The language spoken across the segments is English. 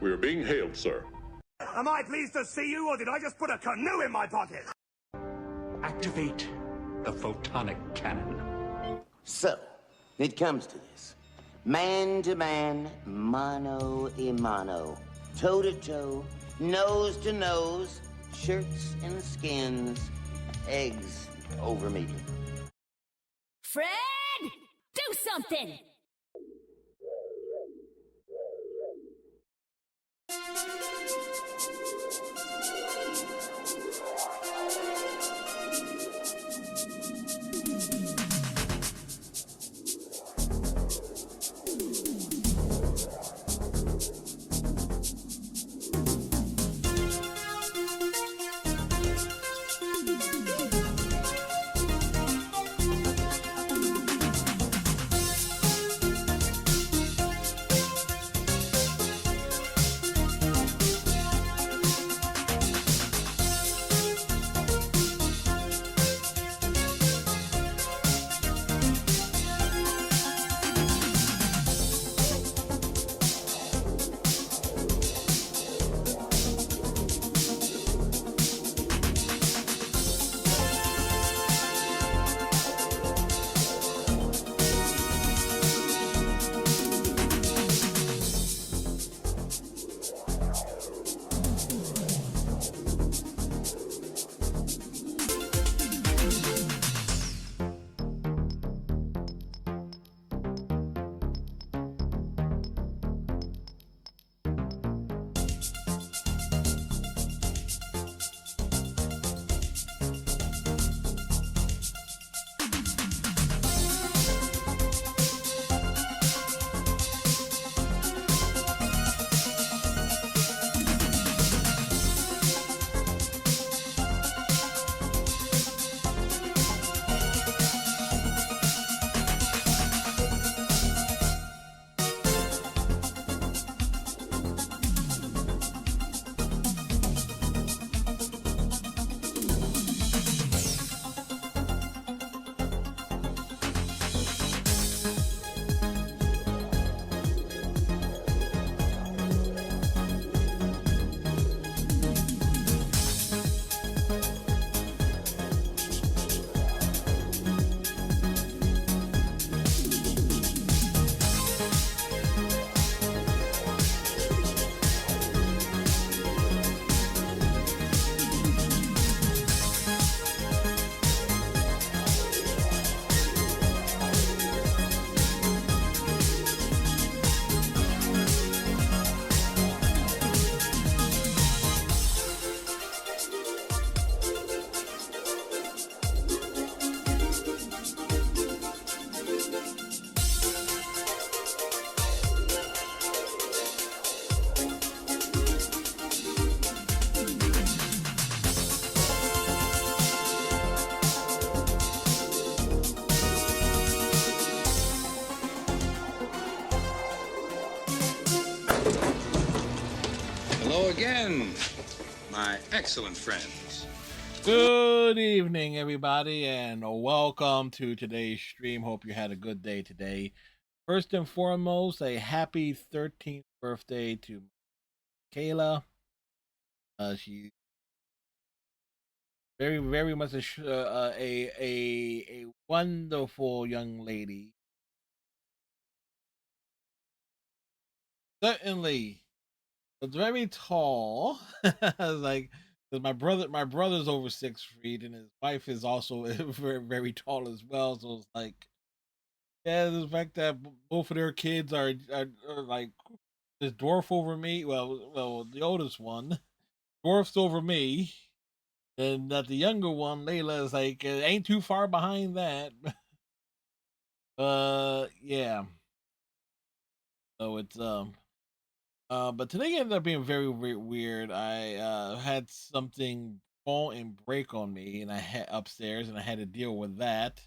We are being hailed, sir. Am I pleased to see you, or did I just put a canoe in my pocket? Activate the photonic cannon. So, it comes to this. Man to man, mano a mano, toe to toe, nose to nose, shirts and skins, eggs over meat. Fred, do something! Hello again, my excellent friends. Good evening, everybody, and welcome to today's stream. Hope you had a good day today. First and foremost, a happy 13th birthday to Kayla. She's very much a wonderful young lady. Certainly, it's very tall. Like, 'cause my brother's over 6 feet, and his wife is also very tall as well. So it's like, yeah, the fact that both of their kids are like this dwarf over me. Well, the oldest one dwarfs over me, and that the younger one, Layla, is like ain't too far behind that. Yeah. So it's but today ended up being very weird. I had something fall and break on me, and I had upstairs, and I had to deal with that.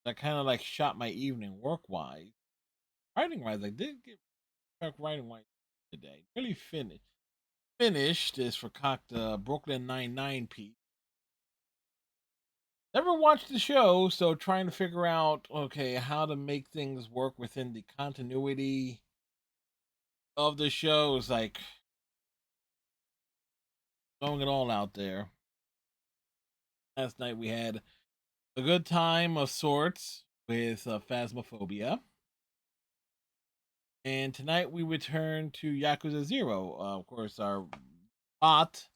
That kind of like shot my evening work wise. Writing wise, I did get back writing wise today. Really finished this for Brooklyn Nine-Nine piece. Never watched the show, so trying to figure out, okay, how to make things work within the continuity of the show is like throwing it all out there. Last night we had a good time of sorts with Phasmophobia. And tonight we return to Yakuza 0. Of course, our bot,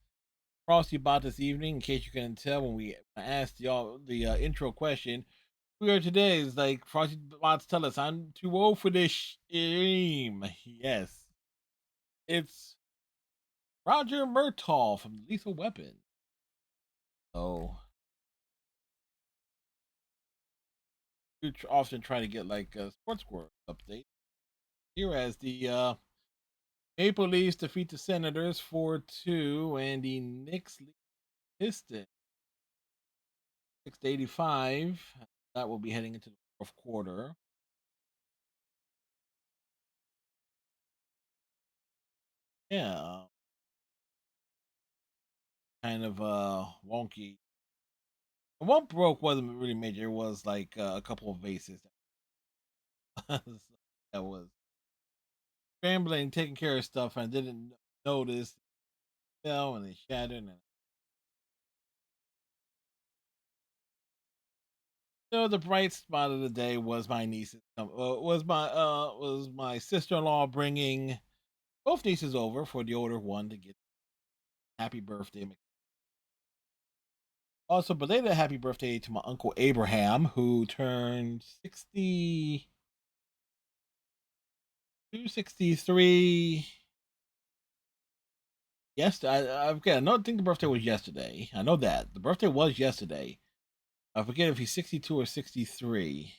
Frosty bot this evening, in case you couldn't tell when we asked y'all the intro question. We are today is like Frosty bots tell us, I'm too old for this game. Yes. It's Roger Murtaugh from Lethal Weapon. So we often try to get like a sports score update. Here as the Maple Leafs defeat the Senators 4-2, and the Knicks lead Pistons 6-85. That will be heading into the fourth quarter. Yeah, kind of wonky. What broke wasn't really major. It was like a couple of vases that was scrambling, taking care of stuff, and I didn't notice. Fell and they shattered. And so the bright spot of the day was my niece. Was my sister-in-law bringing both nieces over for the older one to get happy birthday. Also, belated happy birthday to my uncle Abraham, who turned 63. Yes, I don't think the birthday was yesterday. I know that the birthday was yesterday. I forget if he's 62 or 63.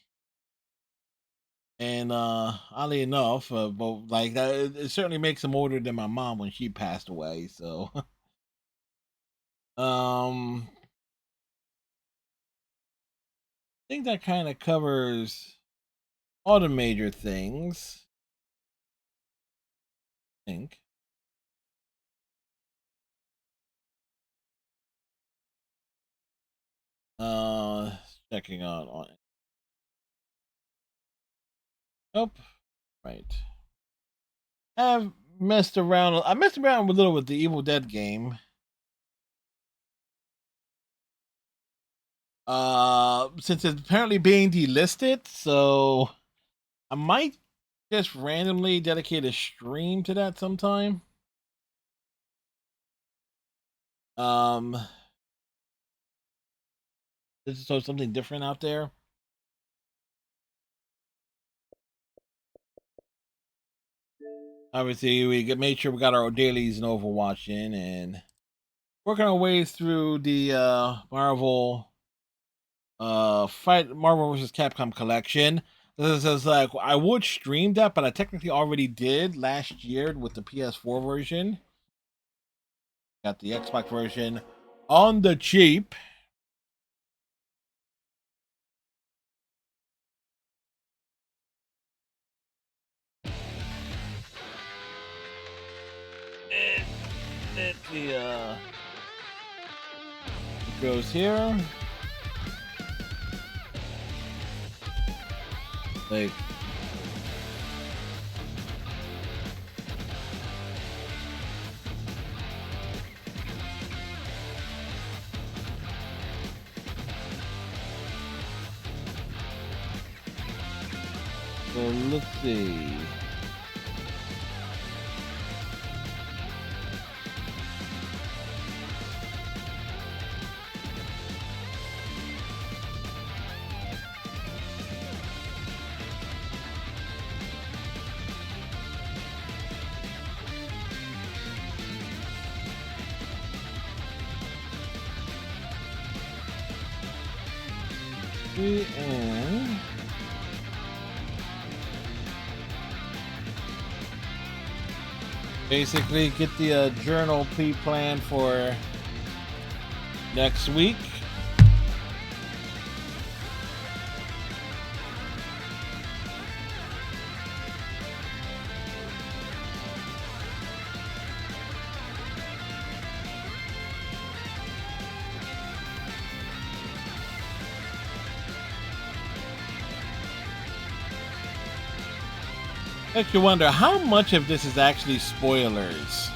And oddly enough, but like that, it certainly makes him older than my mom when she passed away. So, I think that kind of covers all the major things. I think. Uh, Checking out on. Nope. Right. I've messed around. I messed around a little with the Evil Dead game. Since it's apparently being delisted, so I might just randomly dedicate a stream to that sometime. Um, this is so something different out there. Obviously, made sure we got our dailies and Overwatch in, and working our way through the Marvel vs. Capcom collection. This is like I would stream that, but I technically already did last year with the PS4 version. Got the Xbox version on the cheap. It goes here. Like so let's see. And basically get the journal pre-planned for next week. Makes you wonder how much of this is actually spoilers.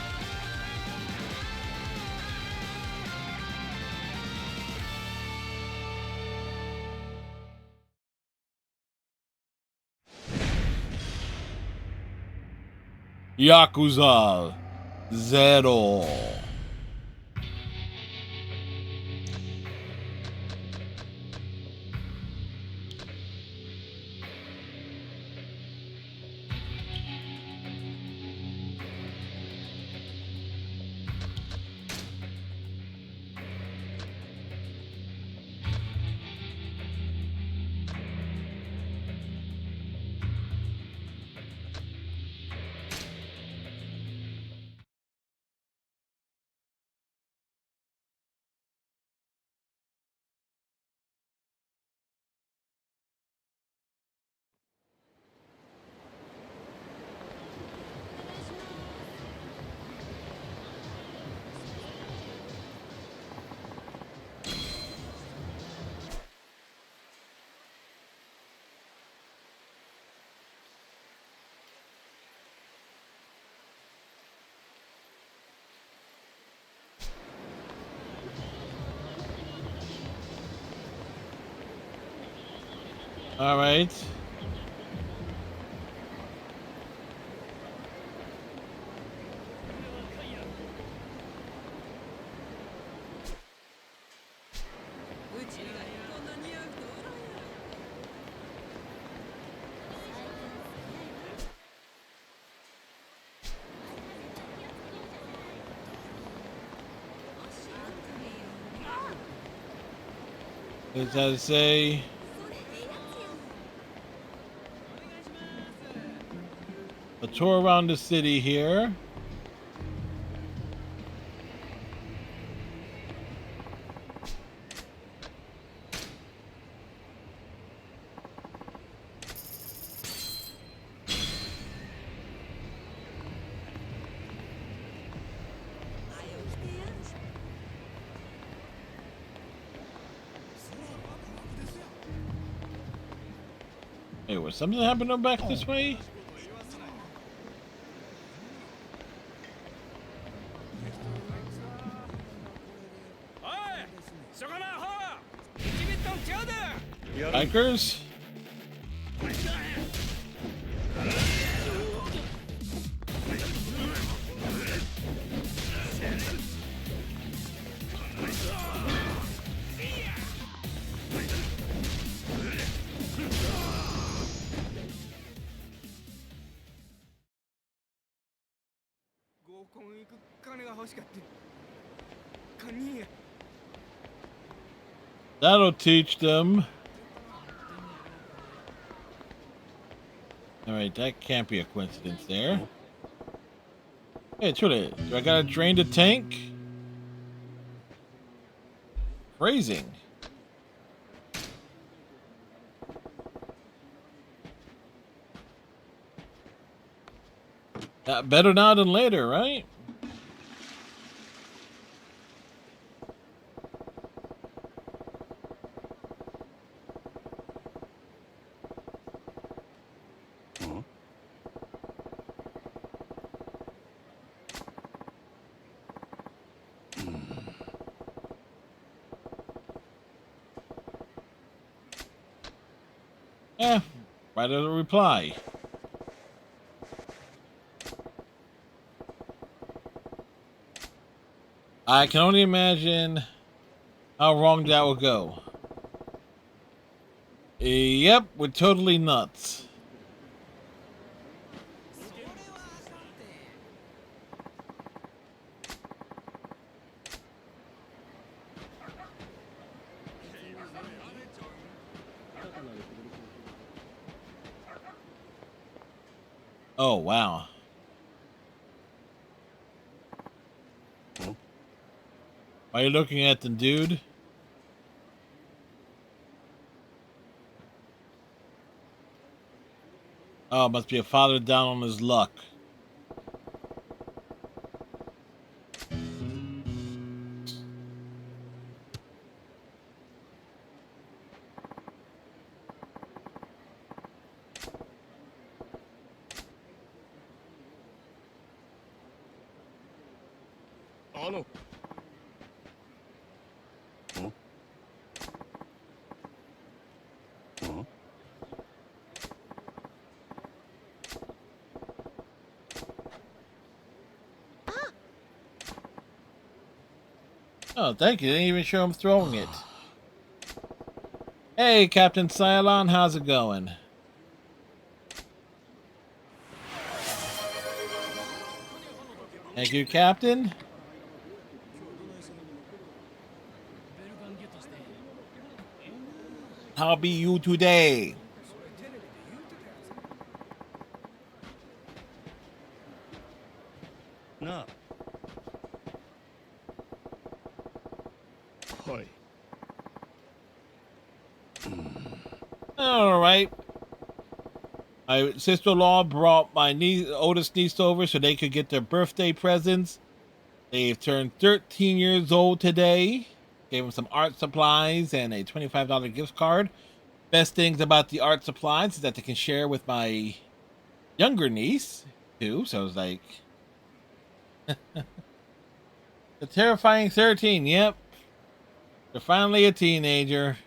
Yakuza 0. All right. As I say, a tour around the city here. Hey, was something happening back this way? Bikers? That'll teach them. Alright, that can't be a coincidence there. Hey, truly, do I gotta drain the tank? Phrasing. Better now than later, right? Why doesn't it reply? I can only imagine how wrong that will go. Yep, we're totally nuts. Oh, wow. Are you looking at the dude? Oh, must be a father down on his luck. Oh, thank you. Didn't even show him throwing it. Hey, Captain Cylon, how's it going? Thank you, Captain. How be you today? Na. Hoi. All right. My sister-in-law brought my oldest niece over so they could get their birthday presents. They've turned 13 years old today. Gave them some art supplies and a $25 gift card. Best things about the art supplies is that they can share with my younger niece too. So it's like the terrifying 13. Yep, they're finally a teenager.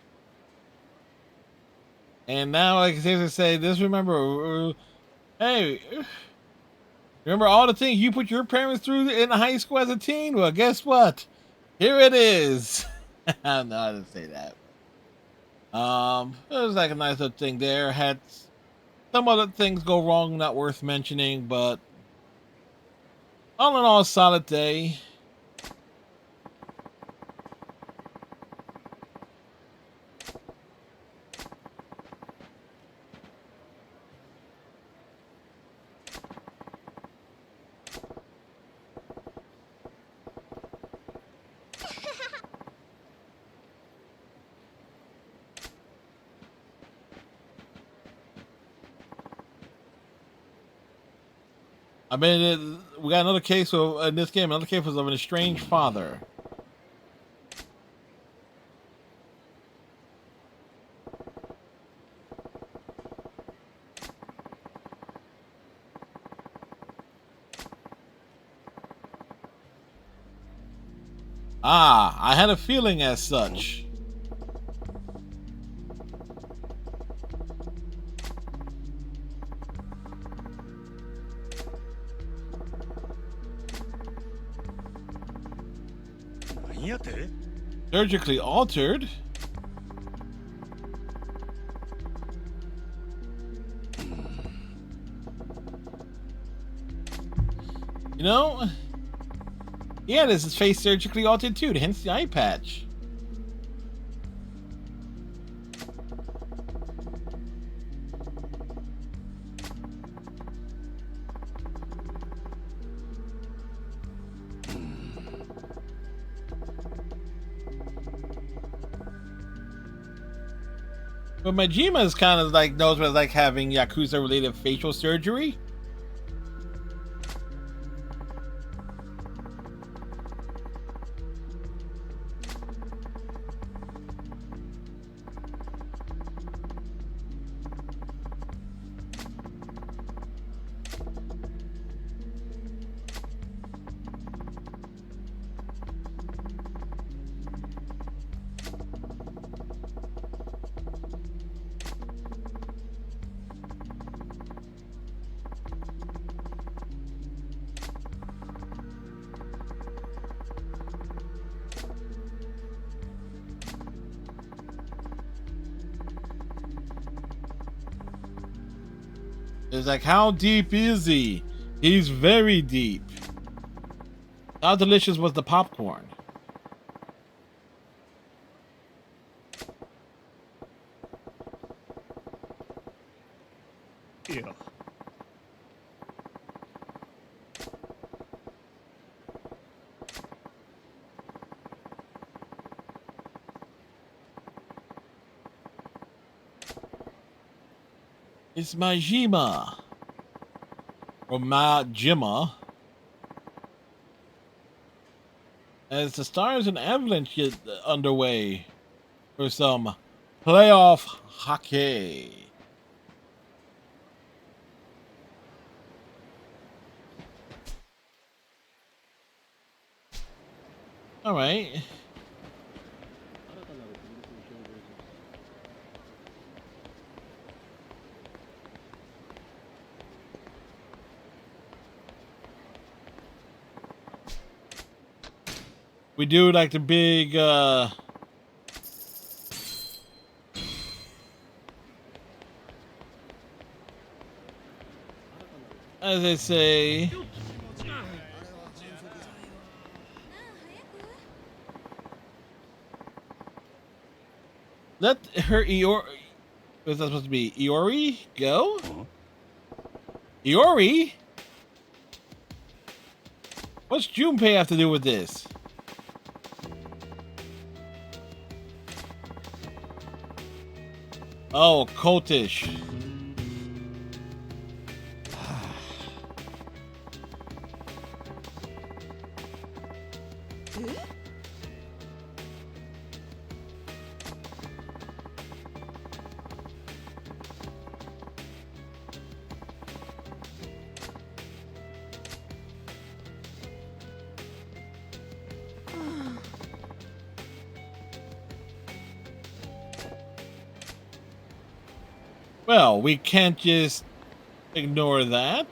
And now, like I say, just remember, hey, remember all the things you put your parents through in high school as a teen? Well, guess what? Here it is. No, I didn't say that. It was like a nice little thing there. Had some other things go wrong, not worth mentioning, but all in all, a solid day. I mean, we got another case of in this game. Another case was of an estranged father. Ah, I had a feeling as such. Surgically altered? You know, yeah, this is face surgically altered too, hence the eye patch. But Majima is kind of like knows what it's like having Yakuza related facial surgery. It's like, how deep is he? He's very deep. How delicious was the popcorn? Yeah. It's Majima. Or Majima. As the Stars and Avalanche get underway for some playoff hockey. All right. We do like the big as they say, let her Iori, what's that supposed to be? Iori go? Iori? What's Junpei have to do with this? Oh, cultish. Well, we can't just ignore that.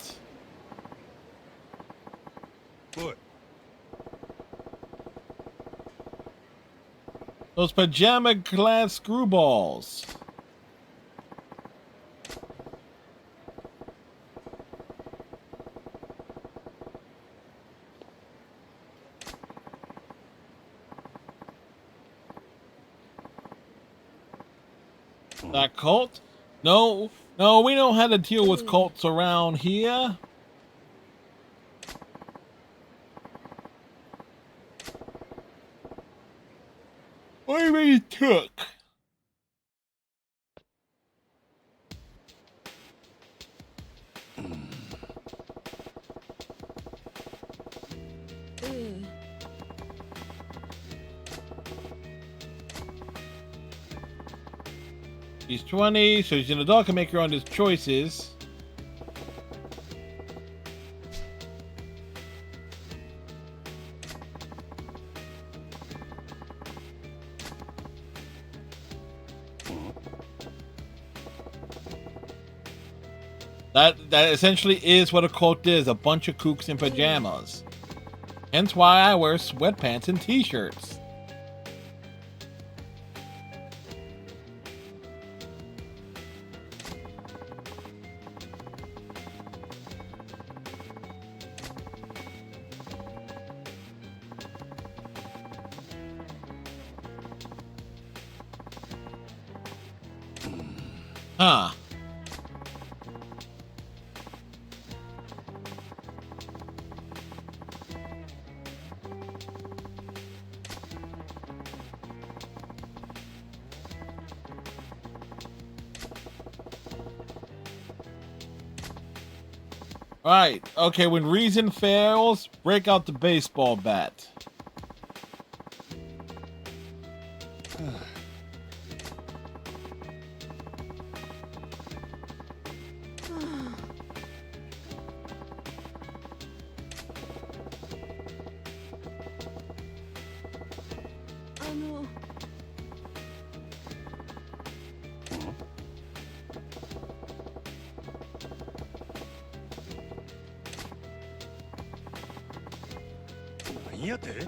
What? Those pajama-clad screwballs. That cult? No, no, we know how to deal with cults around here. What do you mean he took? She's 20, so she's an adult, can make her own choices. That essentially is what a cult is, a bunch of kooks in pajamas. Hence why I wear sweatpants and t-shirts. Huh. Right, okay, when reason fails, break out the baseball bat.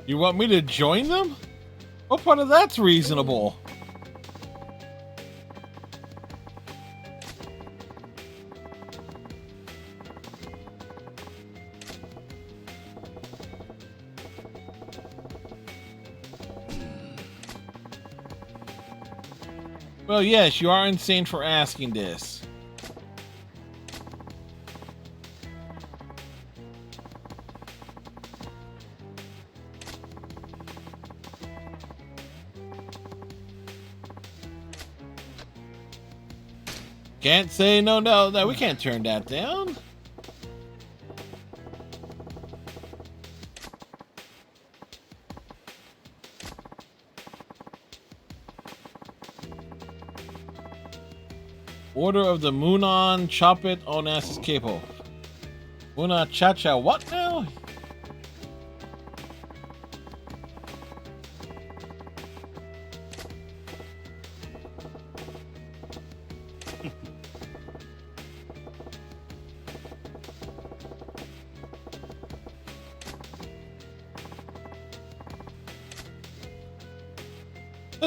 You want me to join them? What part of that's reasonable? Well, yes, you are insane for asking this. Can't say no, we can't turn that down. Order of the Munon Chopit Onassis Capo. Muna Cha-Cha what now?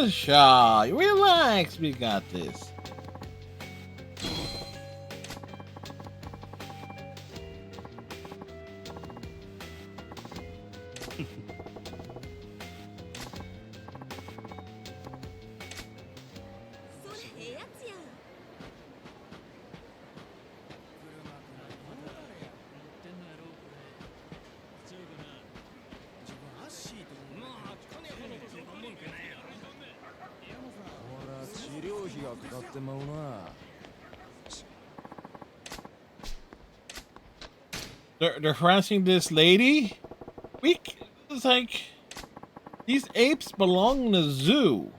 Shaw, relax. We got this. They're harassing this lady. It's like these apes belong in a zoo.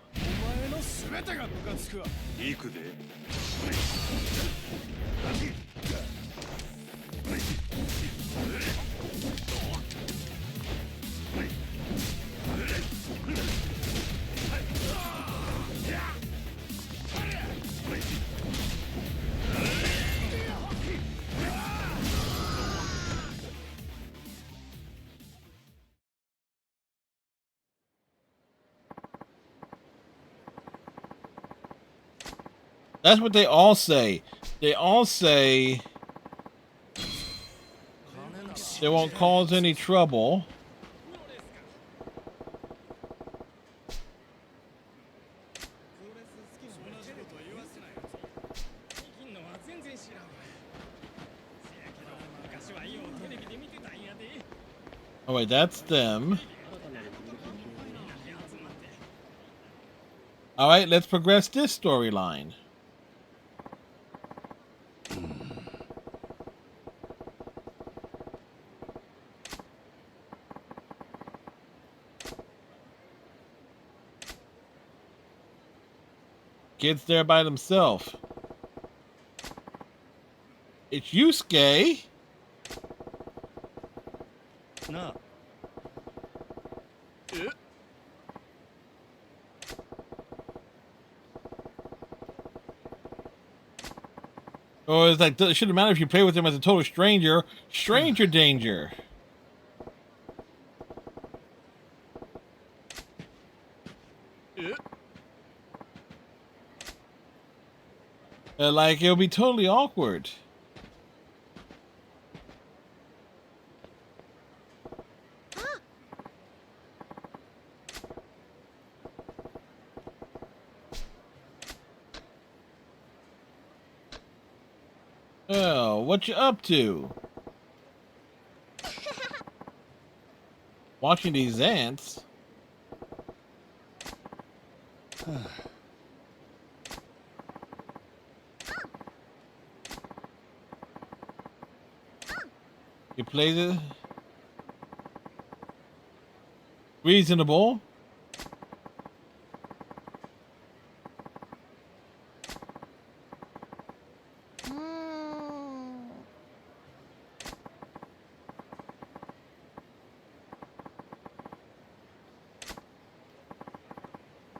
That's what they all say. They all say they won't cause any trouble. Oh wait, that's them. All right, let's progress this storyline. Kid's there by himself. It's Yusuke. No. Or it's like, it shouldn't matter if you play with him as a total stranger. Stranger danger. Like, it'll be totally awkward. Oh, what you up to? Watching these ants. You played it? Reasonable.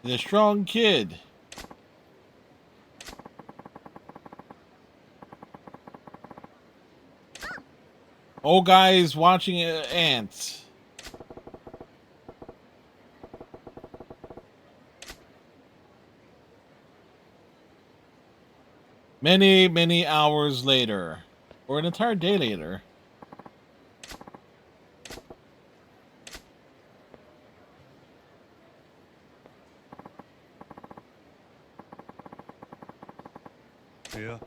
He's a strong kid. Old guys watching ants. Many, many hours later. Or an entire day later. Yeah.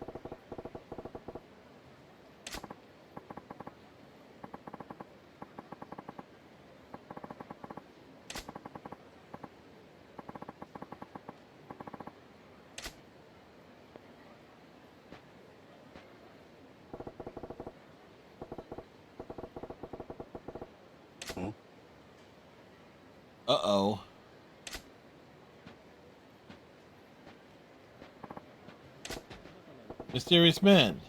Uh-oh. Mysterious man.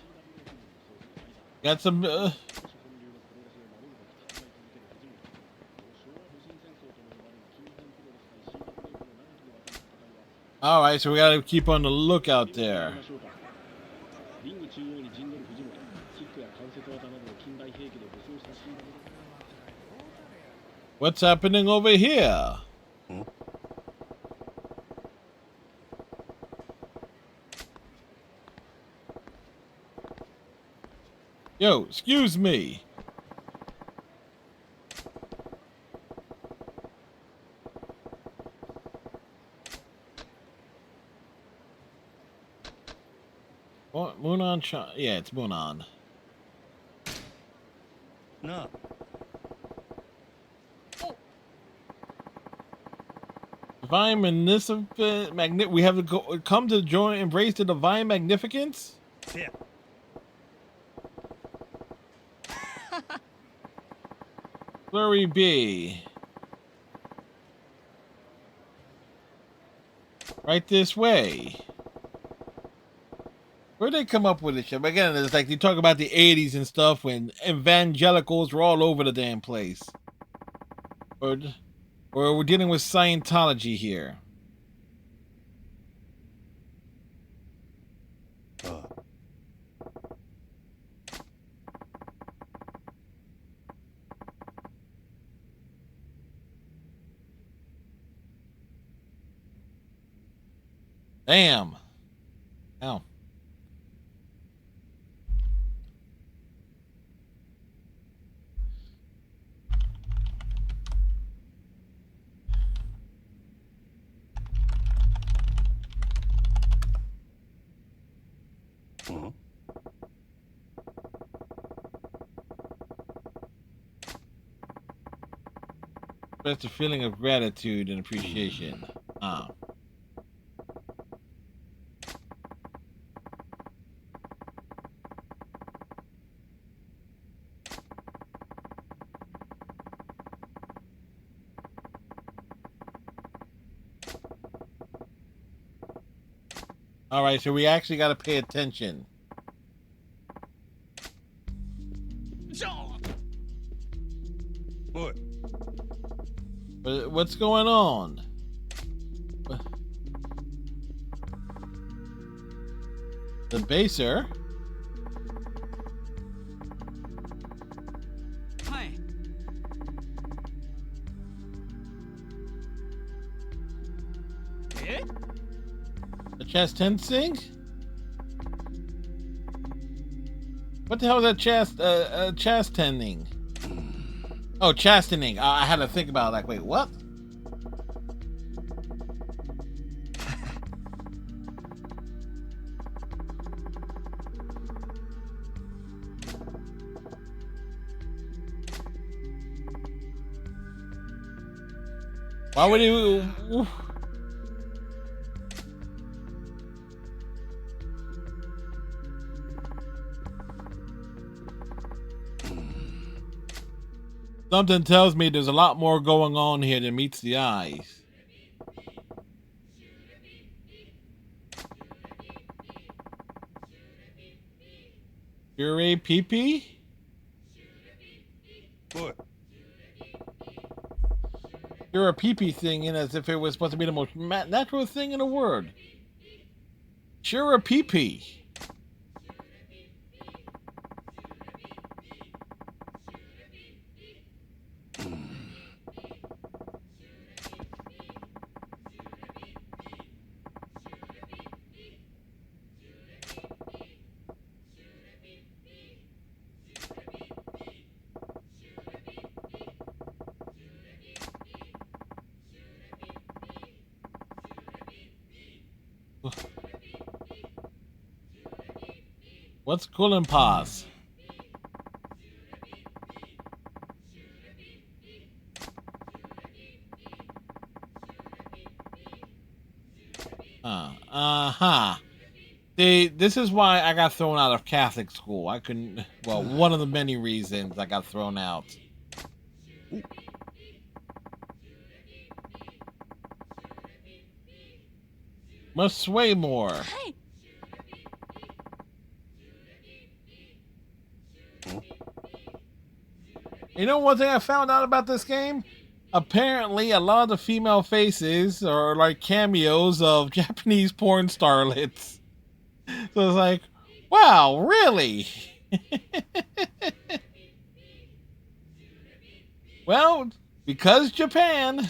Got some, Alright, so we gotta keep on the lookout there. What's happening over here? Yo, excuse me. What? Moonon? Yeah, it's Moonon. No. Divine magnificent. We have to come to join, embrace the divine magnificence. Yeah. Glory be. Right this way. Where'd they come up with this shit? Again, it's like you talk about the 80s and stuff when evangelicals were all over the damn place. Or we're dealing with Scientology here. Damn. Ow. Express a feeling of gratitude and appreciation. Ah. All right, so we actually got to pay attention. What? What's going on? The baser? Hi. Eh? The chest tensing? What the hell is that chastening? Oh, chastening. I had to think about it, like, wait, what? Why would he? Something tells me there's a lot more going on here than meets the eyes. You're a pee-pee? What? You're a pee-pee thing in as if it was supposed to be the most natural thing in the world. Sure a pee-pee. What's Cullen Pass? Uh-huh. See, this is why I got thrown out of Catholic school. I couldn't, well, one of the many reasons I got thrown out. Must sway more. Hey. You know one thing I found out about this game? Apparently, a lot of the female faces are like cameos of Japanese porn starlets. So it's like, wow, really? Well, because Japan.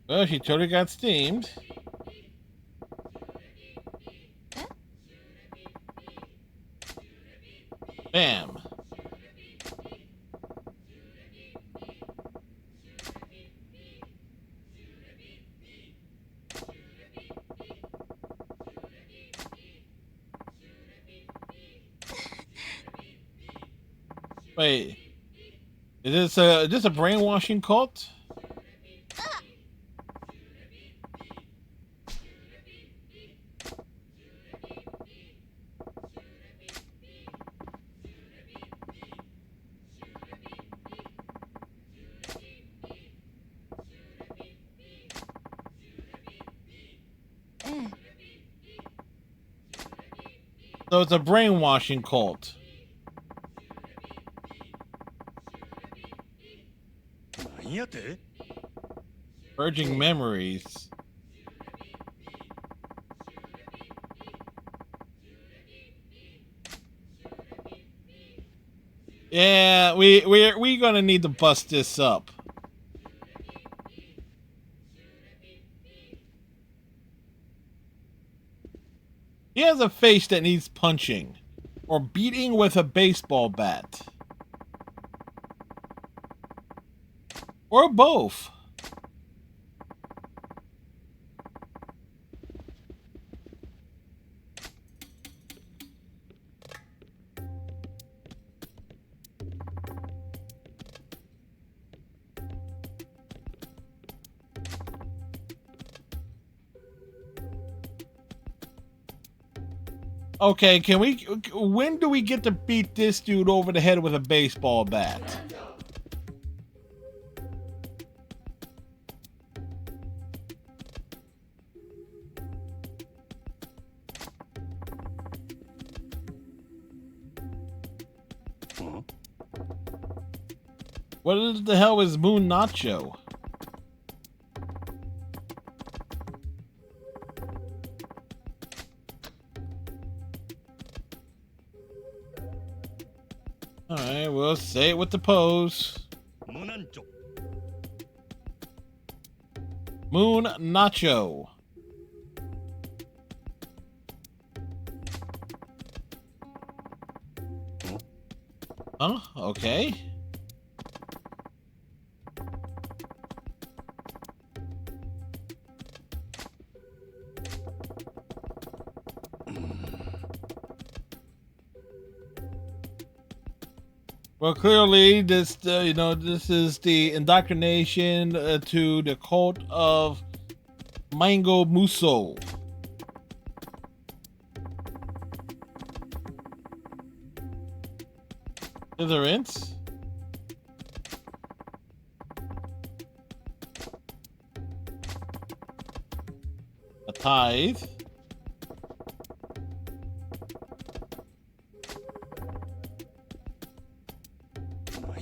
Well, she totally got steamed. Bam. Wait, is this a brainwashing cult? So it's a brainwashing cult. Purging memories. Yeah, we're gonna need to bust this up. He has a face that needs punching or beating with a baseball bat. Or both. Okay, when do we get to beat this dude over the head with a baseball bat? What the hell is Moon Nacho? Alright, we'll say it with the pose. Moon Nacho. Huh? Okay. Well, clearly, this this is the indoctrination to the cult of Mango Muso. Slytherins. A tithe.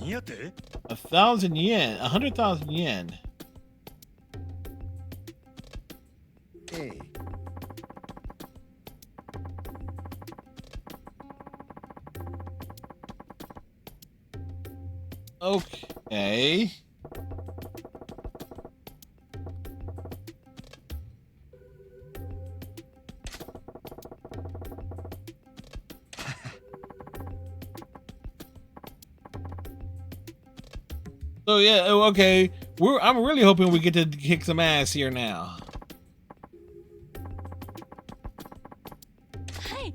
Yen? 1,000 yen. 100,000 yen. Hey. Okay. So yeah, okay. I'm really hoping we get to kick some ass here now. Hey.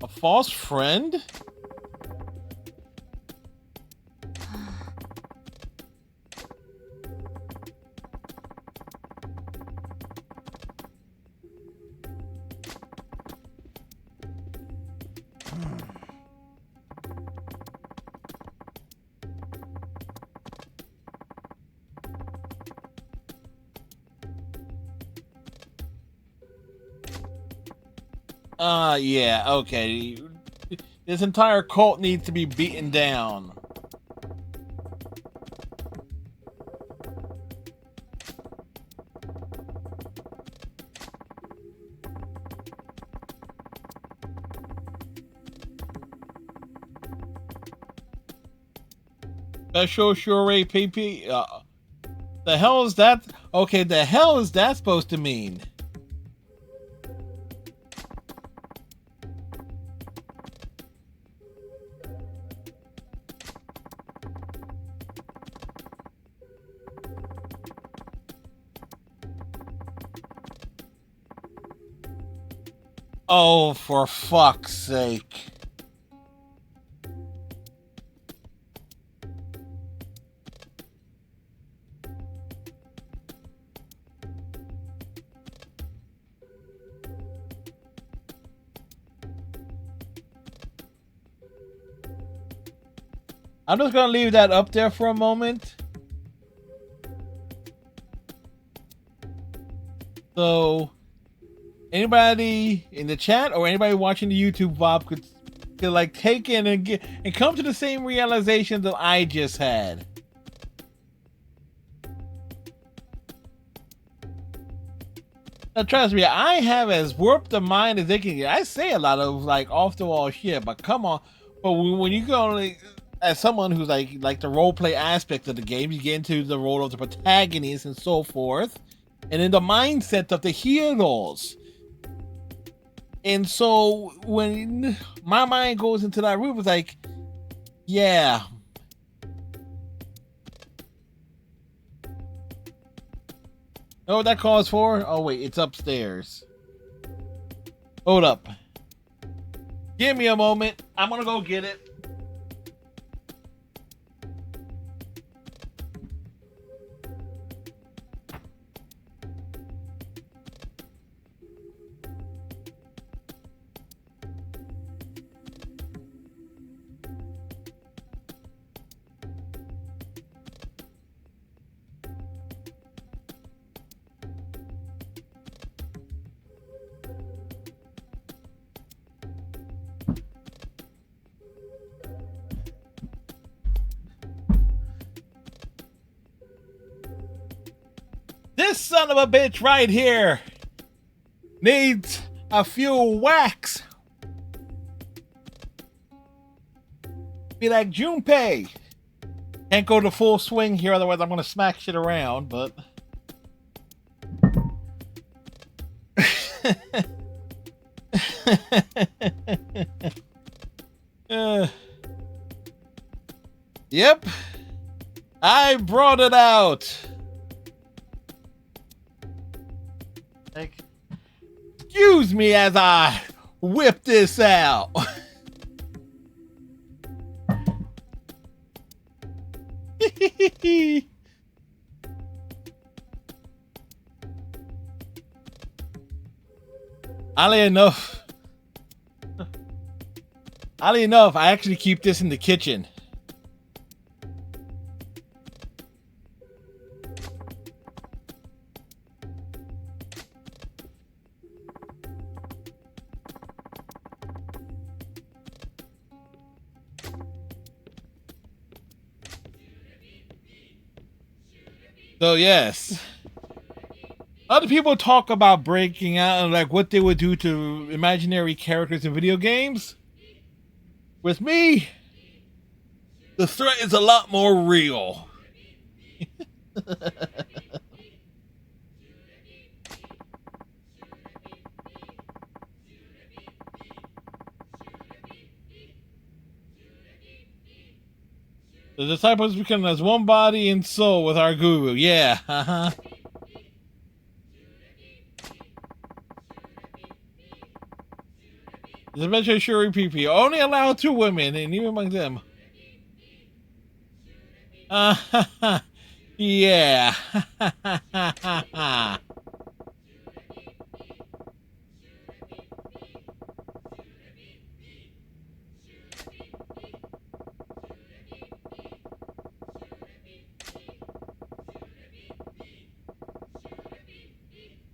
A false friend? Yeah, okay. This entire cult needs to be beaten down. Special Sure PP. The hell is that? Okay, the hell is that supposed to mean? Oh, for fuck's sake. I'm just gonna leave that up there for a moment. So, anybody in the chat or anybody watching the YouTube VOD could like take in and come to the same realization that I just had. Now, trust me, I have as warped a mind as they can get. I say a lot of like off the wall shit, but come on. But when you go like, as someone who's like the role play aspect of the game, you get into the role of the protagonist and so forth, and in the mindset of the heroes. And so when my mind goes into that room, it's like, yeah. Know what that calls for? Oh wait, it's upstairs. Hold up. Give me a moment. I'm gonna go get it. This son of a bitch right here needs a few whacks. Be like Junpei. Can't go to full swing here, otherwise I'm gonna smack shit around, but yep. I brought it out. Like, excuse me as I whip this out. Oddly enough, I actually keep this in the kitchen. So yes, other people talk about breaking out and like what they would do to imaginary characters in video games. With me, the threat is a lot more real. The disciples become as one body and soul with our guru. Yeah, The adventure Shuri PP only allowed 2 women, and even among them. Yeah.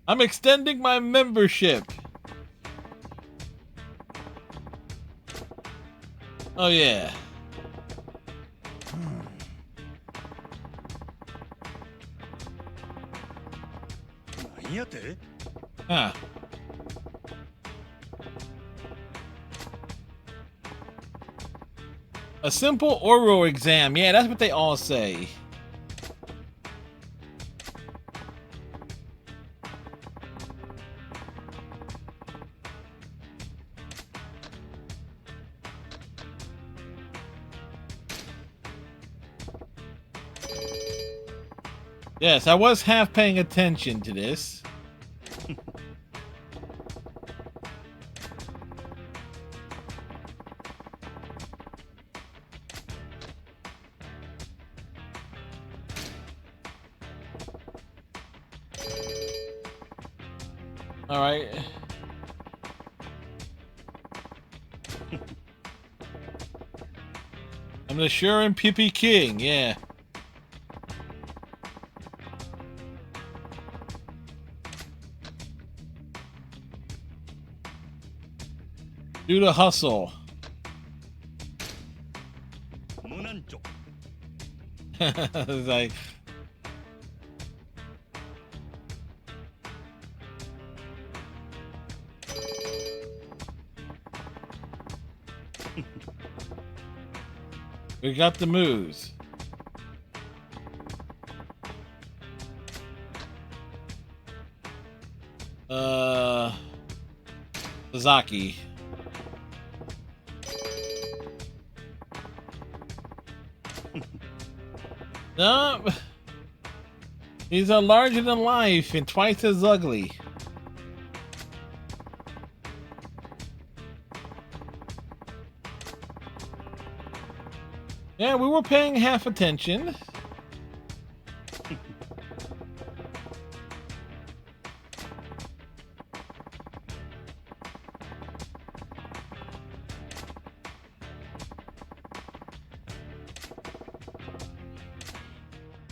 I'm extending my membership. Oh yeah. Huh. A simple oral exam. Yeah, that's what they all say. Yes, I was half paying attention to this. All right. I'm the sure and Pee King, yeah. Do the hustle. It's like we got the moves. Sasaki. No, he's a larger than life and twice as ugly. Yeah, we were paying half attention.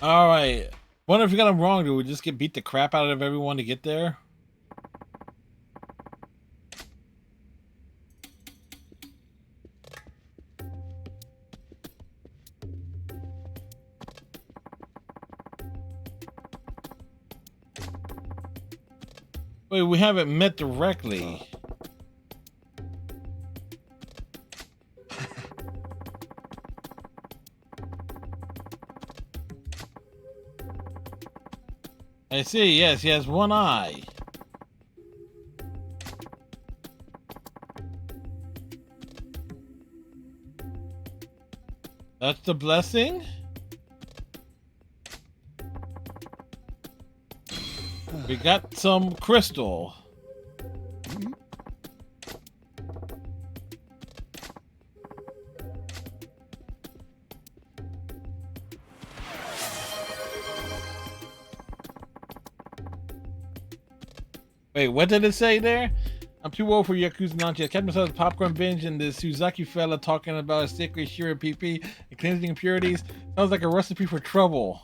All right. Wonder if we got him wrong. Do we just get beat the crap out of everyone to get there? Wait, we haven't met directly. I see, yes, he has one eye. That's the blessing? We got some crystal. Wait, what did it say there? I'm too old for Yakuza nonsense. I kept myself popcorn binge and the Suzaki fella talking about a sacred Shira PP and cleansing impurities. Sounds like a recipe for trouble.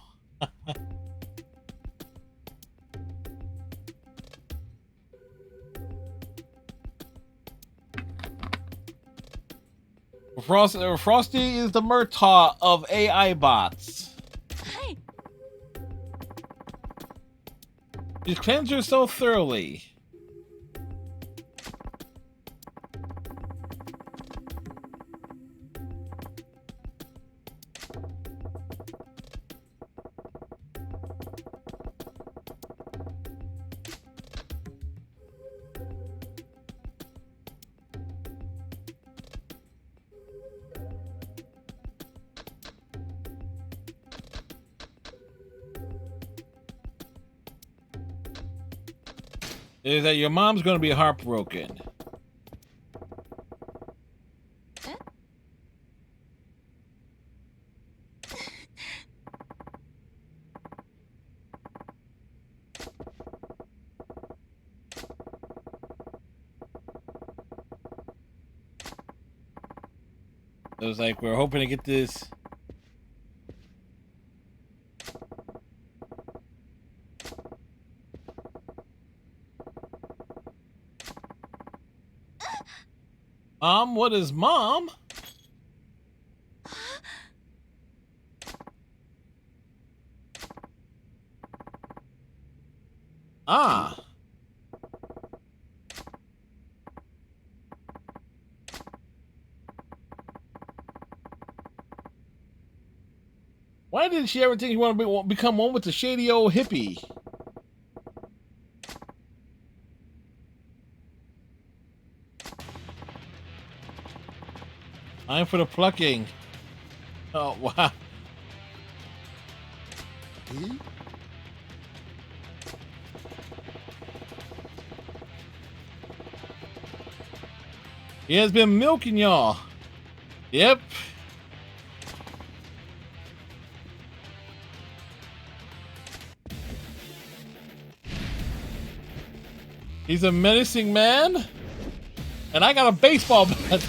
Frosty is the Murtaugh of AI bots. Hey. He's cleansed her so thoroughly. Is that your mom's gonna be heartbroken. It was like we're hoping to get this. What is mom? Ah. Why didn't she ever think you want to become one with the shady old hippie? Time for the plucking. Oh, wow. He has been milking y'all. Yep. He's a menacing man. And I got a baseball bat.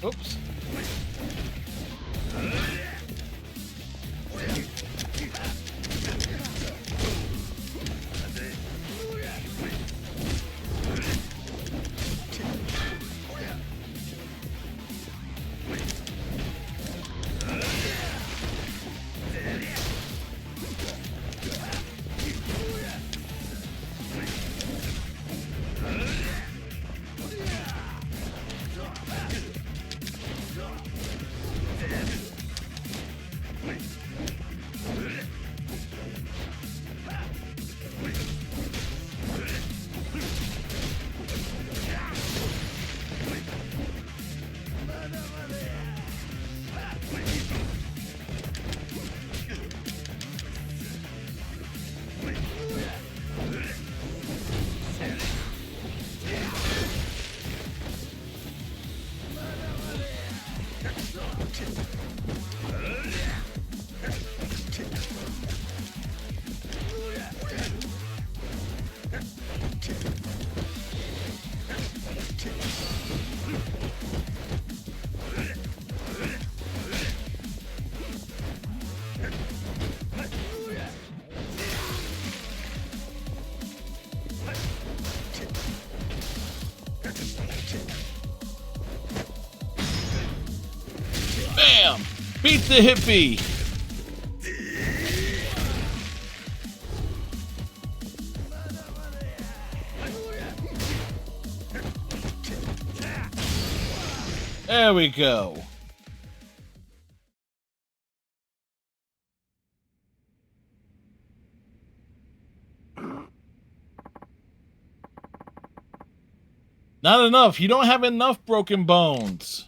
Oops. Bam! Beat the hippie! There we go. Not enough. You don't have enough broken bones.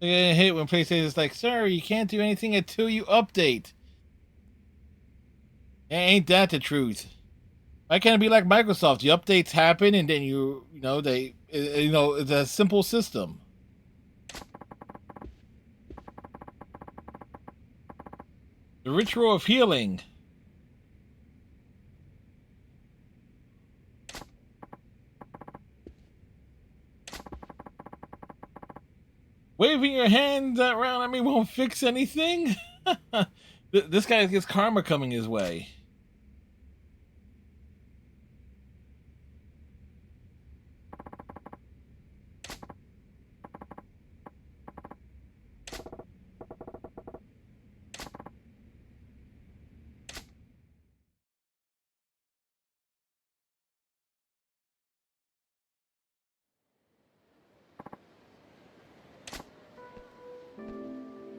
I hate when PlayStation is like, sir, you can't do anything until you update. Ain't that the truth? Why can't it be like Microsoft? The updates happen and then it's a simple system. The ritual of healing. Waving your hands around at me won't fix anything? This guy gets karma coming his way.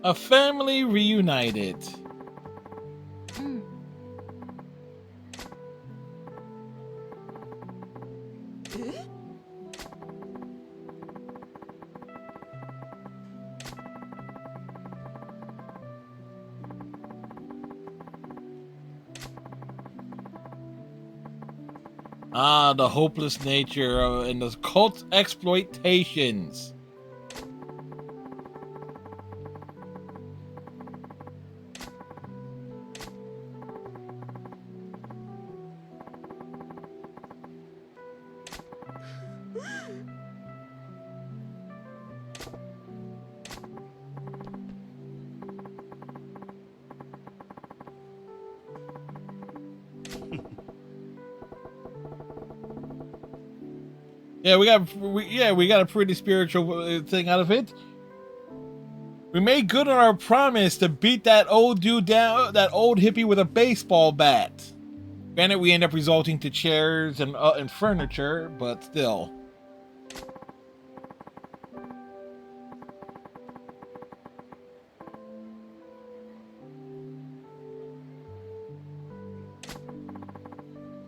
A family reunited. Ah, the hopeless nature and the cult exploitations. Yeah, we got a pretty spiritual thing out of it. We made good on our promise to beat that old dude down, that old hippie with a baseball bat. Granted, we end up resulting to chairs and furniture, but still.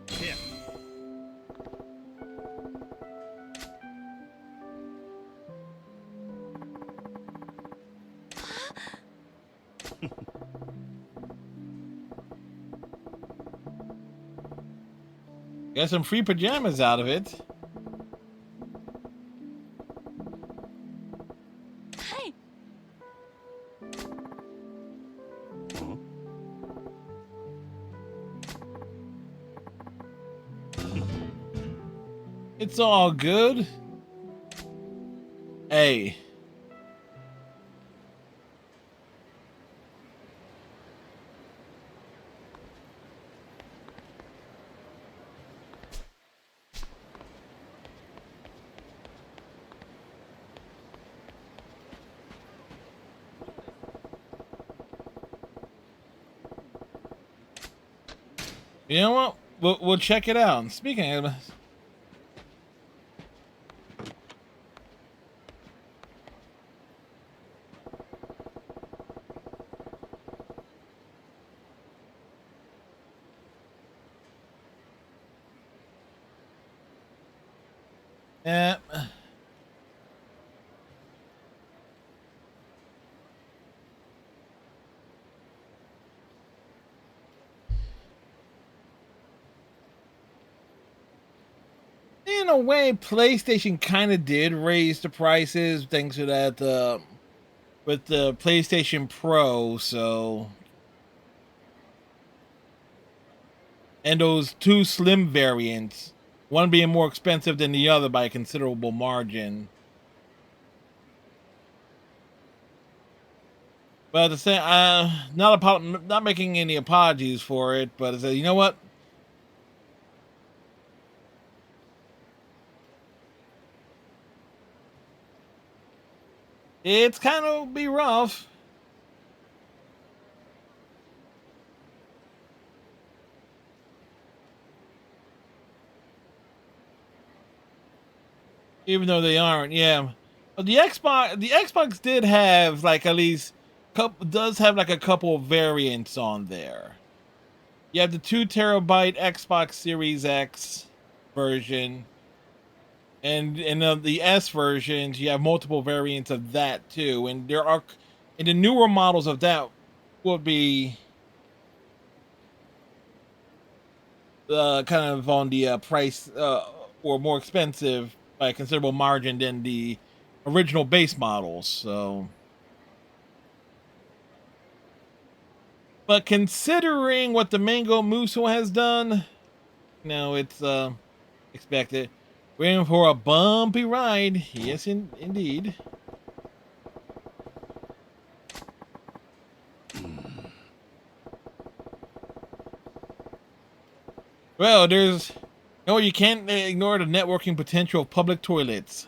Here. Get some free pajamas out of it. Hey. It's all good. Hey. You know what? We'll check it out. Speaking of... Yeah. In a way, PlayStation kind of did raise the prices thanks to that with the PlayStation Pro, so, and those two slim variants, one being more expensive than the other by a considerable margin. But at the same, not making any apologies for it, but I said, you know what? It's kind of be rough. Even though they aren't, yeah. But the Xbox did have like at least does have like a couple of variants on there. You have the 2 terabyte Xbox Series X version, and in the S versions, you have multiple variants of that too. And there are, in the newer models of that, would be kind of on the price or more expensive by a considerable margin than the original base models. So, but considering what the Mango Muso has done, no, it's expected. We're in for a bumpy ride. Yes, indeed. Well, there's no, you can't ignore the networking potential of public toilets.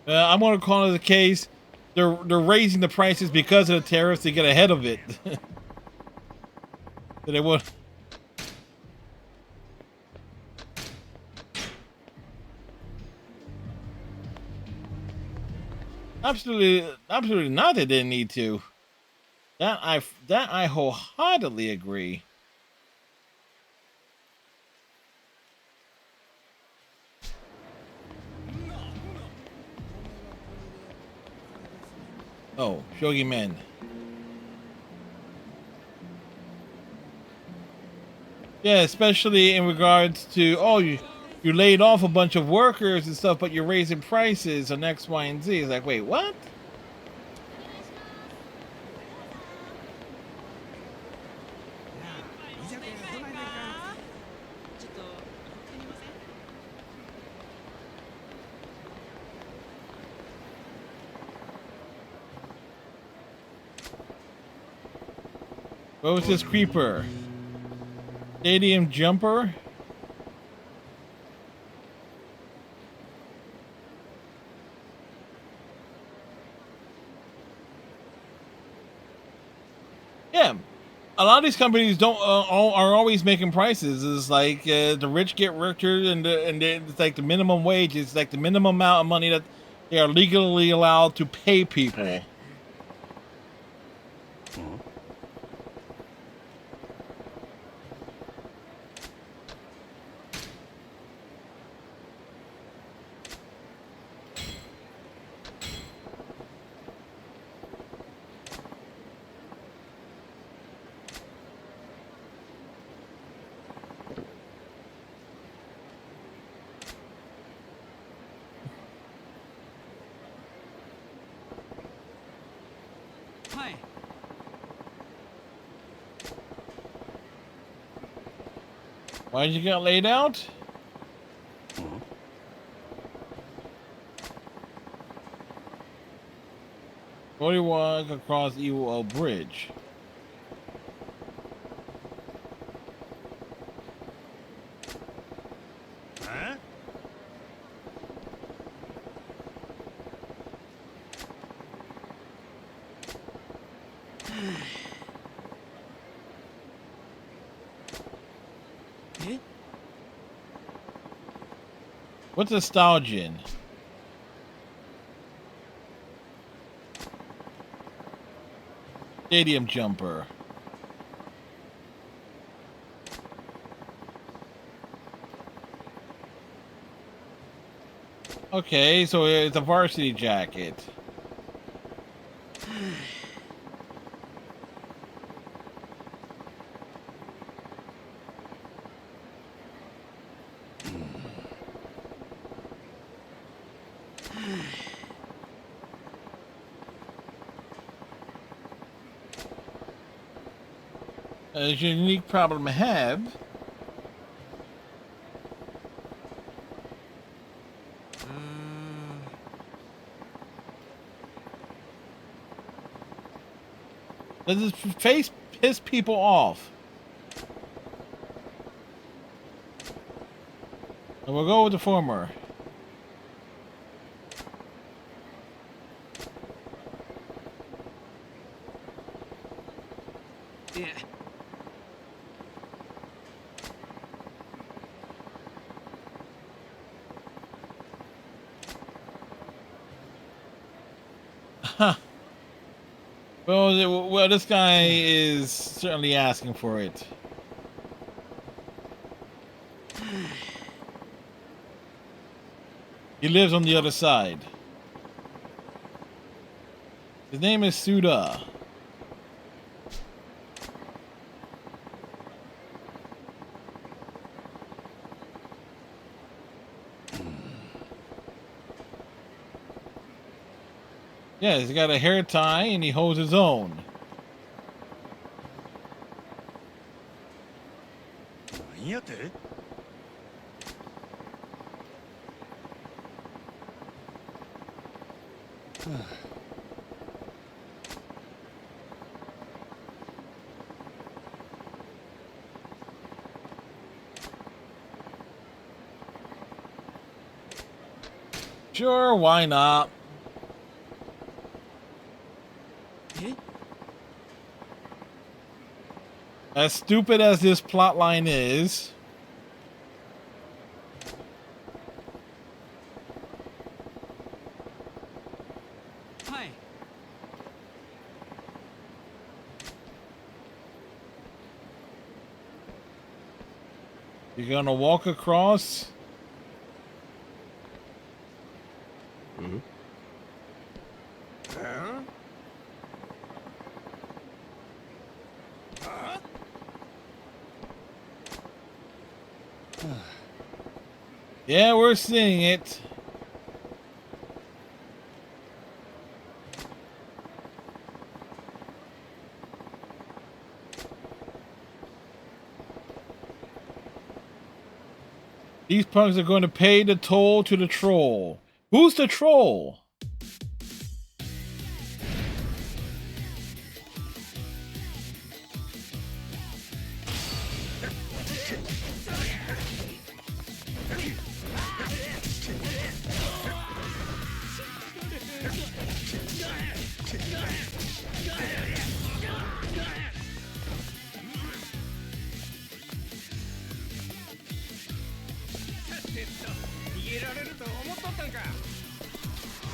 I'm going to call it the case. They're raising the prices because of the tariffs to get ahead of it. So they would. Absolutely not. They didn't need to. That I wholeheartedly agree. Oh, Shogi Men. Yeah, especially in regards to, oh, you laid off a bunch of workers and stuff, but you're raising prices on X, Y, and Z. It's like, wait, what? What was this creeper? Stadium jumper? Yeah. A lot of these companies don't are always making prices. It's like the rich get richer, and it's like the minimum wage is like the minimum amount of money that they are legally allowed to pay people. Why did you get laid out? 41 across Evil Bridge. Huh? What's a stalgion? Stadium jumper. Okay, so it's a varsity jacket. It's a unique problem I have. Does his face piss people off? And we'll go with the former. Yeah. Huh. Well, this guy is certainly asking for it. He lives on the other side. His name is Suda. Yeah, he's got a hair tie and he holds his own. Sure, why not? As stupid as this plotline is, you're gonna walk across. Yeah, we're seeing it. These punks are going to pay the toll to the troll. Who's the troll?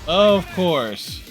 Of course.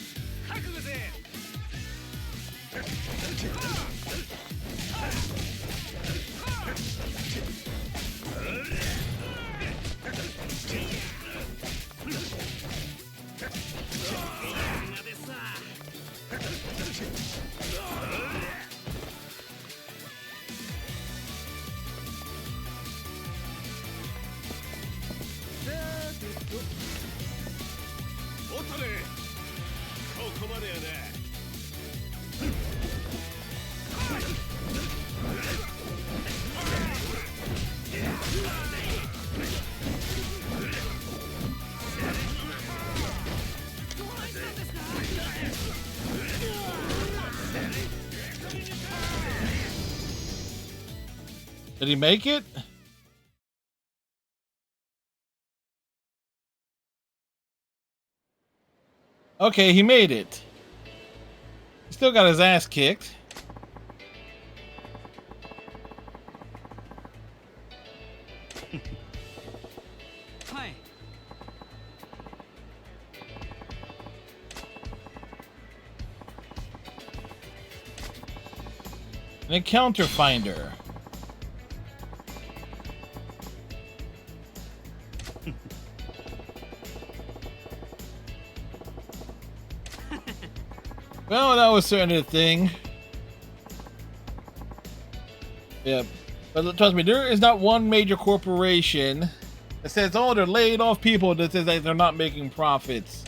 Did he make it? Okay, he made it. He still got his ass kicked. An encounter finder. Well, that was certainly a thing. Yeah, but trust me, there is not one major corporation that says, "Oh, they're laid off people," that says that they're not making profits.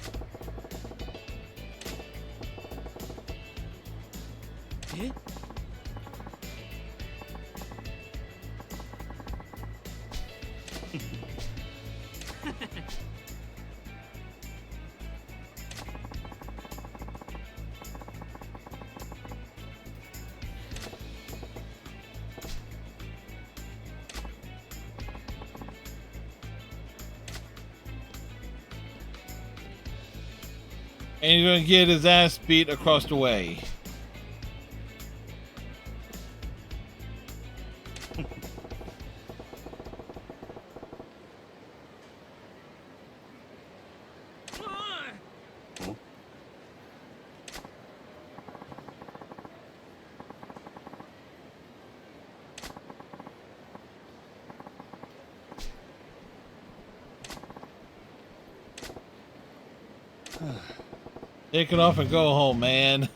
And he's gonna get his ass beat across the way. Take it off and go home, man.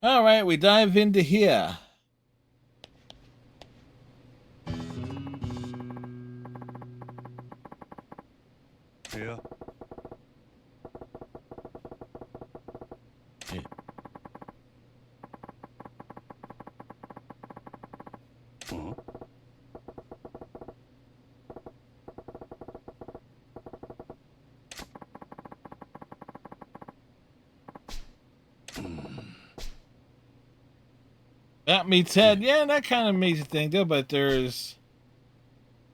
All right, we dive into here. Yeah. That meets head. Yeah, that kind of makes you think though, but there's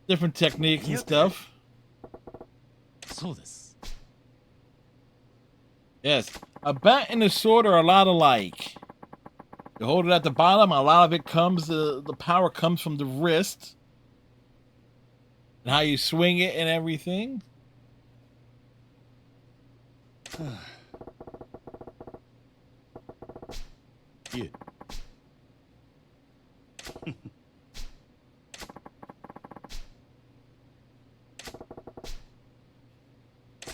different techniques and stuff. Yes, a bat and a sword are a lot alike. You hold it at the bottom, a lot of it comes, the power comes from the wrist. And how you swing it and everything. Yeah.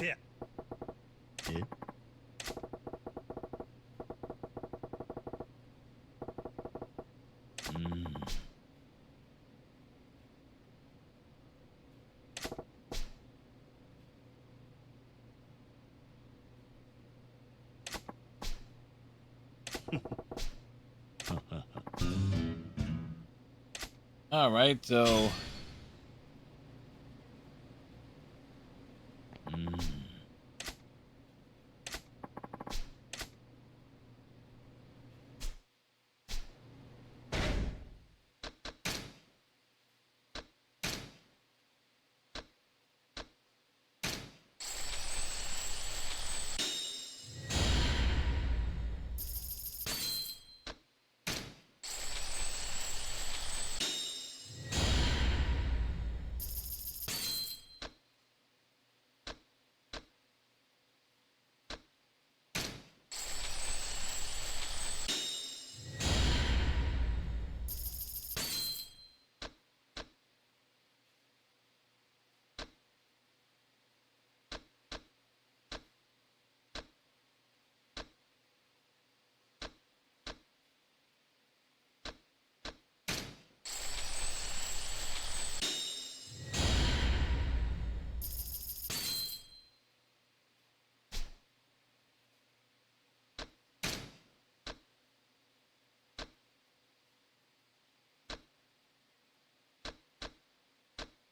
Yeah. Yeah. All right, so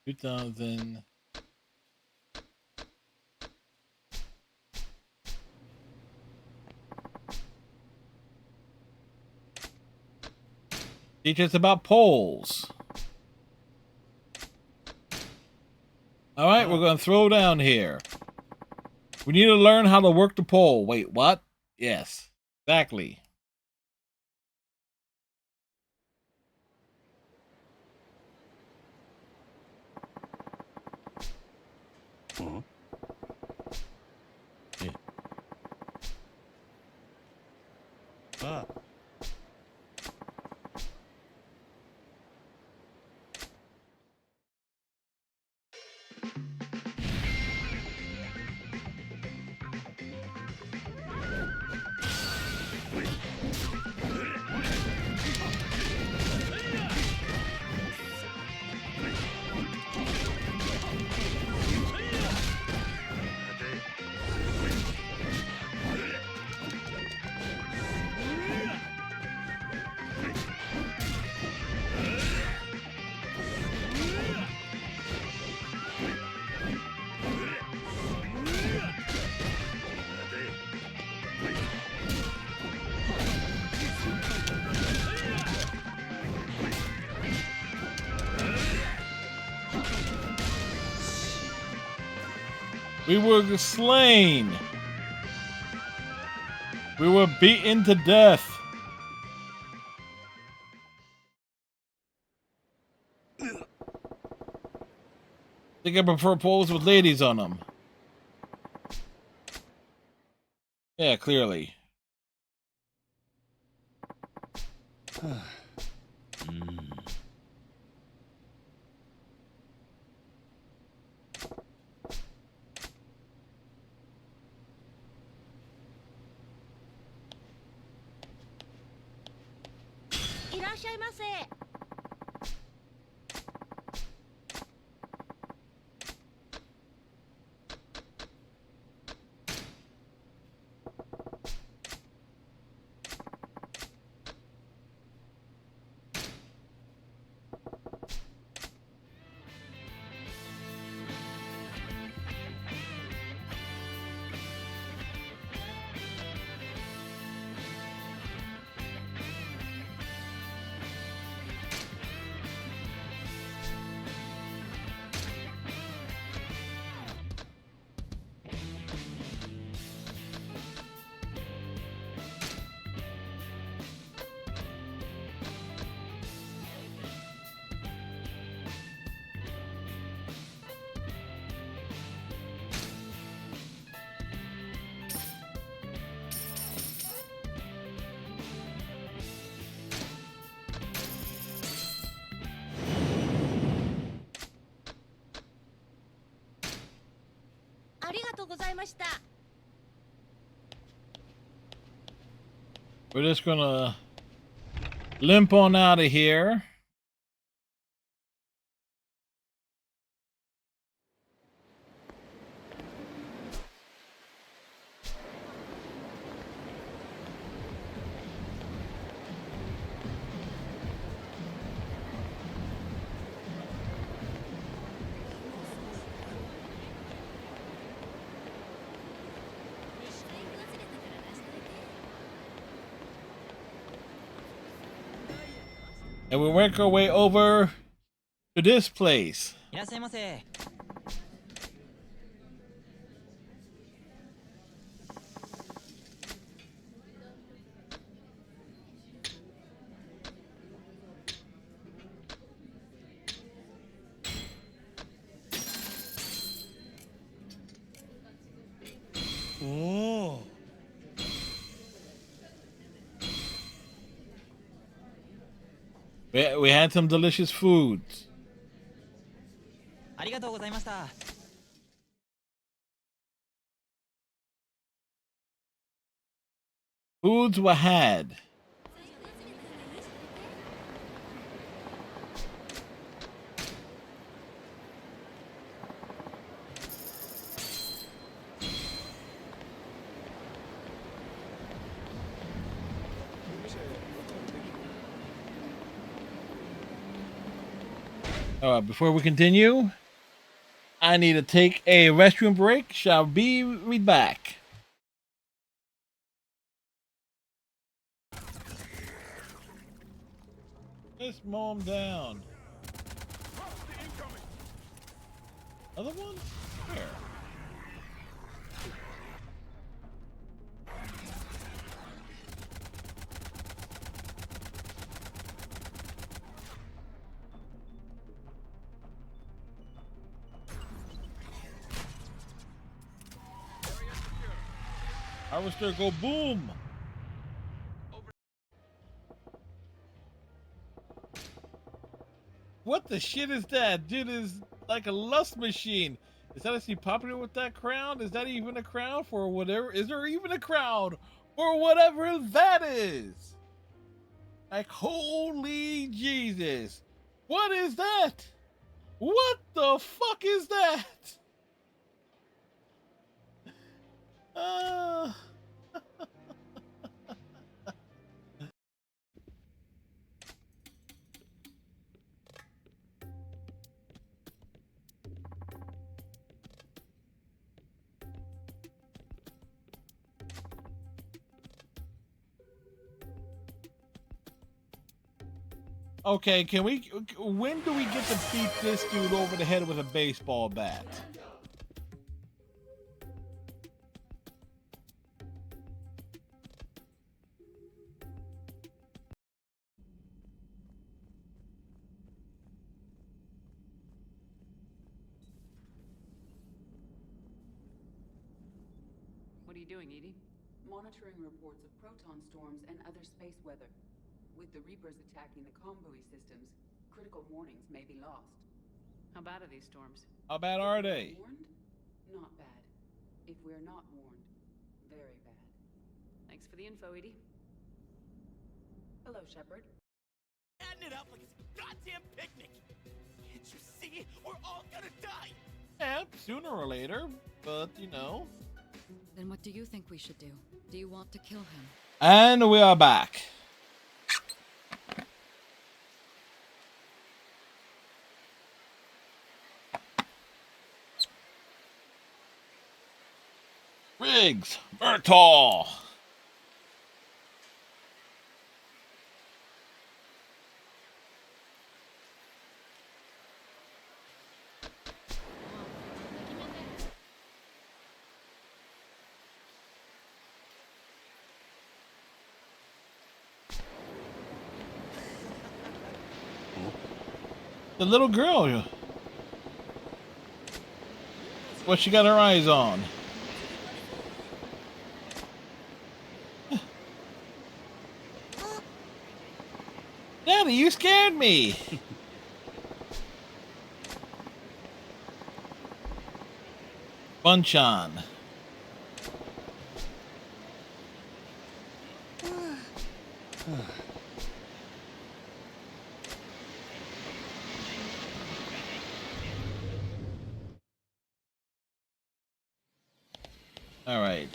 2000. Teach us about poles. All right, we're going to throw down here. We need to learn how to work the pole. Wait, what? Yes, exactly. Huh? Yeah. Ah. We were slain. We were beaten to death. I think I prefer poles with ladies on them. Yeah, clearly. We're just gonna limp on out of here. And we work our way over to this place. Oh. We had some delicious foods. Foods were had. All right, before we continue, I need to take a restroom break. Shall be right back. Let's mow him down. Other one? Where? Harvester, go boom! What the shit is that? Dude is like a lust machine. Is that actually popular with that crowd? Is that even a crowd for whatever? Is there even a crowd for whatever that is? Like, holy Jesus. What is that? What the fuck is that? Uh... Okay, can we? When do we get to beat this dude over the head with a baseball bat? What are you doing, Edie? Monitoring reports of proton storms and other space weather. With the Reapers attacking the comm buoy systems, critical warnings may be lost. How bad are these storms? How bad are they? Warned? Not bad. If we're not warned, very bad. Thanks for the info, Edie. Hello, Shepard. Adding it up like it's a goddamn picnic. Can't you see? We're all gonna die. Yeah, sooner or later, but you know. Then what do you think we should do? Do you want to kill him? And we are back. Riggs, Bertol. The little girl. What she got her eyes on? Daddy, you scared me. Bunchan. All right.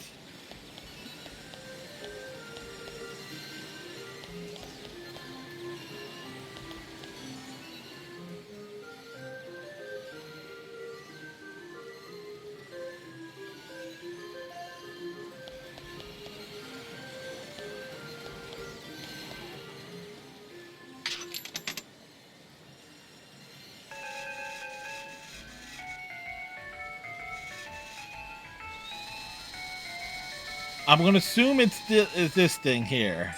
I'm gonna assume it's this thing here.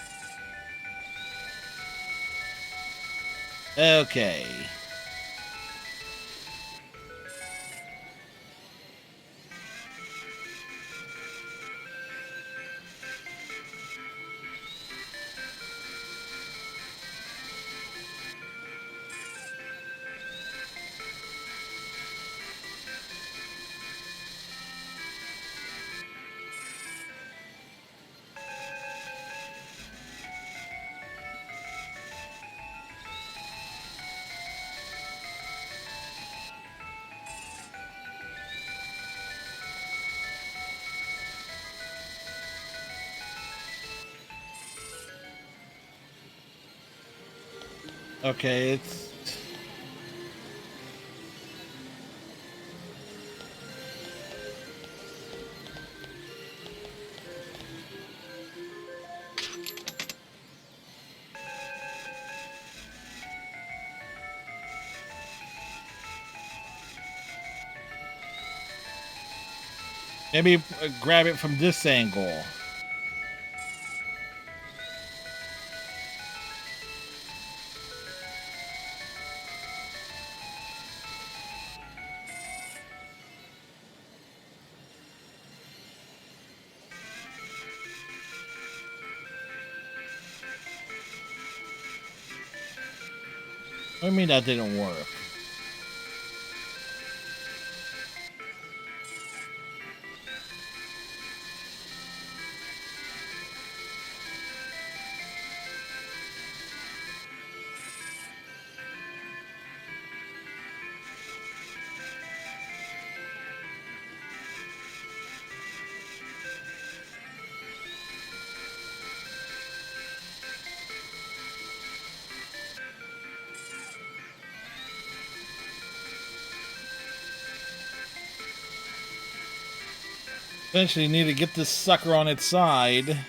Okay. Okay, it's Maybe grab it from this angle. What do you mean that didn't work? Eventually, you need to get this sucker on its side.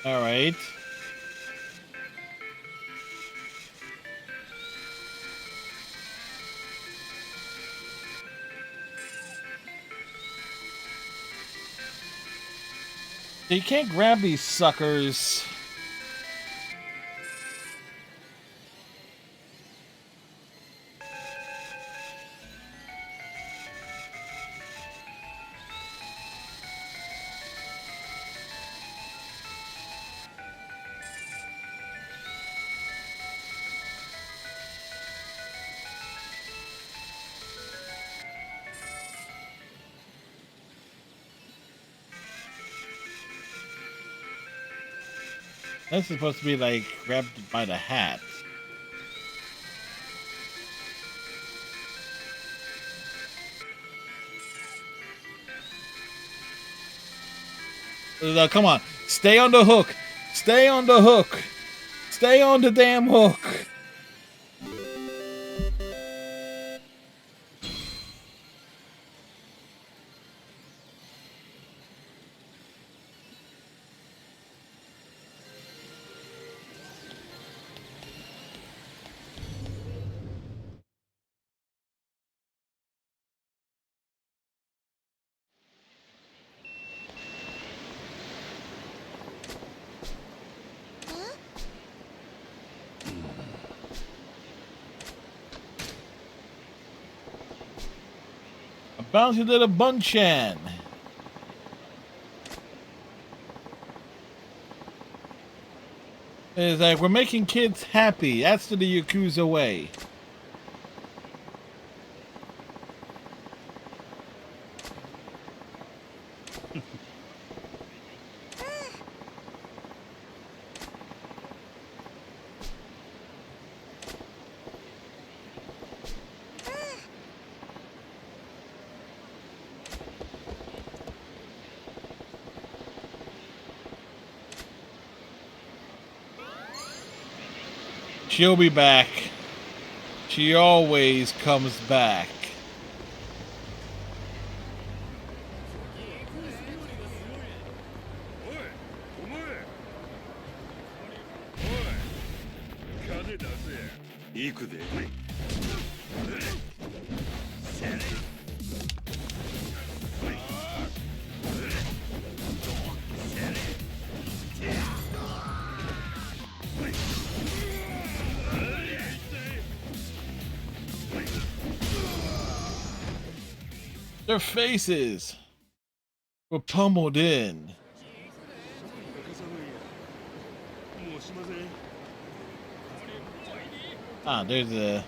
All right. So you can't grab these suckers. This is supposed to be like grabbed by the hat. Come on, stay on the hook. Stay on the hook. Stay on the damn hook. A bouncy little bunchan. It's like we're making kids happy. That's the Yakuza way. She'll be back. She always comes back. Their faces were pummeled in. Ah, there's a...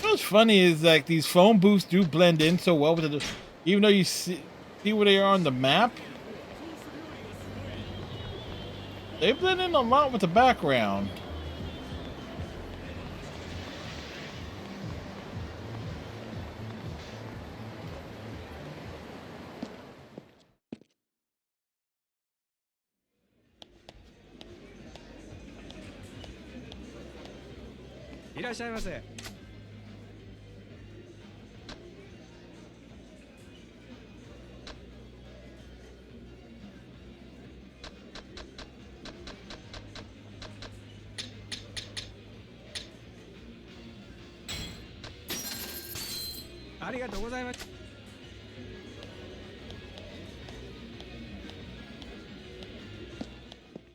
What's funny is like these phone booths do blend in so well with the... Even though you see where they are on the map, they blend in a lot with the background.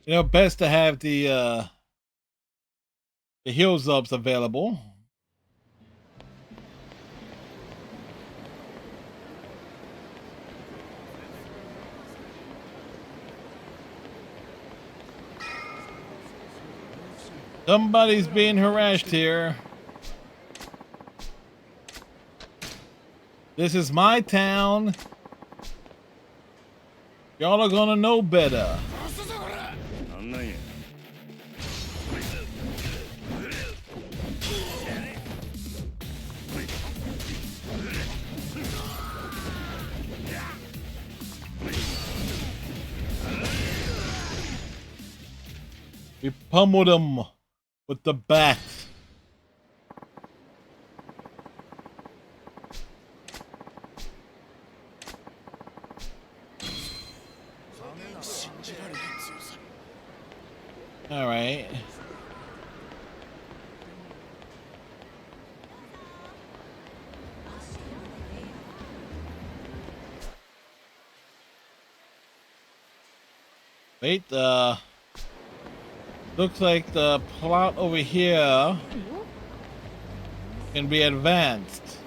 You know, best to have the heals ups available. Somebody's being harassed here. This is my town. Y'all are gonna know better. We pummeled him with the bat. All right. Wait, looks like the plot over here can be advanced.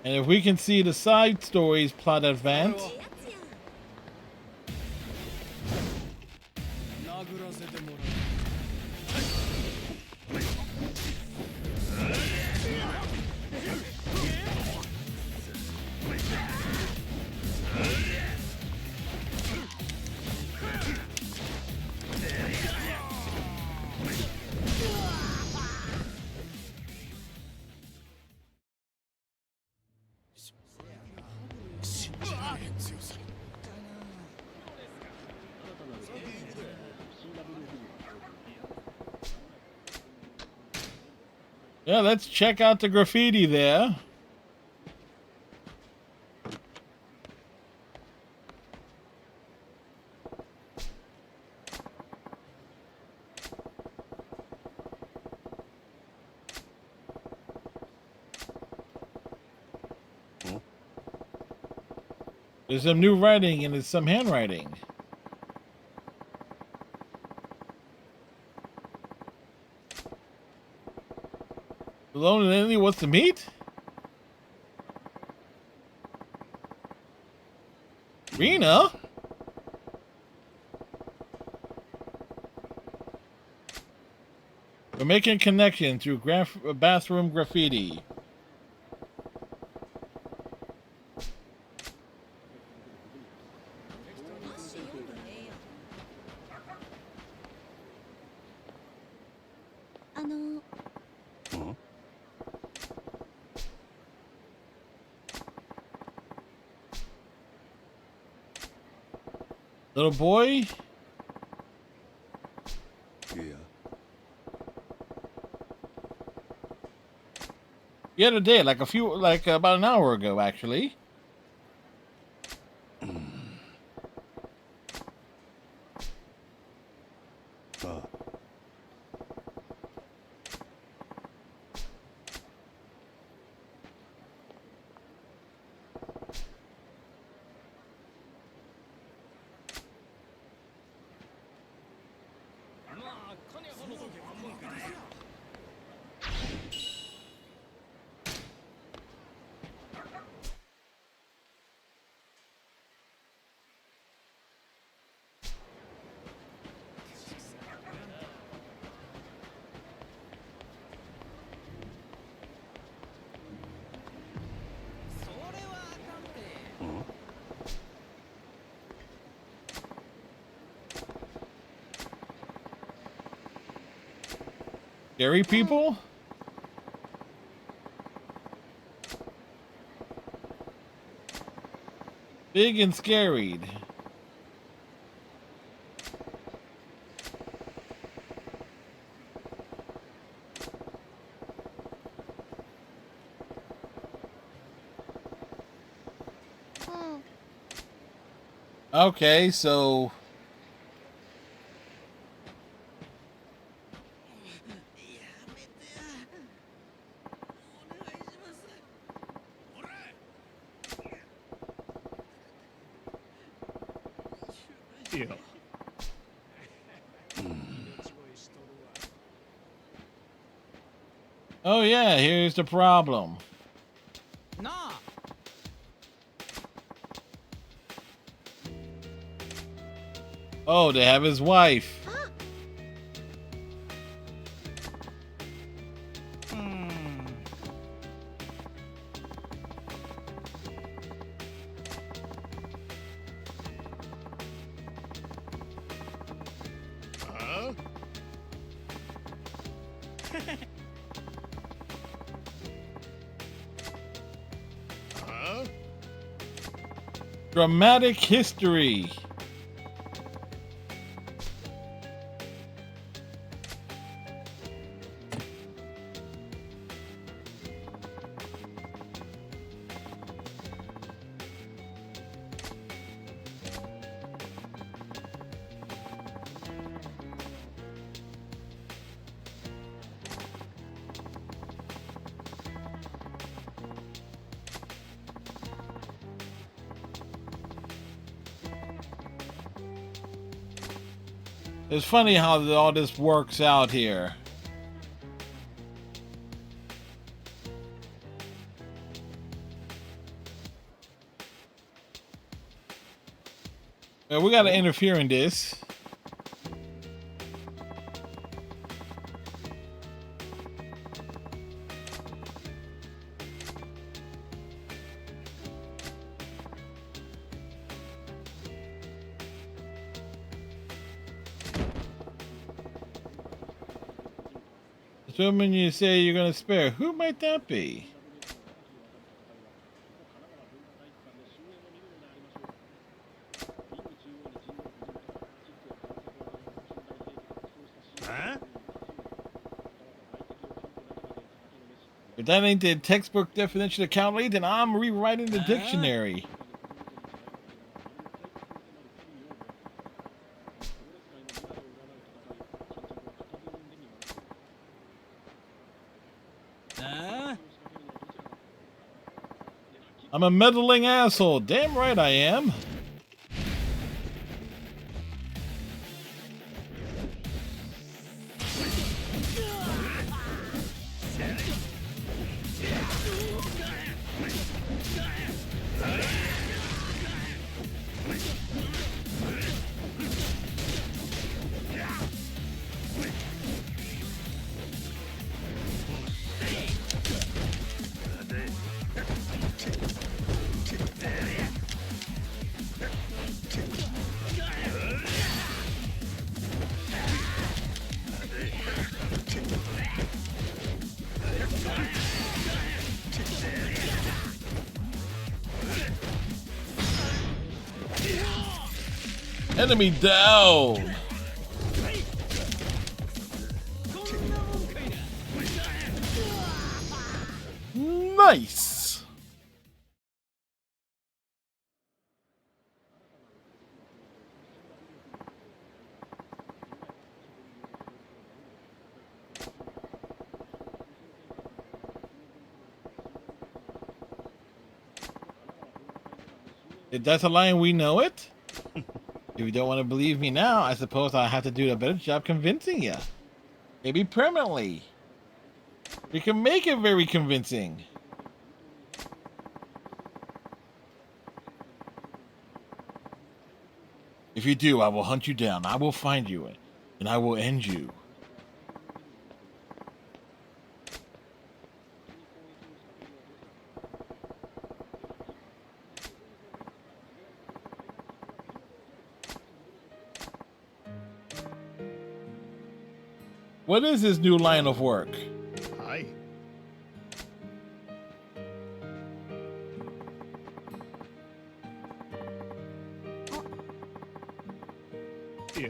And if we can see the side stories plot advance, yeah, let's check out the graffiti there. There's some new writing and there's some handwriting. Alone and Enemy wants to meet? Rena? We're making a connection through bathroom graffiti. Little boy? The other day, like about an hour ago, actually. Scary people? Big and scaried. Okay, so oh yeah, here's the problem. Nah. Oh, they have his wife. Dramatic history. It's funny how all this works out here. Well, we gotta interfere in this. Assuming you say you're gonna spare, who might that be? If that ain't the textbook definition of cowardly, then I'm rewriting the dictionary. I'm a meddling asshole. Damn right I am. Enemy down. Nice. If that's a line, we know it. If you don't want to believe me now, I suppose I have to do a better job convincing you. Maybe permanently. We can make it very convincing. If you do, I will hunt you down. I will find you, and I will end you. What is his new line of work? Hi. Yeah.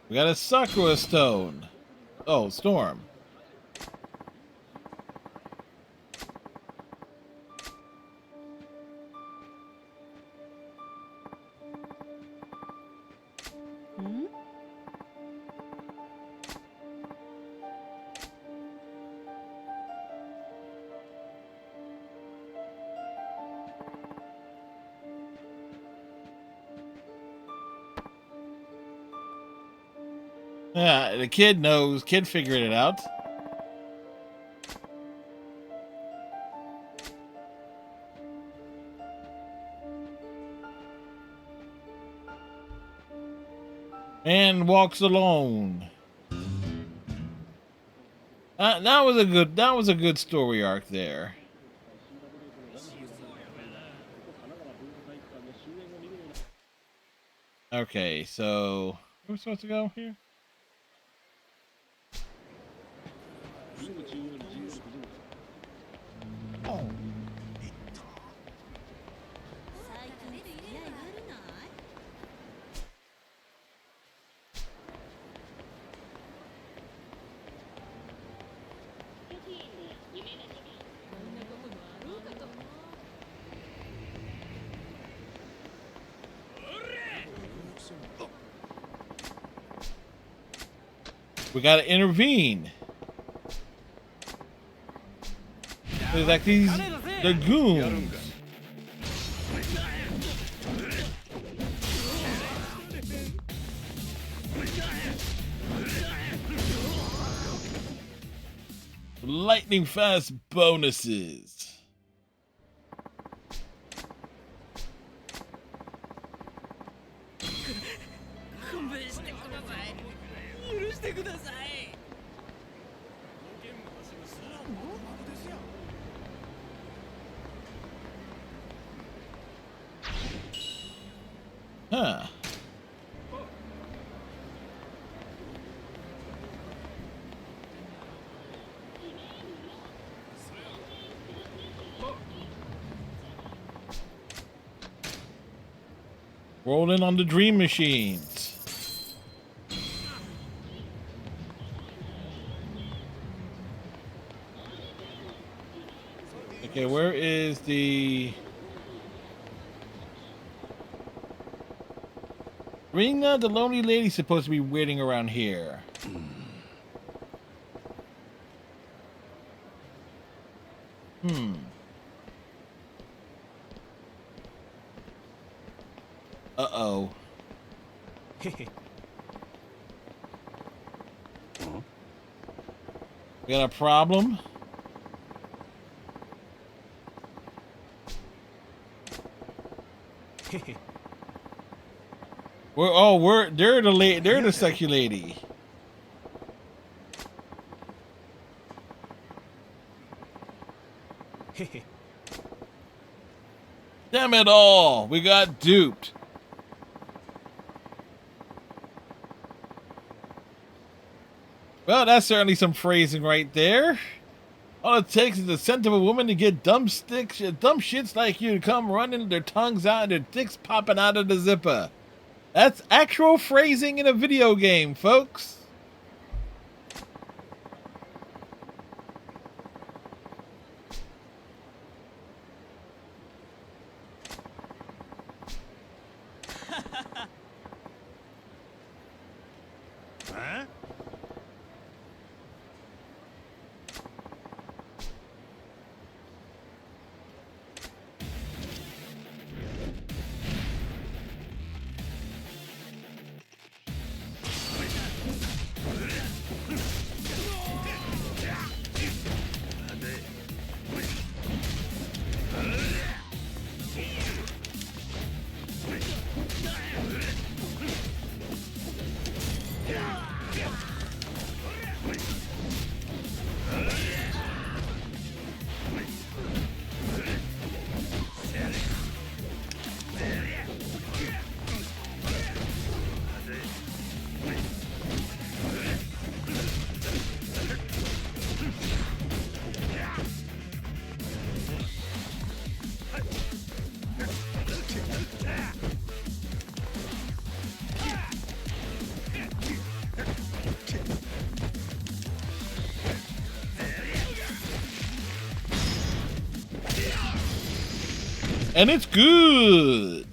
We got a Sakura stone. Oh, storm. Yeah, the kid knows. Kid figured it out. And walks alone. That was a good story arc there. Okay, so where are we supposed to go here? Oh. We gotta intervene. There's like these goons. Lightning fast bonuses. Huh. Rolling on the dream machines. Okay, where is the Rina, the lonely lady, supposed to be waiting around here? Uh-oh. We got a problem? They're the sexy lady. Damn it all, we got duped. Well, that's certainly some phrasing right there. All it takes is the scent of a woman to get dumb shits like you to come running, their tongues out and their dicks popping out of the zipper. That's actual phrasing in a video game, folks. Huh? And it's good.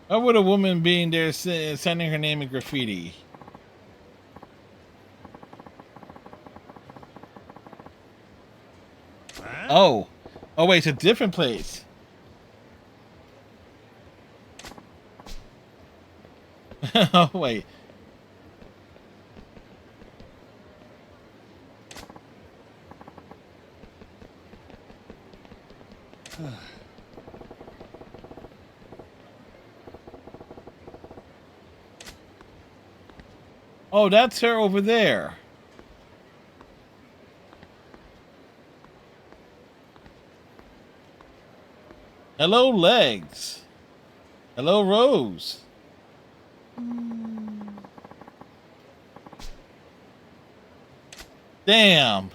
Why would a woman being there signing her name in graffiti? Huh? Oh. Oh, wait, it's a different place. Oh, wait. Oh, that's her over there. Hello, legs. Hello, Rose. Damn.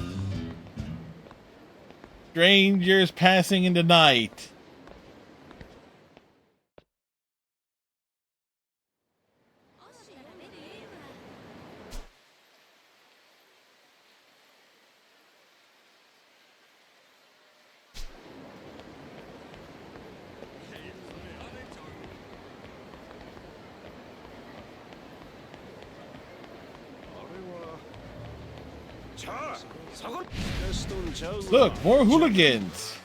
Strangers passing in the night. Look, more hooligans.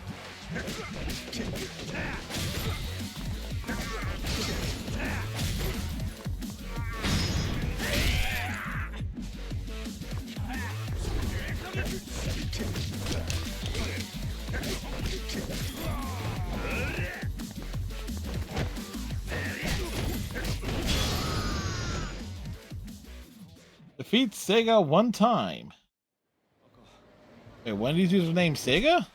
Defeat Sega one time. Wait, one of these dudes was named Sega?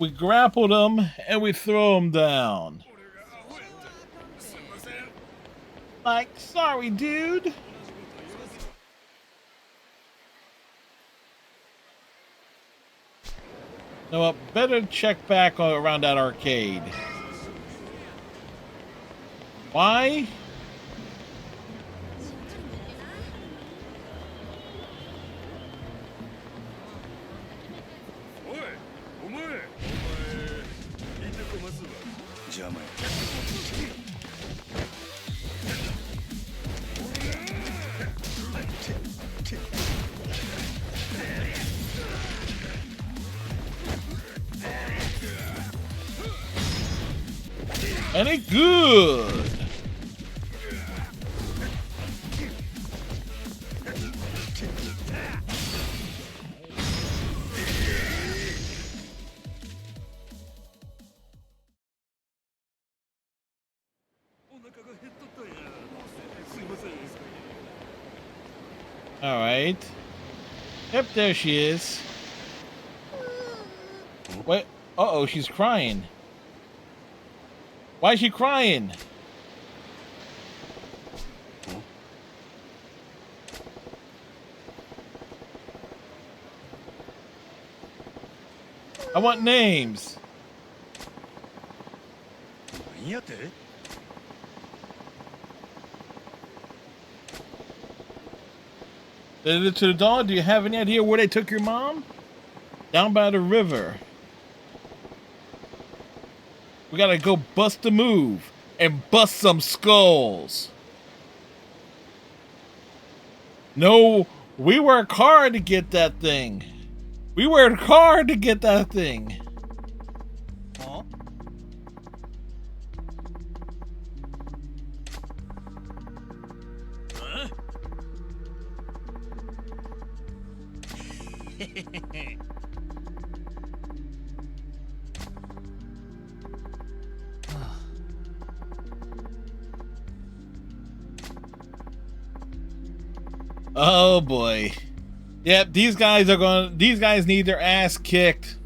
We grappled him and we throw him down. Like, sorry, dude. No, better check back around that arcade. Why? And it good. All right. Yep, there she is. Wait. Uh-oh, she's crying. Why is she crying? I want names. To the dog, do you have any idea where they took your mom? Down by the river. We gotta go bust a move and bust some skulls. No, we work hard to get that thing. We worked hard to get that thing. Huh? Huh? Oh boy. Yep, these guys need their ass kicked.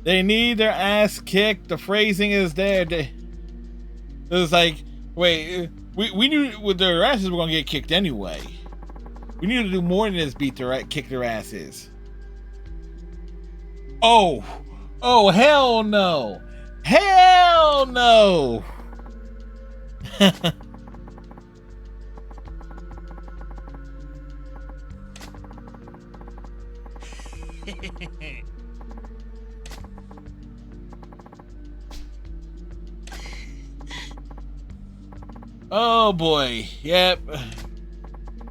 They need their ass kicked. The phrasing is there. It's like, wait, we knew with their asses were gonna get kicked anyway. We need to do more than just kick their asses. Oh, hell no. Hell no. Oh boy. Yep.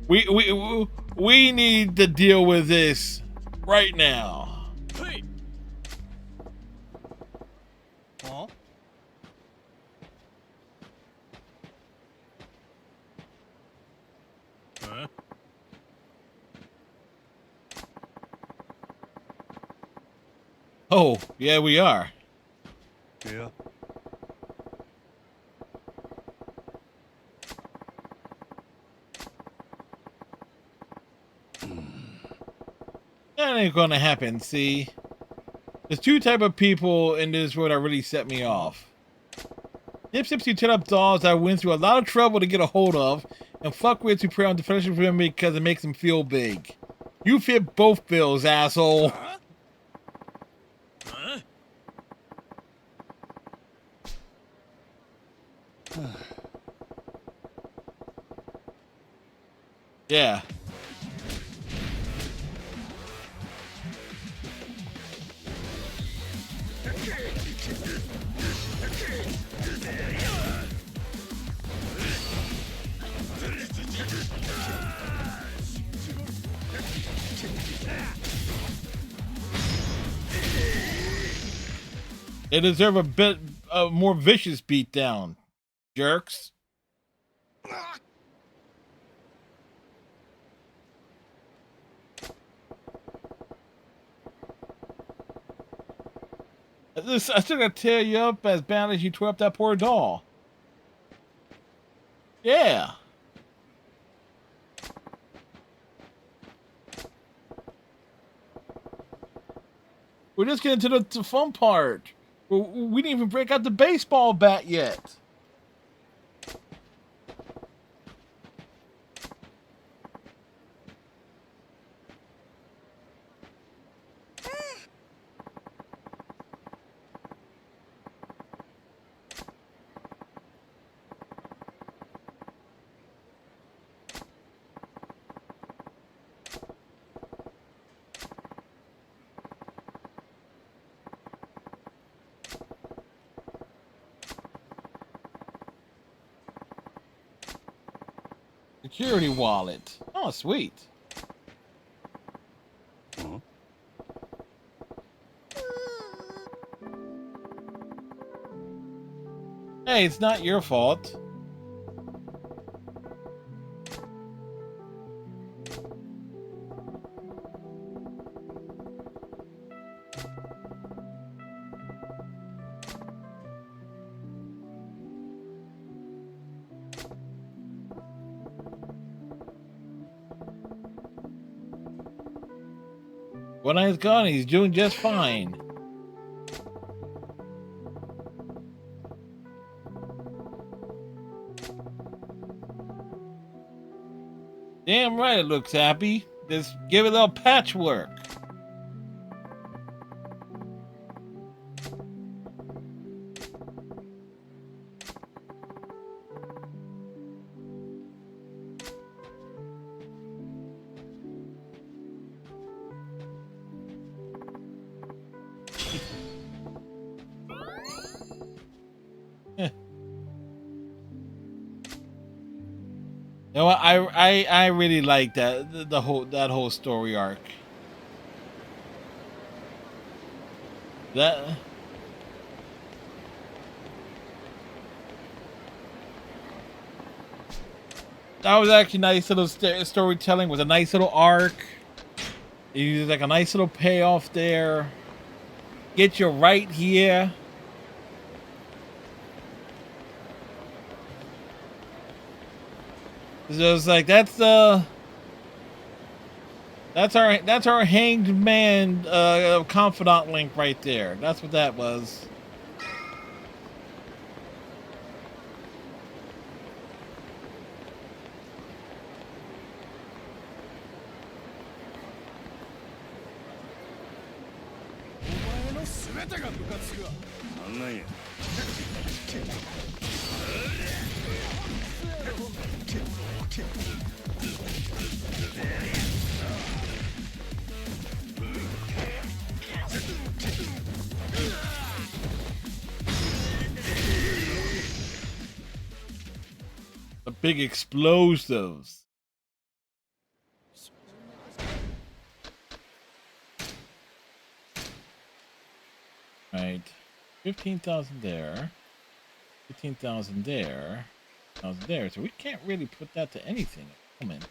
We need to deal with this right now. Hey. Huh? Huh? Oh, yeah, we are. Yeah. That ain't gonna happen, see? There's two type of people in this world that really set me off. Dipsy turn up dolls that went through a lot of trouble to get a hold of, and fuckwits who prey on definition for him because it makes them feel big. You fit both bills, asshole. Huh? Huh? Yeah. They deserve a bit more vicious beatdown, jerks. I still gotta tear you up as bad as you tore up that poor doll. Yeah. We're just getting to the fun part. We didn't even break out the baseball bat yet. Security wallet. Oh, sweet. Huh? Hey, it's not your fault. When I was gone, he's doing just fine. Damn right it looks happy. Just give it a little patchwork. No, I really like the whole story arc. That was actually nice little storytelling. Was a nice little arc. It was like a nice little payoff there. Get you right here. So it's like that's our hanged man confidant link right there. That's what that was. The big explosives. Right. 15,000 there. 15,000 there. 1,000 there. So we can't really put that to anything at the moment.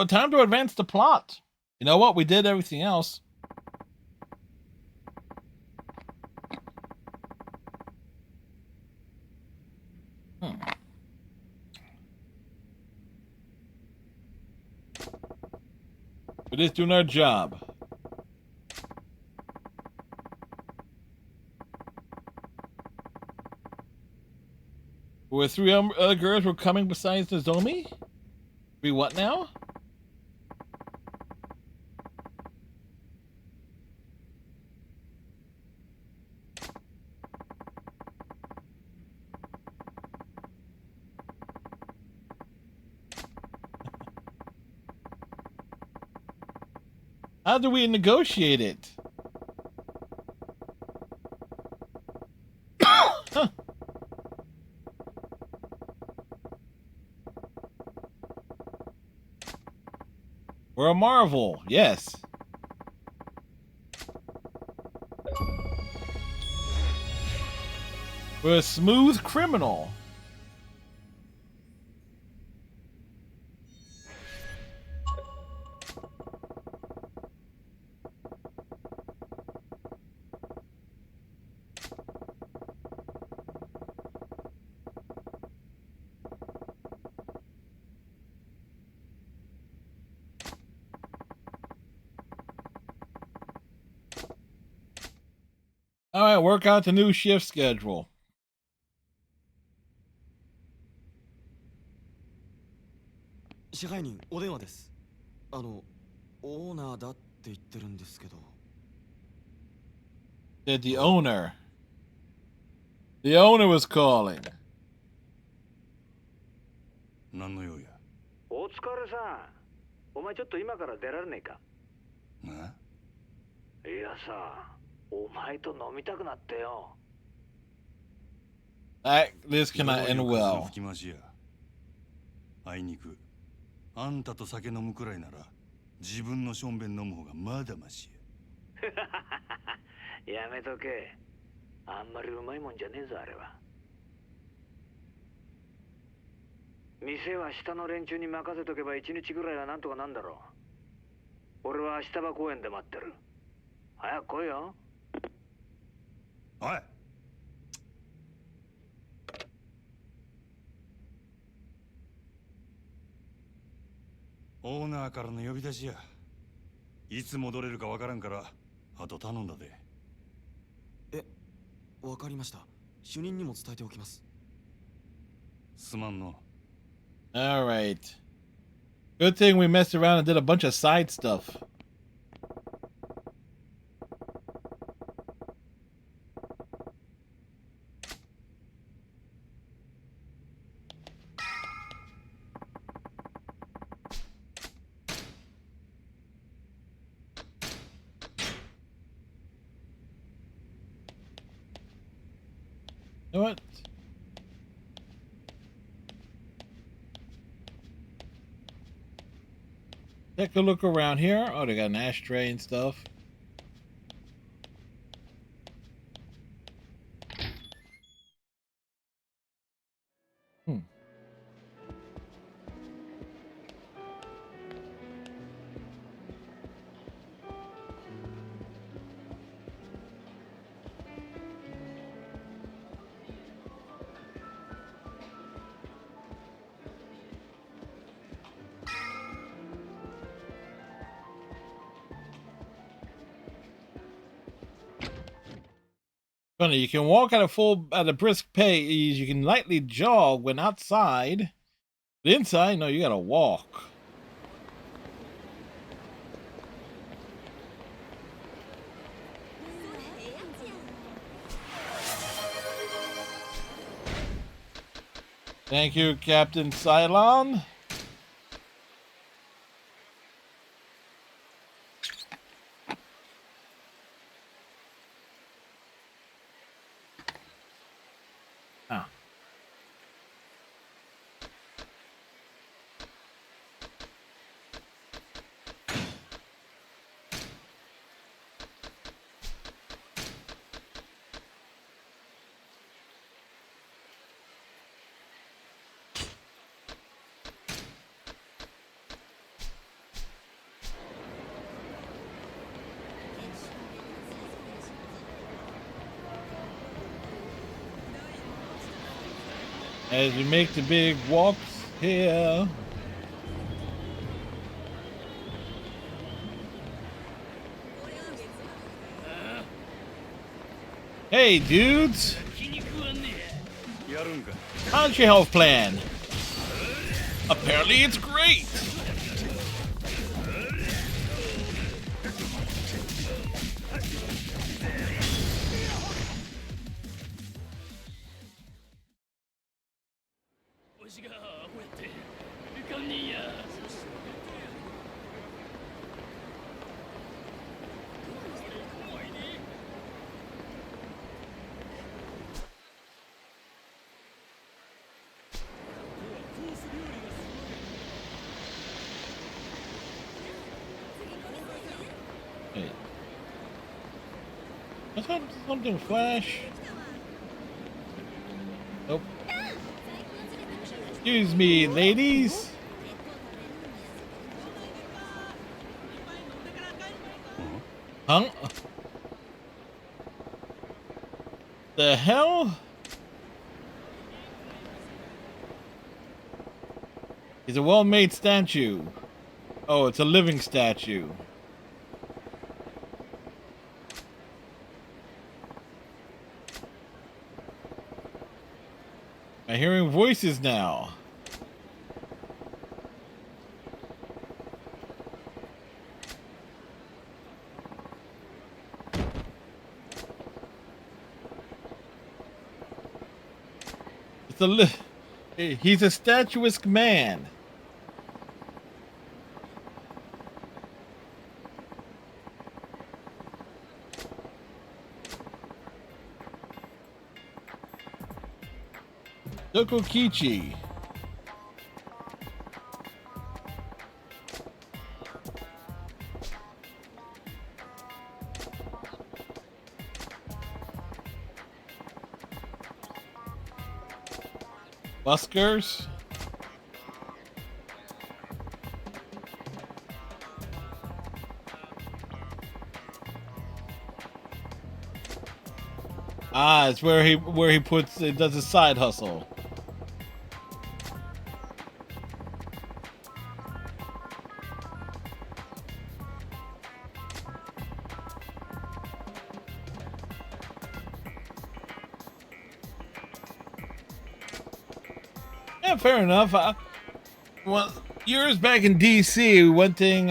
Time to advance the plot. You know what? We did everything else. We're just doing our job. Were 3 other girls were coming besides Nozomi? We what now? How do we negotiate it? Huh. We're a marvel, yes. We're a smooth criminal. All right, work out the new shift schedule. 支配人お電話です。オーナーだって言ってるんですけど。Said the owner. The owner was calling. 何の用や。お疲れさん。お前ちょっと今から出られねえか。な。いやさ、お前と飲みたくなってよ。This cannot end well. 吹き回しや。あいにく。あんたと酒飲むくらいなら自分のしょんべん飲む方がまだましや。やめとけ。あんまりうまいもんじゃねえぞあれは。店は下の連中に任せとけば1日ぐらいはなんとかなんだろう。俺は明日場公園で待ってる。早く来いよ。おい。オーナーからの呼び出しや。いつ戻れるかわからんから、あと頼んだで。え、わかりました。主任にも伝えておきます。すまんの。All right. Good thing we messed around and did a bunch of side stuff. You know what? Take a look around here. Oh, they got an ashtray and stuff. Funny, you can walk at a brisk pace. You can lightly jog when outside. But inside, no, you gotta walk. Thank you, Captain Cylon. As we make the big walks here. Hey, dudes. How's your health plan? Apparently it's great. Hey. Let's have something flash. Nope. Excuse me, ladies. Huh? The hell? He's a well-made statue. Oh, it's a living statue. I'm hearing voices now. He's a statuesque man. Dokokichi. Buskers. Ah, it's where he puts it, does his side hustle. Yeah, fair enough. Well, years back in DC, one thing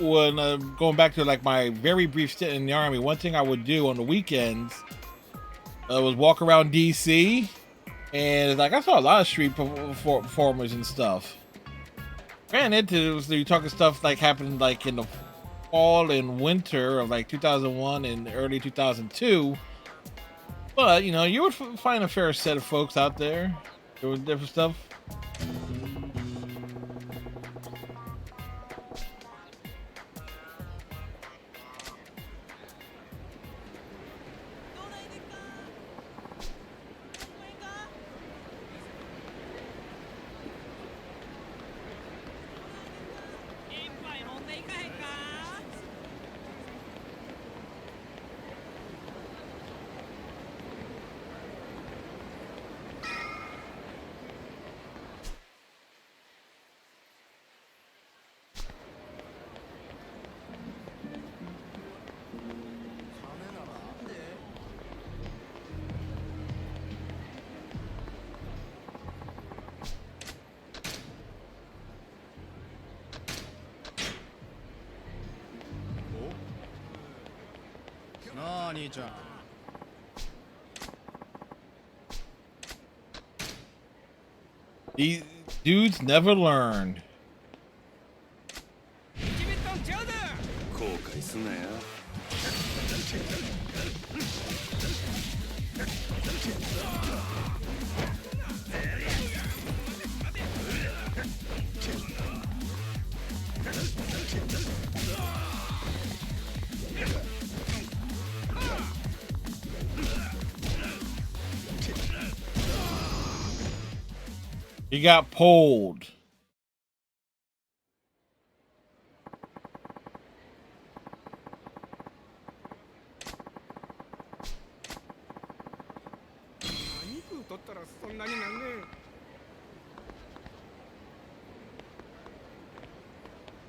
when going back to like my very brief stint in the army, one thing I would do on the weekends was walk around DC, and like I saw a lot of street performers and stuff. Granted, you're talking stuff like happened like in the fall and winter of like 2001 and early 2002. But you know, you would find a fair set of folks out there doing different stuff. These dudes never learned. He got pulled.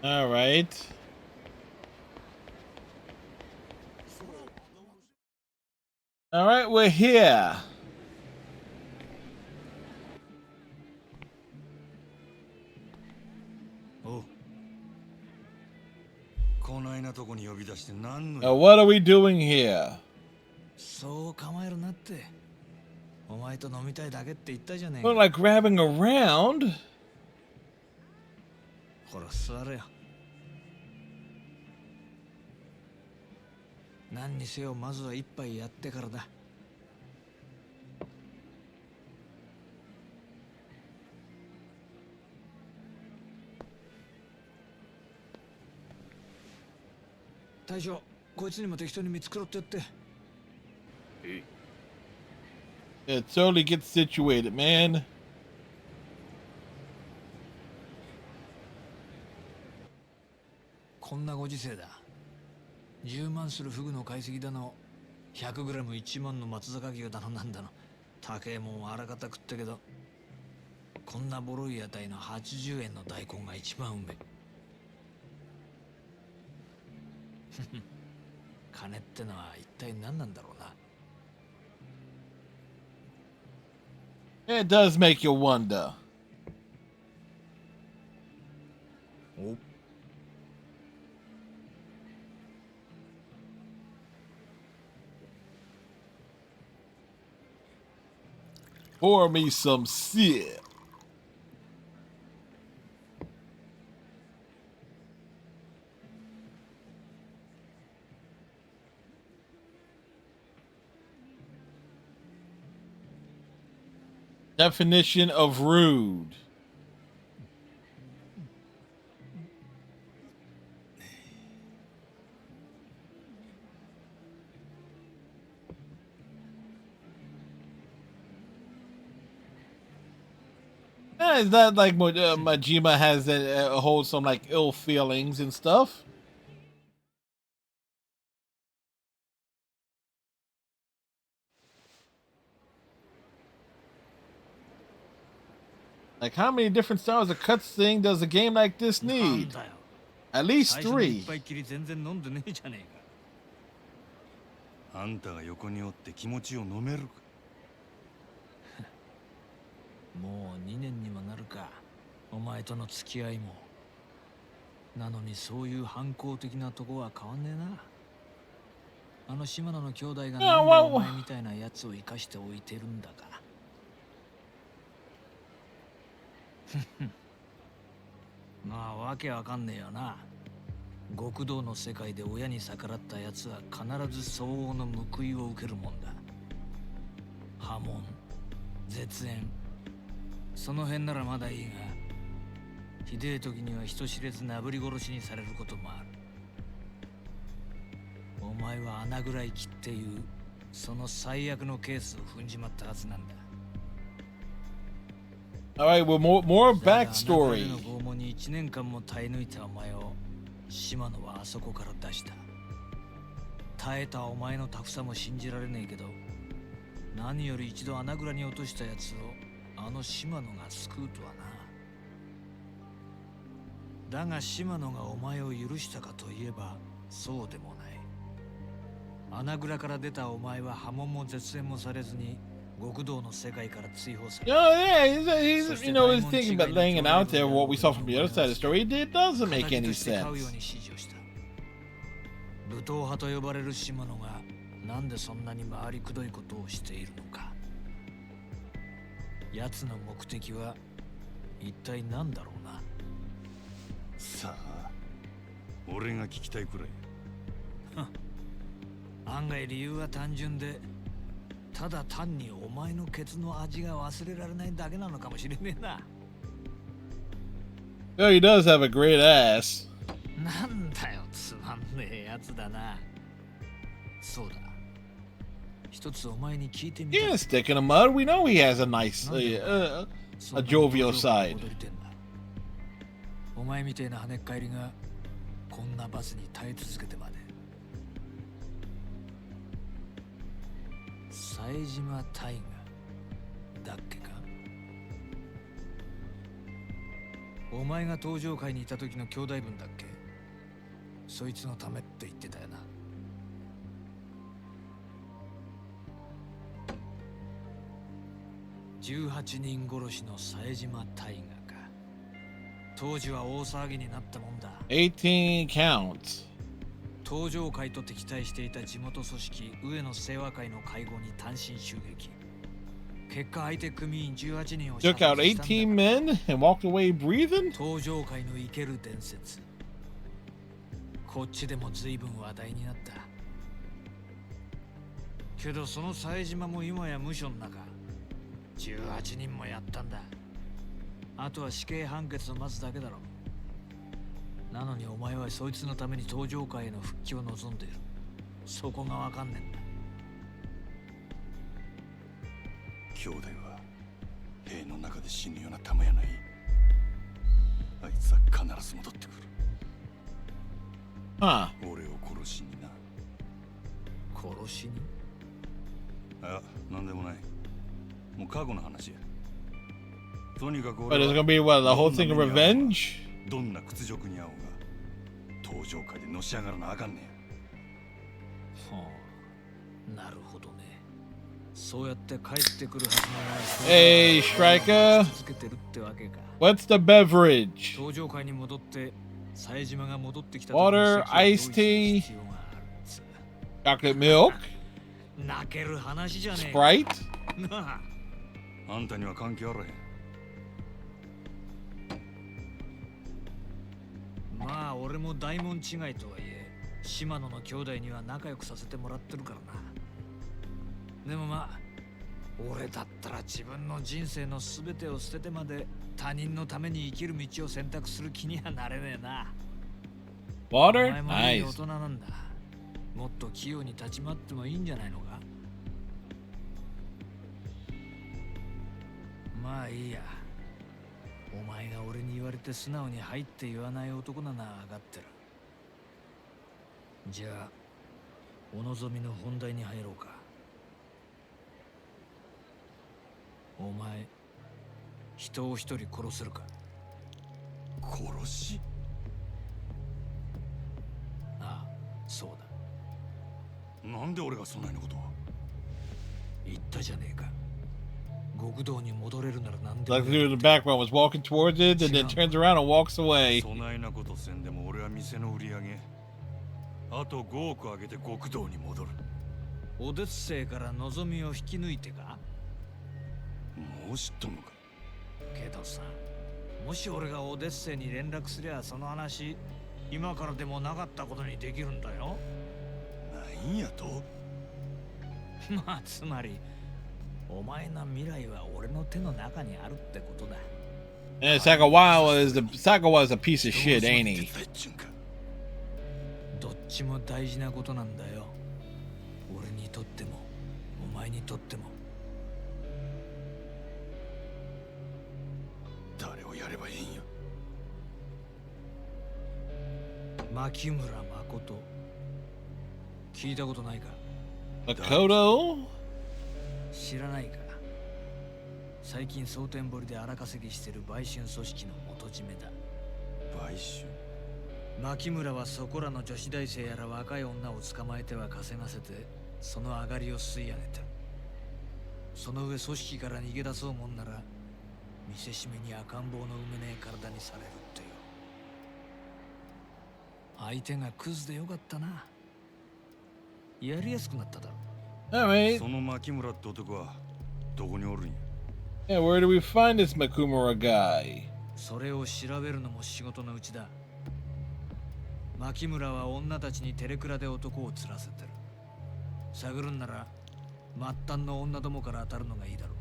All right. All right, we're here. Now, what are we doing here? Look like grabbing around. Yeah, totally get situated, man. This 10万するフグの買いすぎだの 100g1 万の松坂牛だのなんだの高えもんあらかた食ったけどこんなボロい屋台の80円の大根が一番うめえ金ってのは一体何なんだろうな It does make you wonder. Oh. Pour me some shit. Definition of rude. Is that like Majima has holds some like ill feelings and stuff? Like, how many different styles of cutscene does a game like this need? At least 3. あんたが横におって気持ちを飲めるかもう2年にもなるか、お前との付き合いも。なのにそういう反抗的なとこは変わんねえな。あの島野の兄弟がなんでお前みたいなやつを生かしておいてるんだか。まあわけわかんねえよな。極道の世界で親に逆らったやつは必ず相応の報いを受けるもんだ。破門、絶縁、その辺ならまだいいが、ひでえ時には人知れずなぶり殺しにされることもある。お前は穴ぐらい切っていうその最悪のケースを踏んじまったはずなんだ。Alright, well, more backstory. 拷問に1年間も耐え抜いたお前を島野はあそこから出した。耐えたお前のタフさも信じられねえけど、何より一度穴蔵に落としたやつをあの島野が救うとはな。だが島野がお前を許したかといえばそうでもない。穴蔵から出たお前は破門も絶縁もされずに極道の世界から追放された。Yeah, he's you know, he's thinking about laying it out there. What we saw from the other side of the story, it doesn't make any sense. 武闘派と呼ばれる島野がなんでそんなに回りくどいことをしているのか。奴の目的は一体何だろうな。さあ、俺が聞きたいくらい。案外理由は単純で、ただ単にお前のケツの味が忘れられないだけなのかもしれねえな。Yeah, he does have a great ass. なんだよ、つまんねえやつだな。そうだ。一つお前に聞いてみた。He ain't stick in the mud. We know he has a nice, a jovial side. お前みたいな跳ねっ返りがこんなバスに耐え続けてまで。冴島大河だっけか。お前が登場会にいた時の兄弟分だっけ。そいつのためって言ってたよな。18人殺しの冴島大河か。当時は大騒ぎになったもんだ。18 counts. 登場会と敵対していた地元組織上野清和会の会合に単身襲撃。結果相手組員18人をTook out 18 men and walked away breathing? 登場会の生ける伝説。こっちでも随分話題になった。けどその冴島も今や無所の中。18人もやったんだ。あとは死刑判決を待つだけだろ。なのにお前はそいつのために登場会への復帰を望んでいる。そこがわかんねえんだ。兄弟は兵の中で死ぬような玉やない。あいつは必ず戻ってくる。ああ、俺を殺しにな。殺しに？あ、なんでもない。もう過去の話や。とにかく But it's gonna be what, the whole thing of revenge? どんな屈辱に遭おうが登場会でのし上がらなあかんねん。はあ、なるほどね。そうやって帰ってくるはずのない。Hey, Striker. 続けてるってわけか。What's the beverage? 登場会に戻って冴島が戻ってきた。Water, iced tea, chocolate milk, 泣ける話じゃねえ。Sprite? あんたには関係あらへん。まあ俺も大門違いとはいえ島野の兄弟には仲良くさせてもらってるからな。でもまあ俺だったら自分の人生の全てを捨ててまで他人のために生きる道を選択する気にはなれねえな。 Water? お前もいい Nice. 大人なんだ。もっと器用に立ち回ってもいいんじゃないのか。まあいいや。お前が俺に言われて素直に入って言わない男なら分かってる。じゃあお望みの本題に入ろうか。お前人を一人殺せるか。殺し？ああ、そうだ。なんで俺がそんなようなことを。言ったじゃねえか。極道に戻れるなら何で Like も the dude in the background was walking towards it and then turns around and walks away. そないなことせんでも俺は店の売り上げあと5億上げて極道に戻る。オデッセイから望みを引き抜いてか？もう知っとんのか。けどさ、もし俺がオデッセイに連絡すりゃその話今からでもなかったことにできるんだよ。なんやと？まあつまりお前の未来は俺の手の中にあるってことだ。And Sakawa is a piece of shit, ain't he? どっちも大事なことなんだよ。俺にとってもお前にとっても。誰をやればいいんや。牧村誠。聞いたことないか？ Makoto? 知らないか。最近蒼天堀で荒稼ぎしてる売春組織の元締めだ。売春？牧村はそこらの女子大生やら若い女を捕まえては稼がせてその上がりを吸い上げてる。その上組織から逃げ出そうもんなら見せしめに赤ん坊の産めねえ体にされるってよ。相手がクズでよかったな。やりやすくなっただろ。Alright. その牧村って男はどこにおるんや。 Yeah, where do we find this Makumura guy? それを調べるのも仕事のうちだ。牧村は女たちにテレクラで男を釣らせてる。探るんなら末端の女どもから当たるのがいいだろ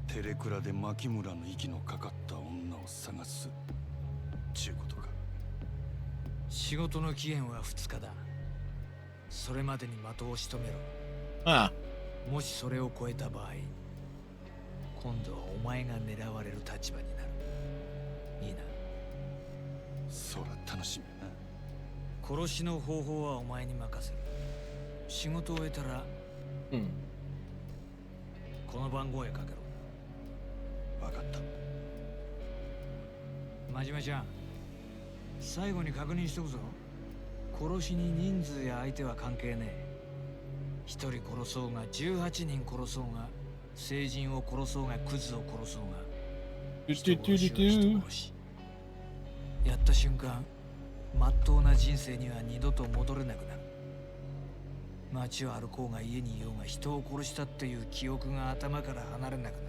う。テレクラで牧村の息のかかった女を探すちゅうことか。仕事の期限は2日だ。それまでに的を仕留めろ。ああ。もしそれを超えた場合、今度はお前が狙われる立場になる。いいな。そら楽しみやな。殺しの方法はお前に任せる。仕事を終えたら、この番号へかけろ。分かった。真島ちゃん、最後に確認しとくぞ。殺しに人数や相手は関係ねえ。1人殺そうが18人殺そうが成人を殺そうがクズを殺そうが人殺しは人殺し。やった瞬間まっとうな人生には二度と戻れなくなる。街を歩こうが家にいようが人を殺したっていう記憶が頭から離れなくなる。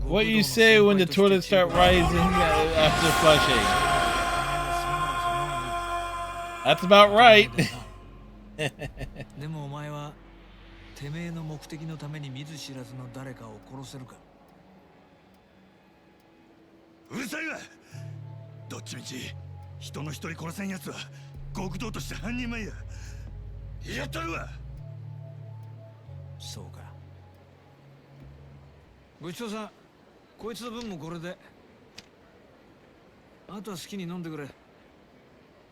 What you say when the toilets start rising after flushing? That's about right. でもお前はてめえの目的のために見ず知らずの誰かを殺せるか？うるさいわ。どっちみち人の一人殺せんやつは極道として半人前や。やったるわ。そうか。ごちそうさん。こいつの分もこれで。あとは好きに飲んでくれ。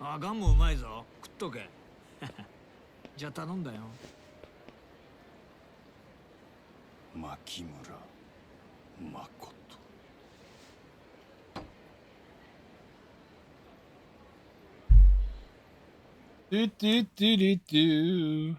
あ、ガンもうまいぞ。食っとけ。じゃあ頼んだよ。牧村誠。Do do do do do.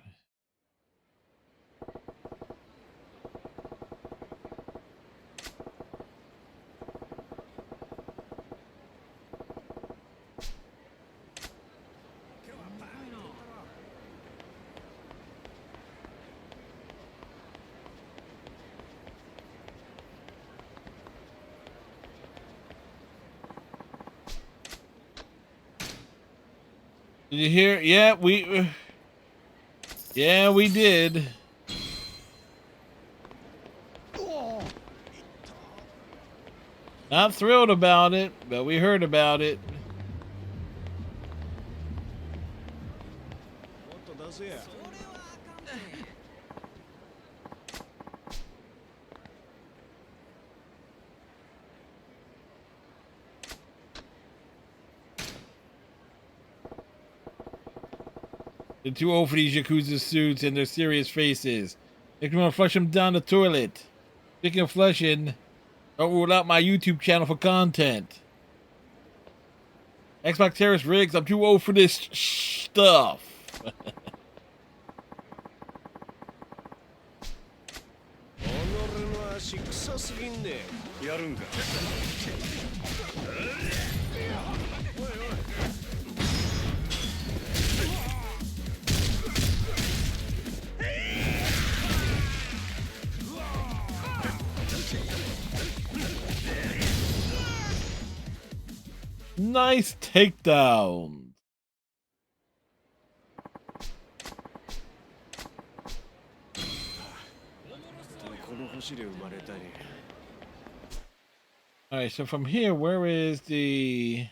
Did you hear? Yeah, we did. Not thrilled about it, but we heard about it. They're too old for these Yakuza suits and their serious faces. They can want to flush them down the toilet. Speaking of flushing, don't rule out my YouTube channel for content. Xbox Terrorist Rigs, I'm too old for this stuff. やるんか。Nice takedown. Alright, so from here, where is the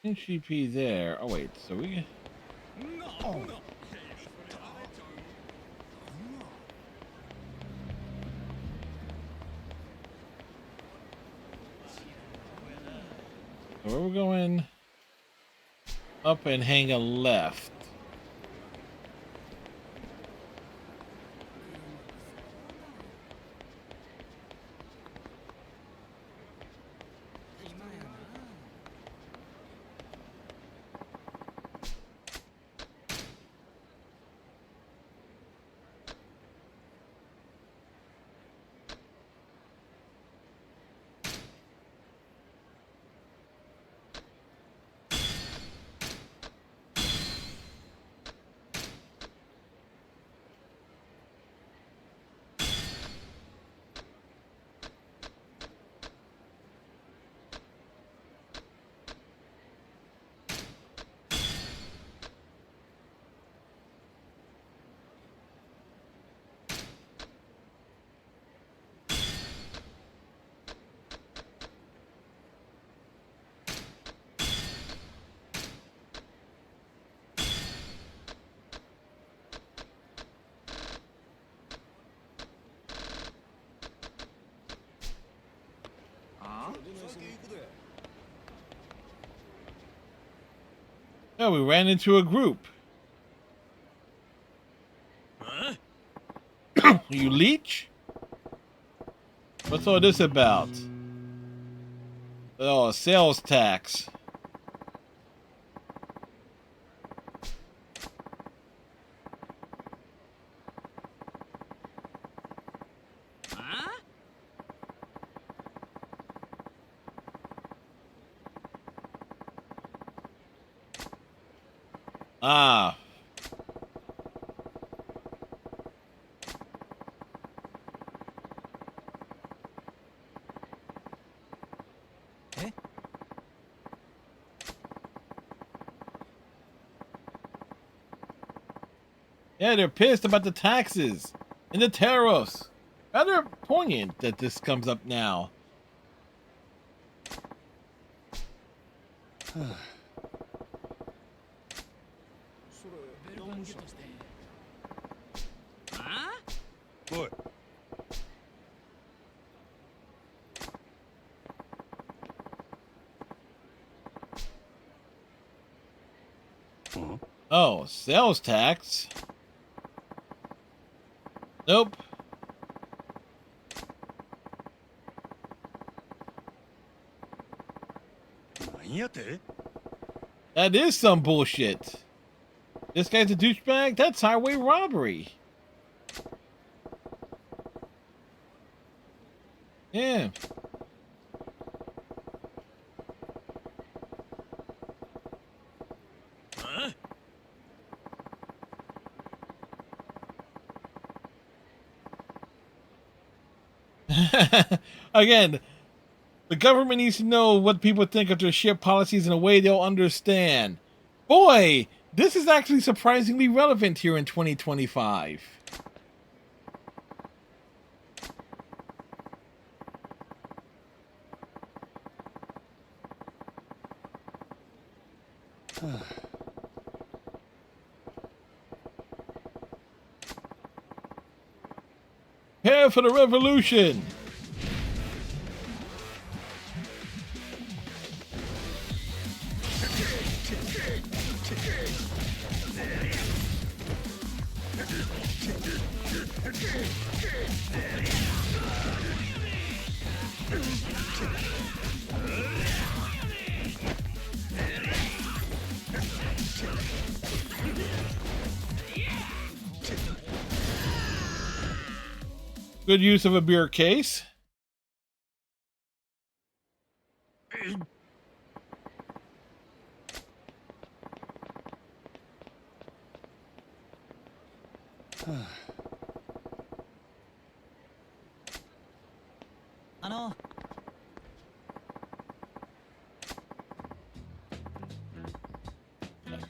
NGP there? Oh wait, so we where we're going up and hang a left. Oh, we ran into a group. Huh? You leech? What's all this about? Oh, sales tax. Ah. Yeah, they're pissed about the taxes and the tariffs. Rather poignant that this comes up now. Boy. Oh, sales tax. Nope. That is some bullshit. This guy's a douchebag? That's highway robbery. Yeah. Again, the government needs to know what people think of their ship policies in a way they'll understand. Boy, this is actually surprisingly relevant here in 2025. Prepare for the revolution! Good use of a beer case.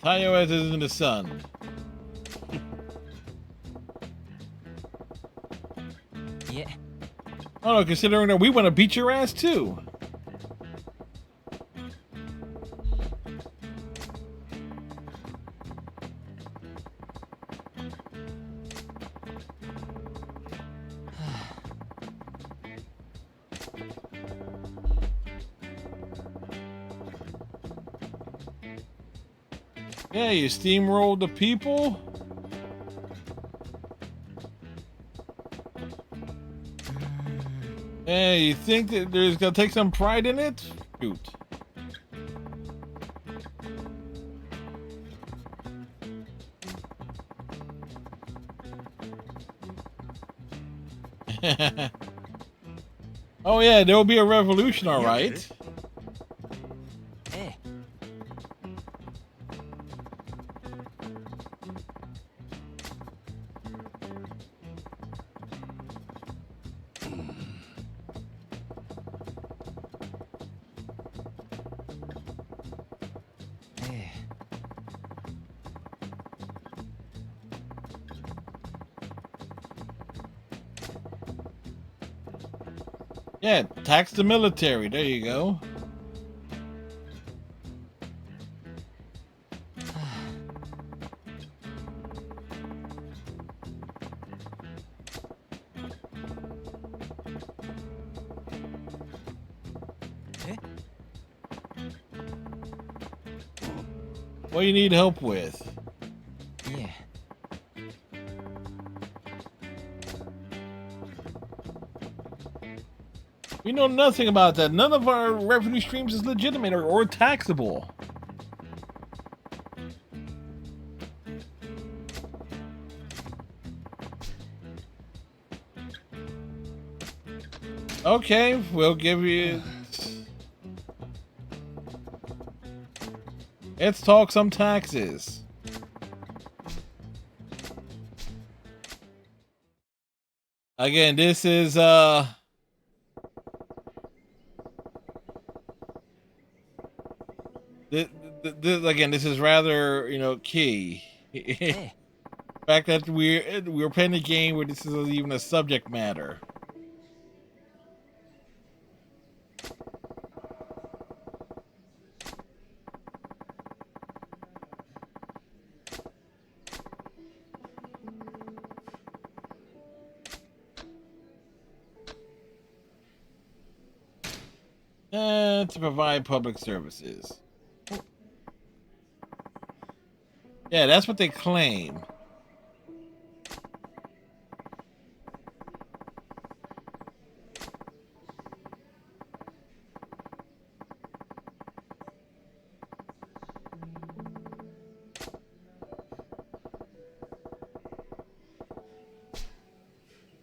Tayo as is in the sun. Yeah. Oh no, considering that we want to beat your ass too. Yeah, you steamrolled the people. Hey, you think that there's gonna take some pride in it? Shoot. Oh yeah, there will be a revolution, all right. Hey. Yeah, tax the military. There you go. What do you need help with? Yeah. We know nothing about that. None of our revenue streams is legitimate or taxable. Okay, we'll give you... Let's talk some taxes. Again, this is this is rather, you know, key. Hey. The fact that we're playing a game where this is even a subject matter. To provide public services. Yeah, that's what they claim.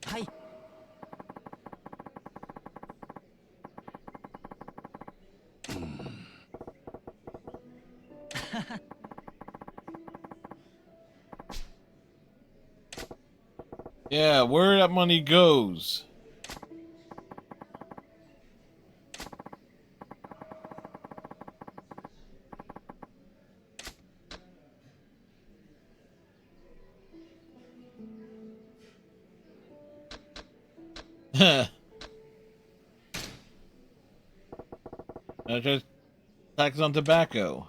Hi. Yeah, where that money goes. Just tax on tobacco.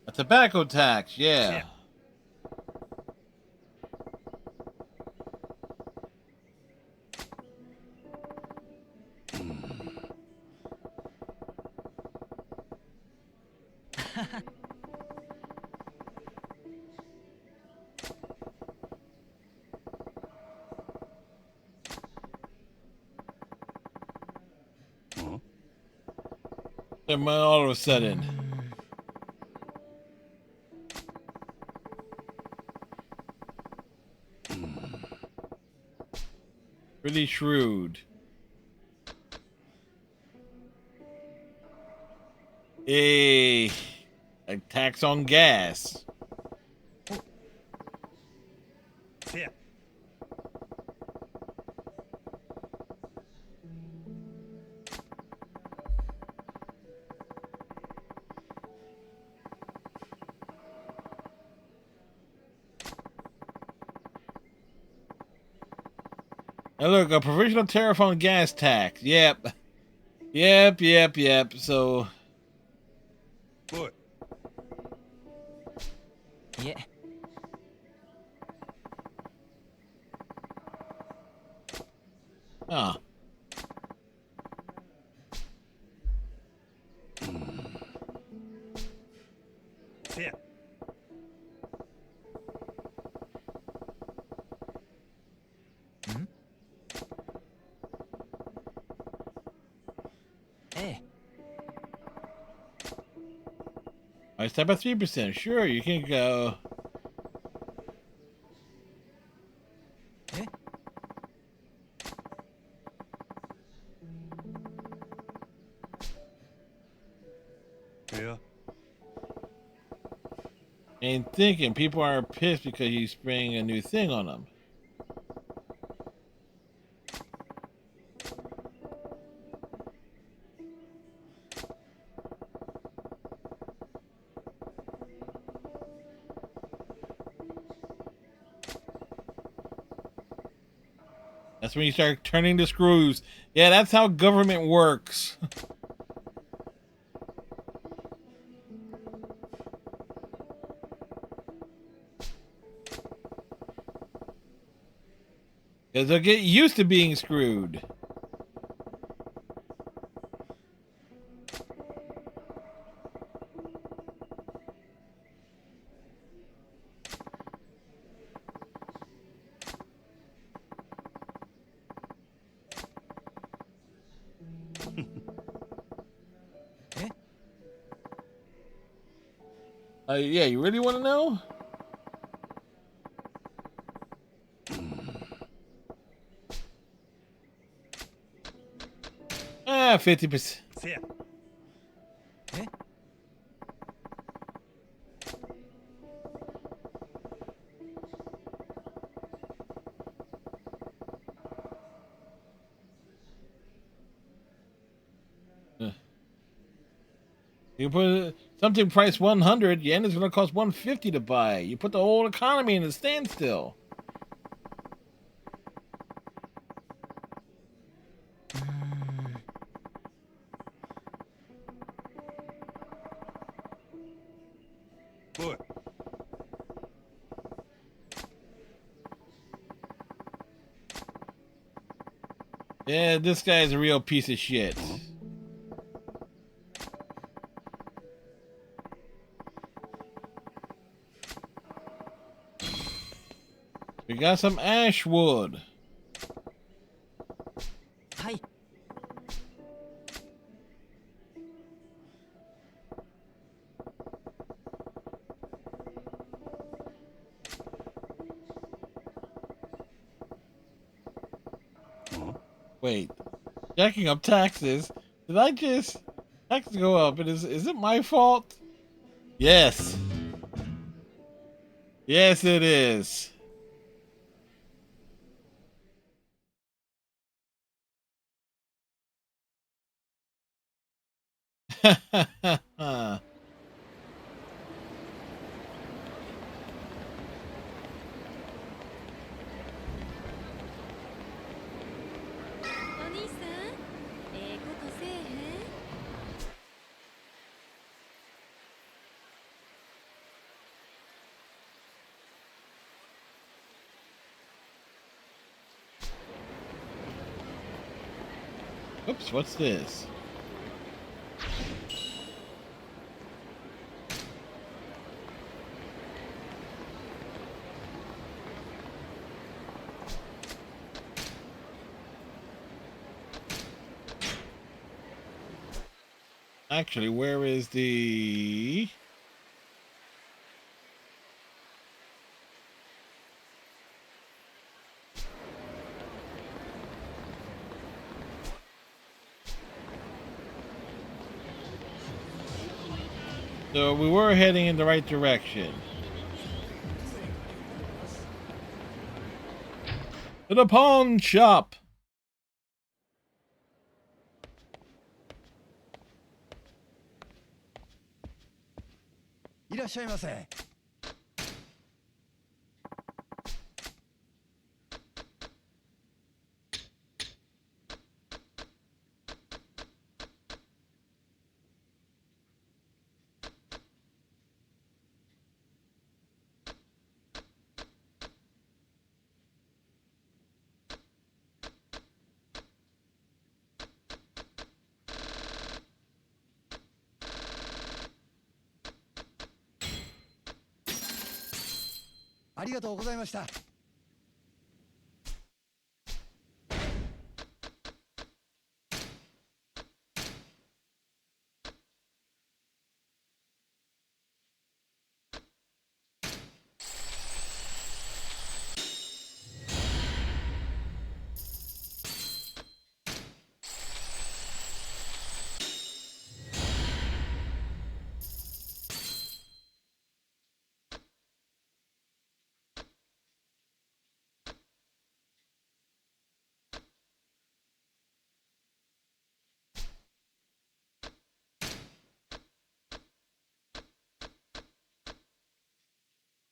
A tobacco tax, yeah. And all of a sudden. Pretty shrewd. A tax on gas. Yeah. And look, a provisional tariff on gas tax. Yep. Yep. So. What? Yeah. Huh. Yeah. Hmm? Hey. I step at 3%. Sure, you can go. Eh? Yeah. And thinking people are pissed because he's spraying a new thing on them. That's when you start turning the screws. Yeah, that's how government works. Because they'll get used to being screwed. Eh? Yeah, you really want to know? 50%. Yeah. Eh? You put something priced 100 yen is going to cost 150 to buy. You put the whole economy in a standstill. What? Yeah, this guy's a real piece of shit. We got some ash wood. Hi. Wait, jacking up taxes? Did I just taxes go up? And is it my fault? Yes. Yes, it is. Oops, what's this? Actually, where is the... So we were heading in the right direction. To the pawn shop.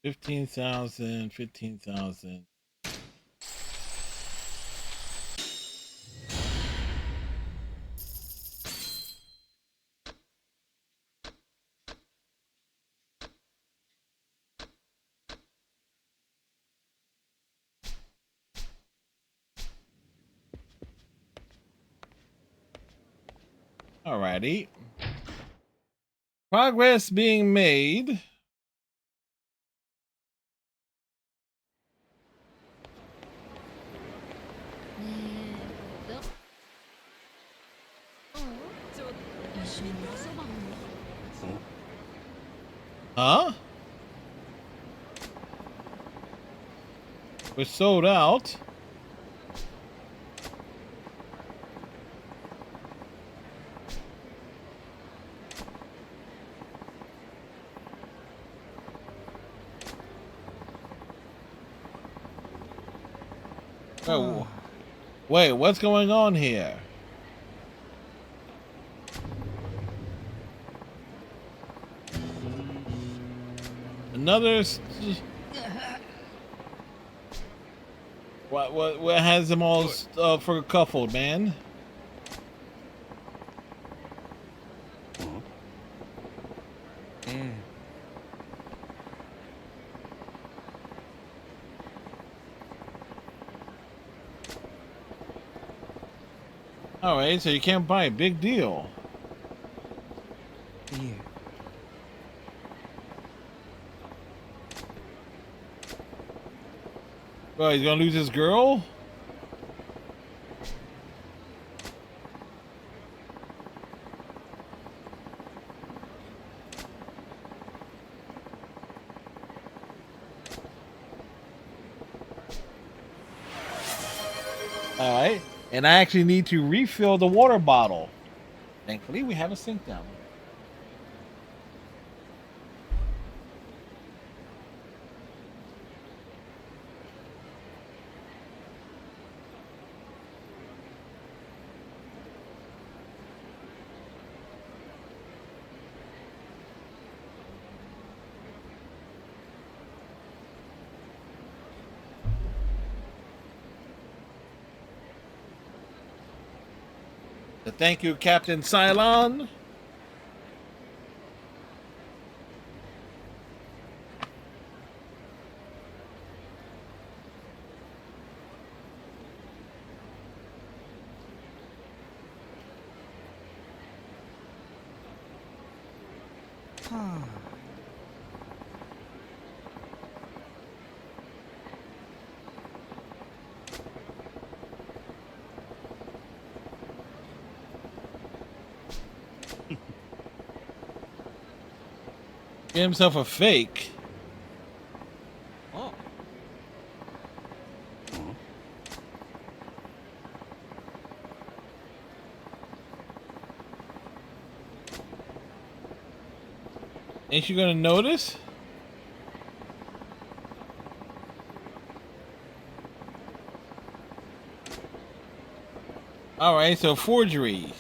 $15,000. Alrighty. Progress being made. Huh? We're sold out. Oh, wait, what's going on here? Another... What has them all for coupled, man? Alright, so you can't buy it. Big deal. Yeah. Bro, he's gonna lose his girl? Alright. And I actually need to refill the water bottle. Thankfully, we have a sink down here. So thank you, Captain Cylon. Get himself a fake. Oh. Ain't you gonna notice? All right, so forgeries.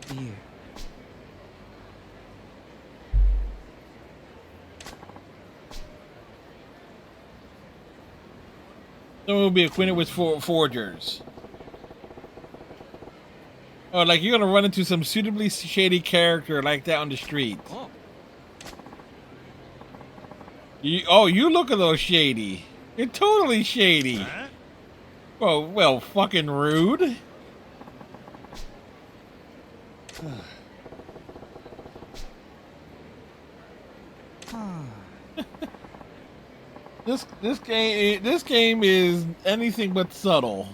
Here. Someone will be acquainted with forgers. Oh, like you're gonna run into some suitably shady character like that on the street. Oh. You look a little shady. You're totally shady. Well, fucking rude. This game is anything but subtle.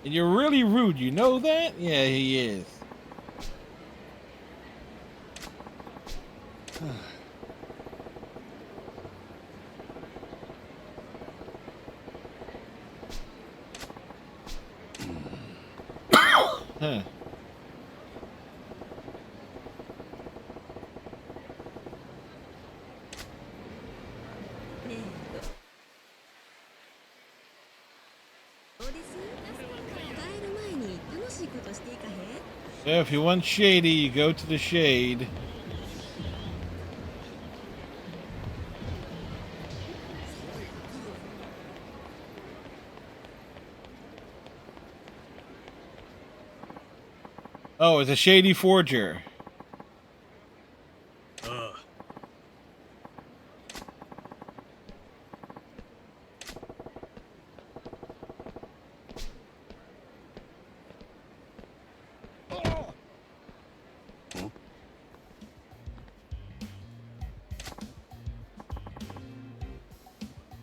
And you're really rude, you know that? Yeah, he is. Huh. Yeah, if you want shady, you go to the shade. Oh, it's a shady forger.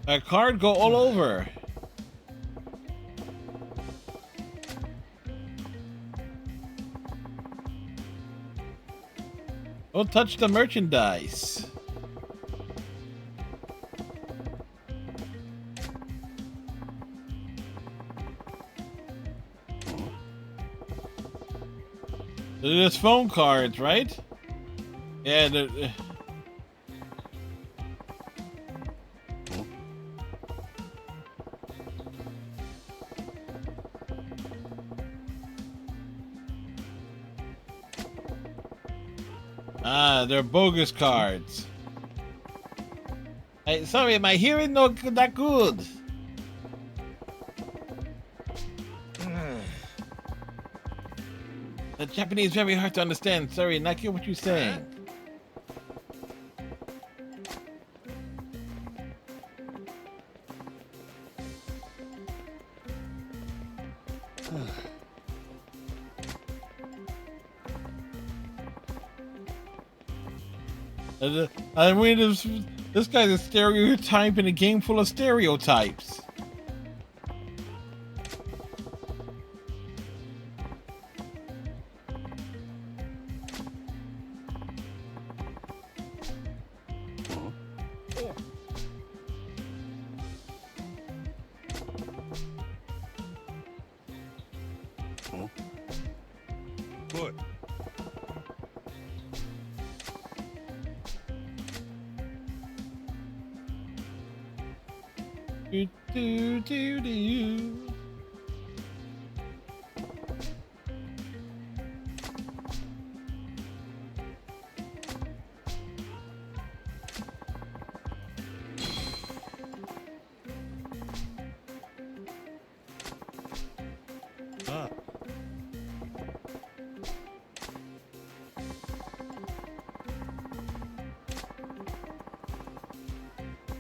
A card go all over. Don't touch the merchandise. There's phone cards, right? Yeah, they're bogus cards. Hey, sorry, my hearing not that good. The Japanese very hard to understand. Sorry, not get what you're saying. I mean, this guy's a stereotype in a game full of stereotypes. What? Do.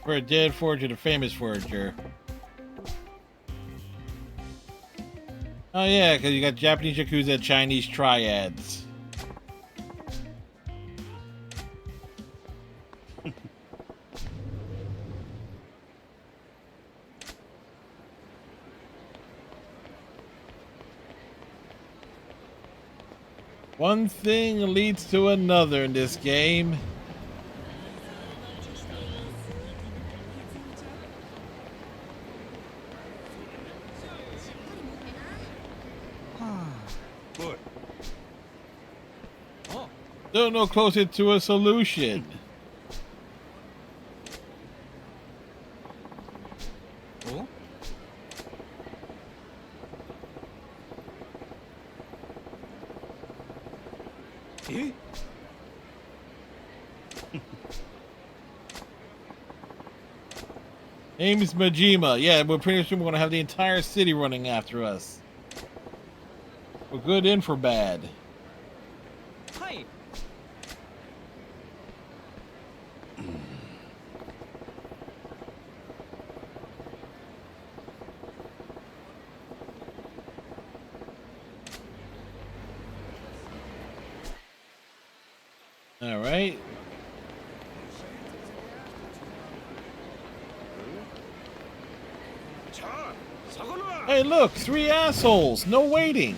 For a dead forger, the famous forger. Oh yeah, because you got Japanese Yakuza, Chinese triads. One thing leads to another in this game. Still no closer to a solution. Oh? Eh? Name is Majima. Yeah, we're pretty sure we're gonna have the entire city running after us. For good and for bad. Hi. All right. Hey, look, 3 assholes. No waiting.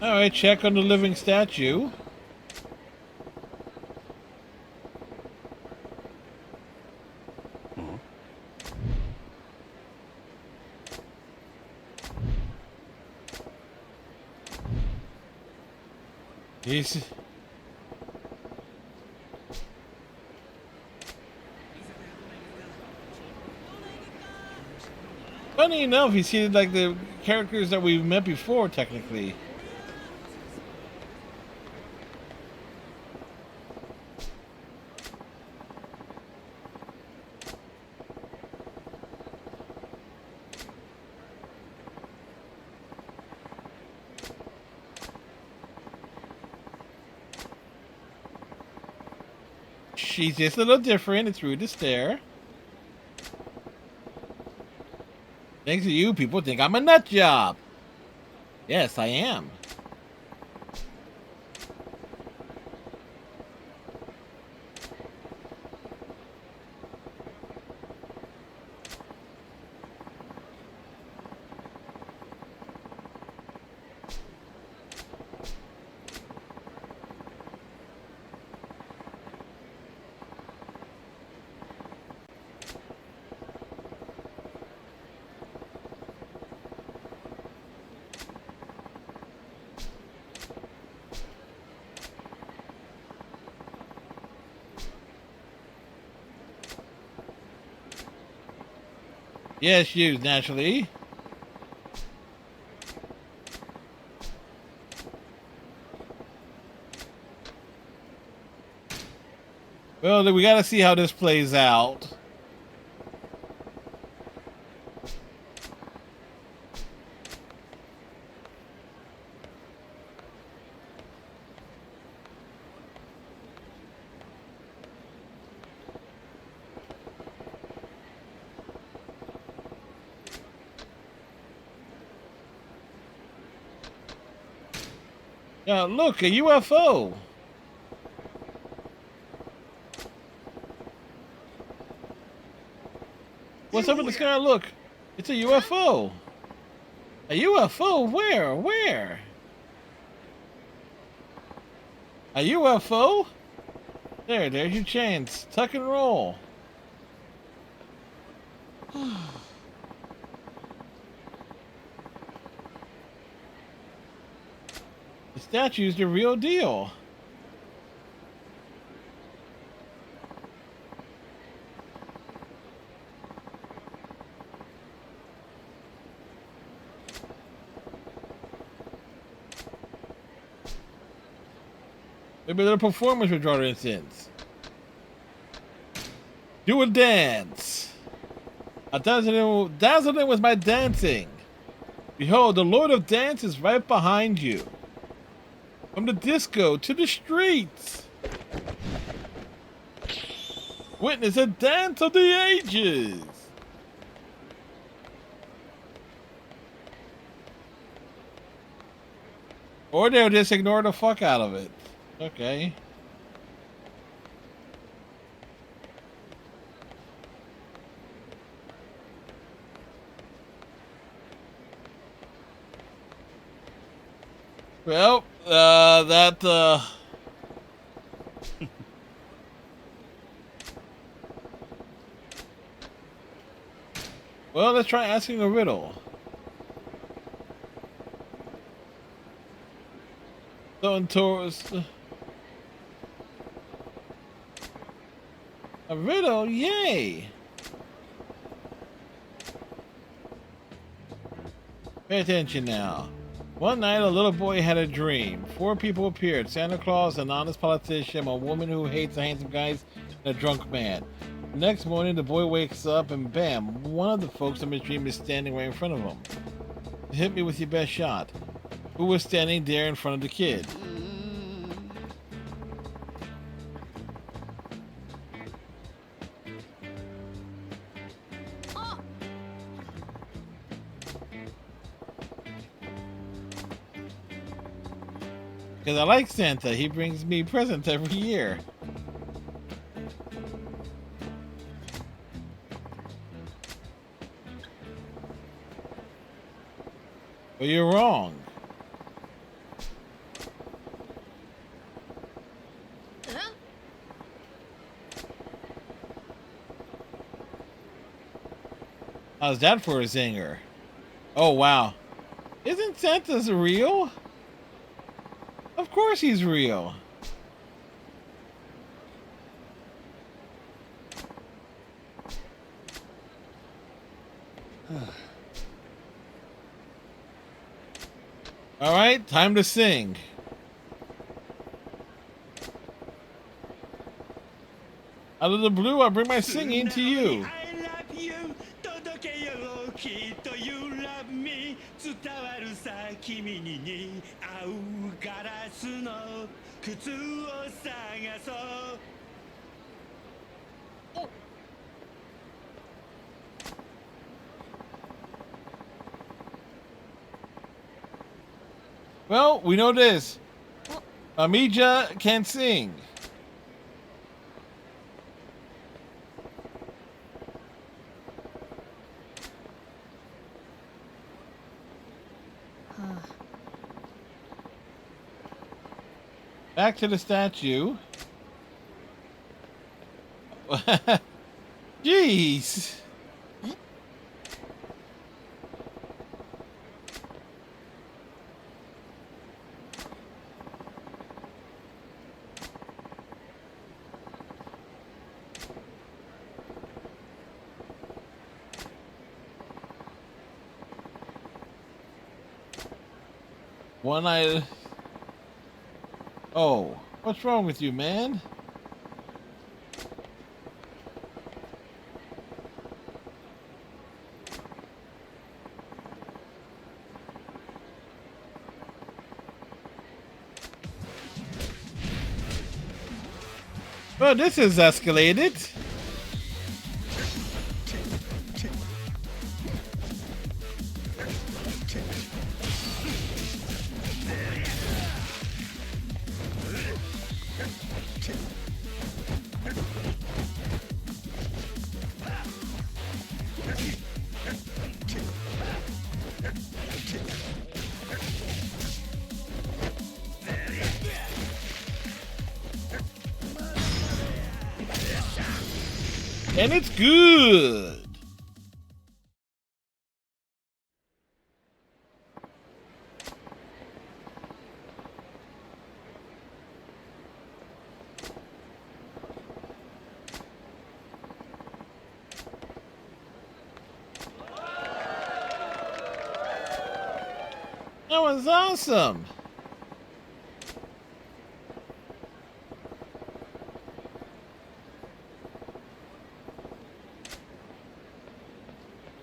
All right, check on the living statue. He's... Funny enough, he seemed like the characters that we've met before, technically. She's just a little different. It's rude to stare. Thanks to you, people think I'm a nut job. Yes, I am. Yes, you, naturally. Well, then we gotta see how this plays out. Yeah, look, a UFO. What's up in the sky? Look, it's a UFO. A UFO? Where? Where? A UFO? There's your chance. Tuck and roll. The statue's the real deal. Maybe the performers would draw their incense. Do a dance. I dazzle them with my dancing. Behold, the Lord of Dance is right behind you. From the disco to the streets. Witness a dance of the ages. Or they'll just ignore the fuck out of it. Okay. Well, well, let's try asking a riddle. So in tourist, a riddle, yay! Pay attention now. One night, a little boy had a dream. 4 people appeared: Santa Claus, an honest politician, a woman who hates the handsome guys, and a drunk man. The next morning, the boy wakes up, and bam! One of the folks in his dream is standing right in front of him. Hit me with your best shot. Who was standing there in front of the kid? Because I like Santa. He brings me presents every year. But you're wrong. How's that for a zinger? Oh, wow. Isn't Santa real? Of course he's real. All right, time to sing. Out of the blue, I bring my singing to you. Well, we know this. Amija can sing. Back to the statue. Jeez. One eye. Oh, what's wrong with you, man? Well, this is escalated. And it's good. That was awesome.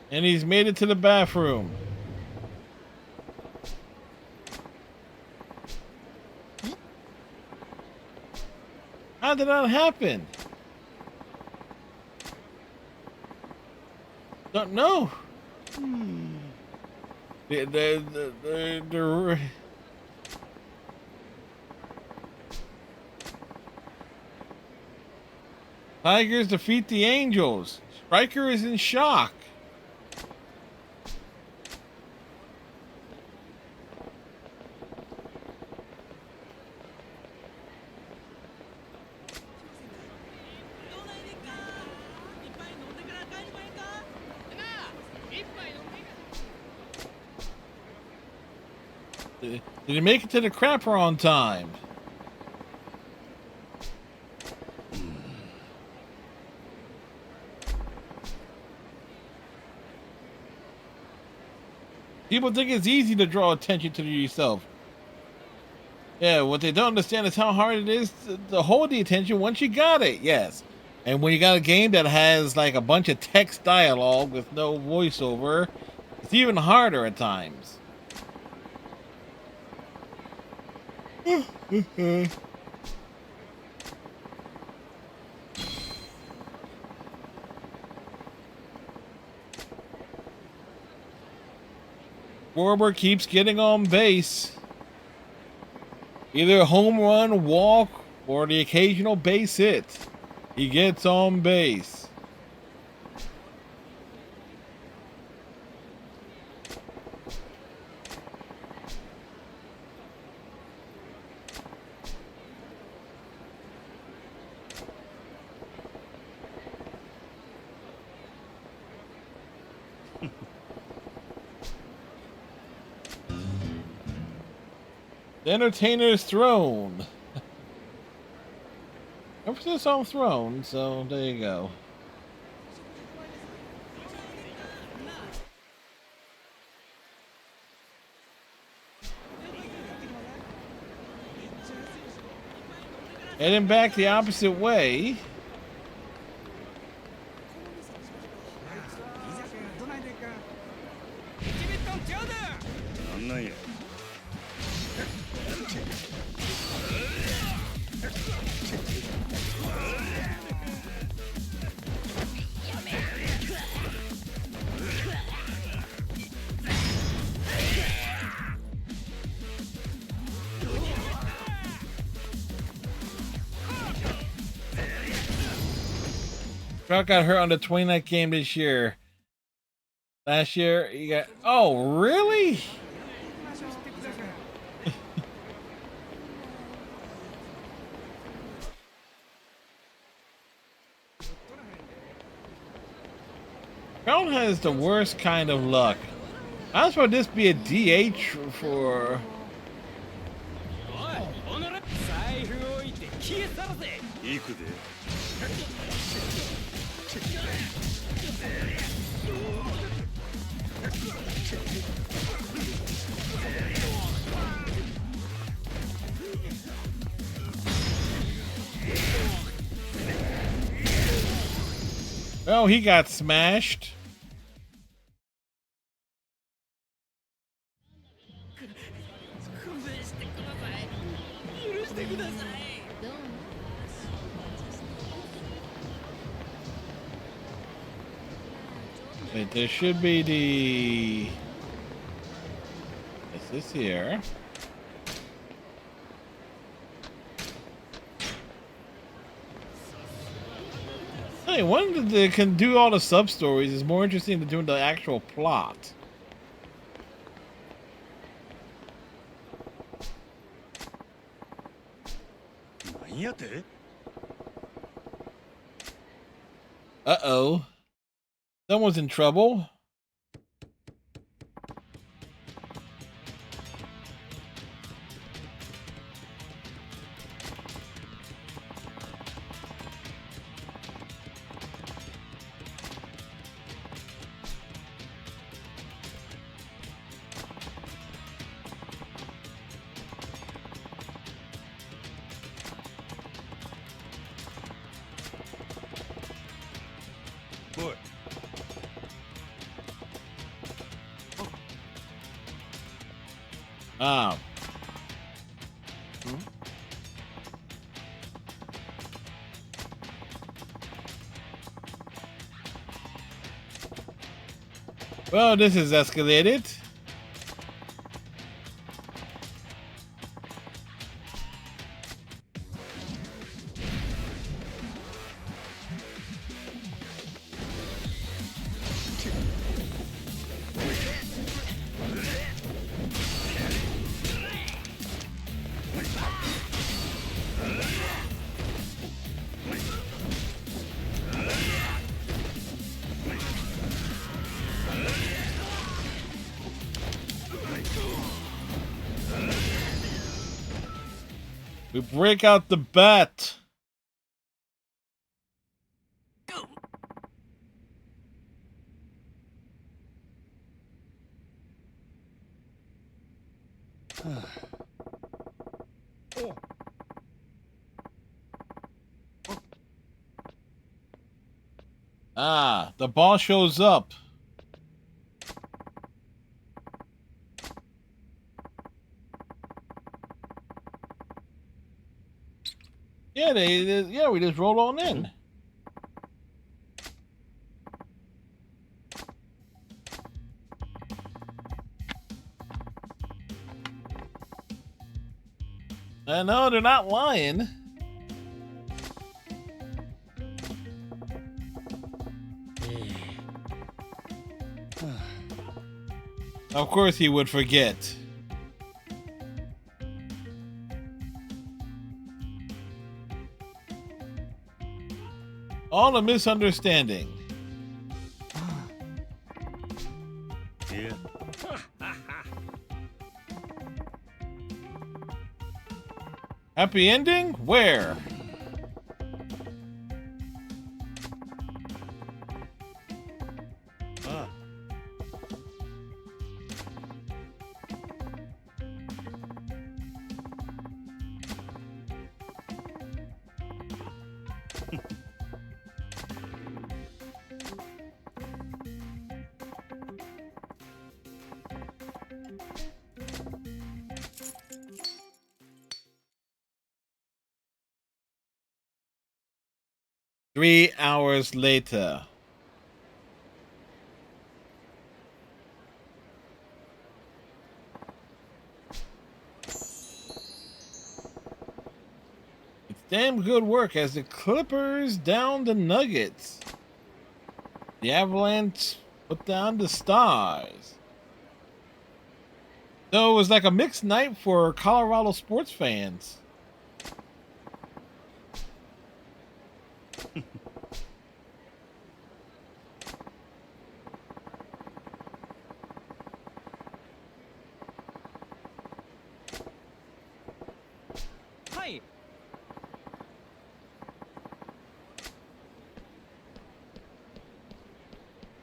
And he's made it to the bathroom. How did that happen? Don't know. The Tigers defeat the Angels. Stryker is in shock. Did he make it to the crapper on time? People think it's easy to draw attention to yourself. Yeah, what they don't understand is how hard it is to hold the attention once you got it. Yes. And when you got a game that has like a bunch of text dialogue with no voiceover, it's even harder at times. Schwarber keeps getting on base. Either a home run, walk, or the occasional base hit. He gets on base. The Entertainer's Throne. Emphasis on throne, so there you go. Heading back the opposite way. Trout got hurt on the 29th game this year. Last year, he got... Oh, really? Trout has the worst kind of luck. I thought this be a DH for... Oh, he got smashed. Wait, there should be the... Is this here? Hey, one that they can do all the sub-stories is more interesting than doing the actual plot. Uh-oh. Someone's in trouble. Oh. Well, this is escalated. We break out the bat. Ah, the boss shows up. Yeah, we just roll on in. No, they're not lying. Of course he would forget. All a misunderstanding. Yeah. Happy ending? Where? Three hours later. It's damn good work as the Clippers down the Nuggets. The Avalanche put down the Stars. So it was like a mixed night for Colorado sports fans. Hi.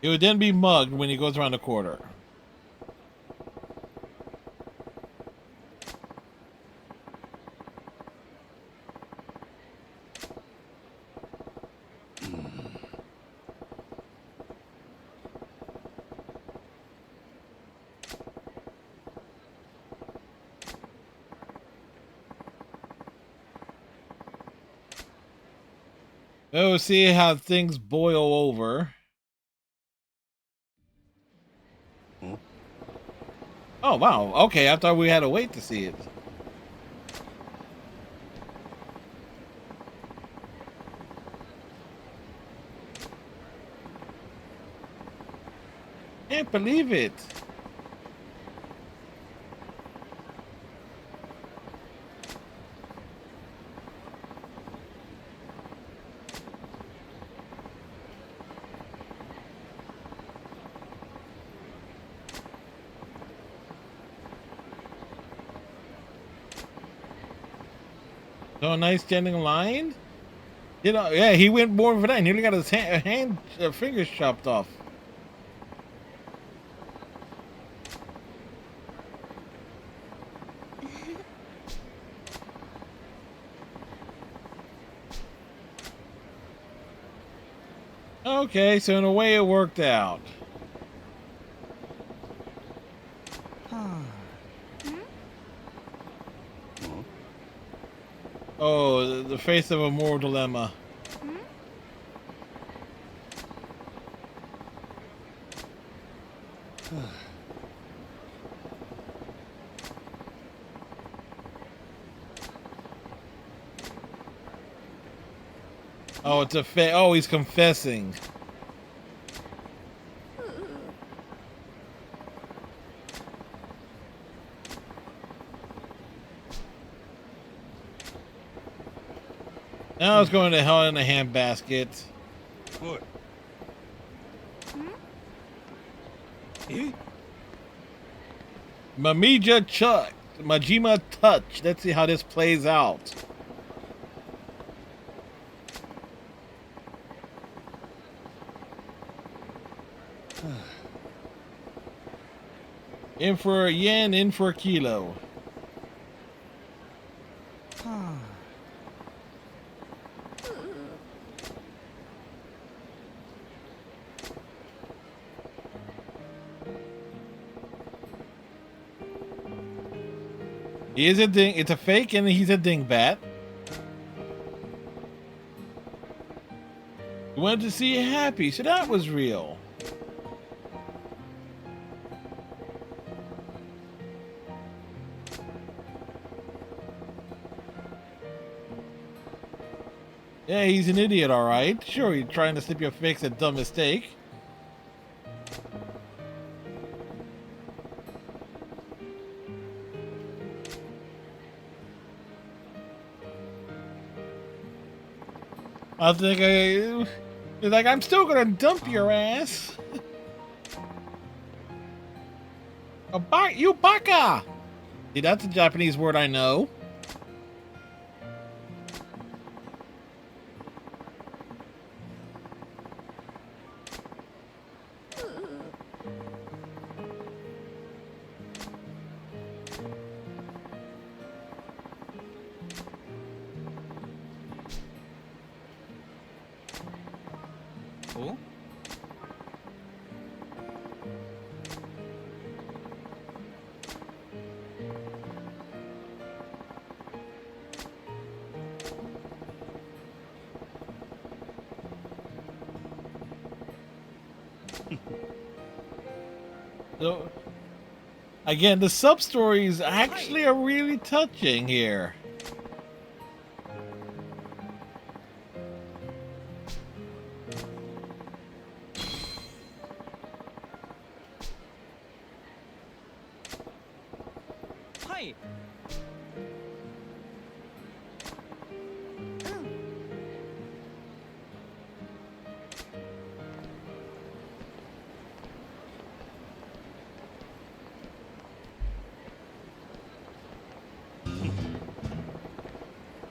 He would then be mugged when he goes around the corner. We'll see how things boil over. Oh, wow. Okay, I thought we had to wait to see it. Can't believe it. So a nice standing line? You know, yeah, he went more for that. He nearly got his fingers chopped off. Okay, so in a way it worked out. Oh, the face of a moral dilemma. Oh, it's a fake. Oh, he's confessing. Now it's going to hell in a handbasket. What? Majima touch. Let's see how this plays out. In for a yen, in for a kilo. He is a ding. It's a fake, and he's a dingbat. We wanted to see you happy, so that was real. Yeah, he's an idiot, all right. Sure, you're trying to slip your fix a dumb mistake. I think he's like, I'm still gonna dump your ass. You baka! See, that's a Japanese word I know. Oh? So, again, the sub-stories actually are really touching here. Hi.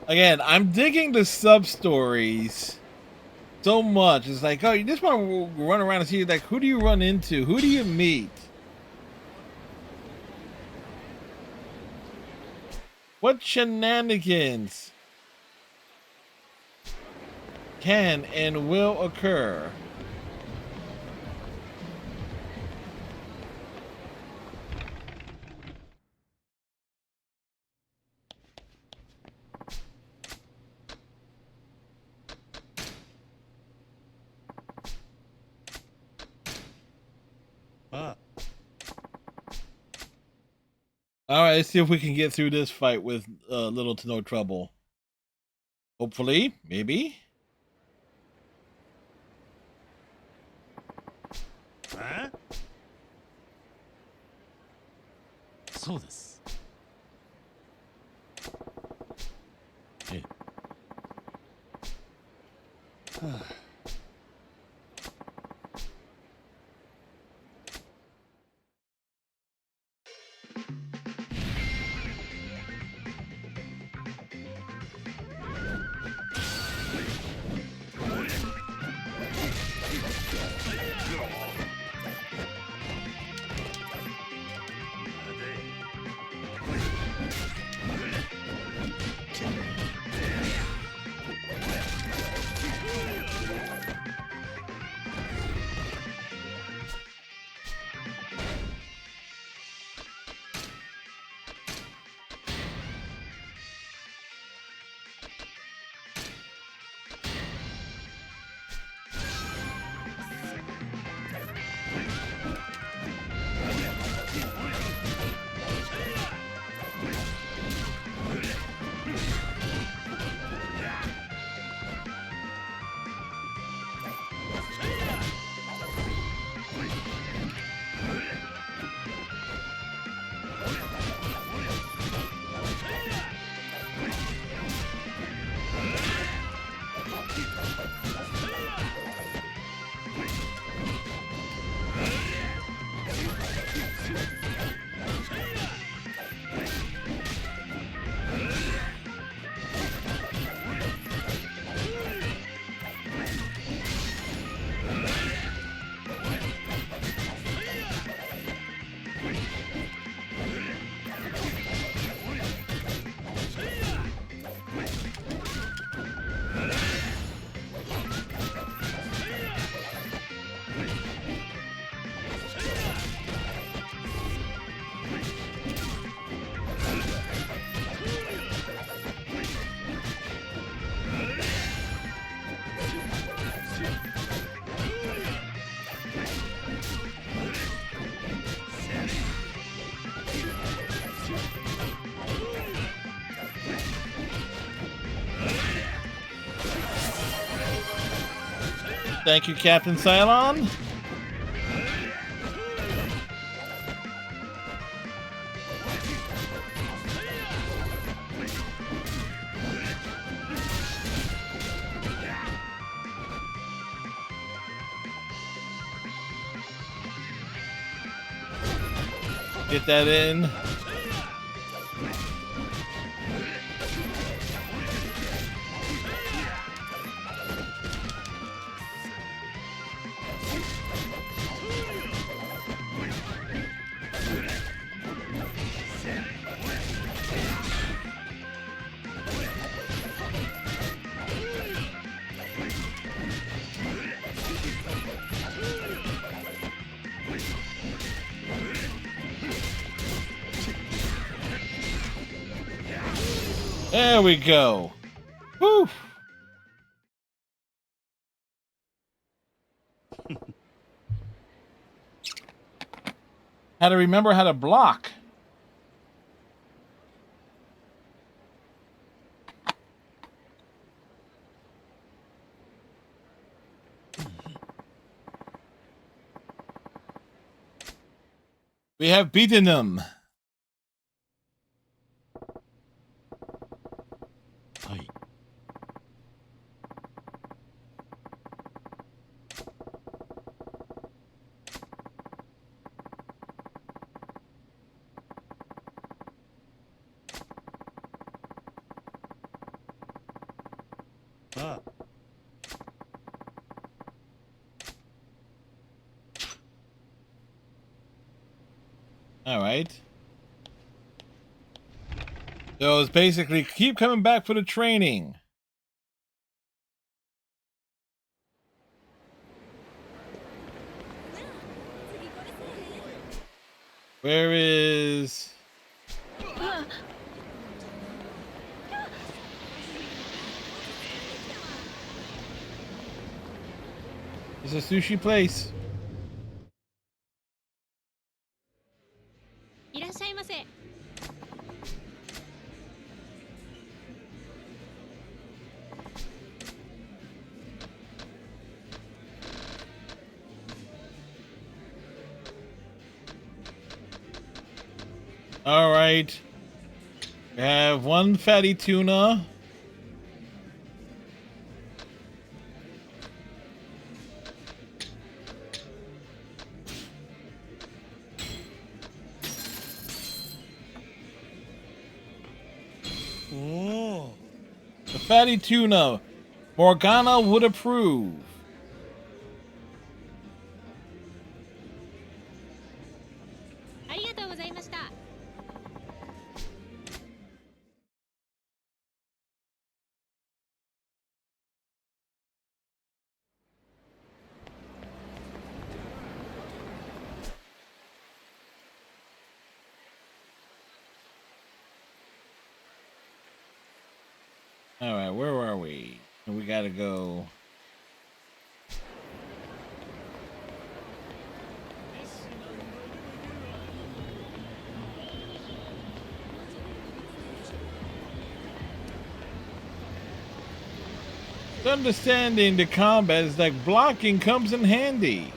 Again, I'm digging the sub-stories so much. It's like, oh, you just want to run around and see, like, who do you run into? Who do you meet? What shenanigans can and will occur? All right, let's see if we can get through this fight with little to no trouble. Hopefully, maybe. Huh? そうです。Thank you, Captain Cylon. Get that in. There we go. Woo. How to remember how to block. We have beaten them. All right. So it's basically keep coming back for the training. Where is... It's a sushi place. All right. We have one fatty tuna. Oh. The fatty tuna. Morgana would approve. All right, where are we? We gotta go. Understanding the combat is like blocking comes in handy.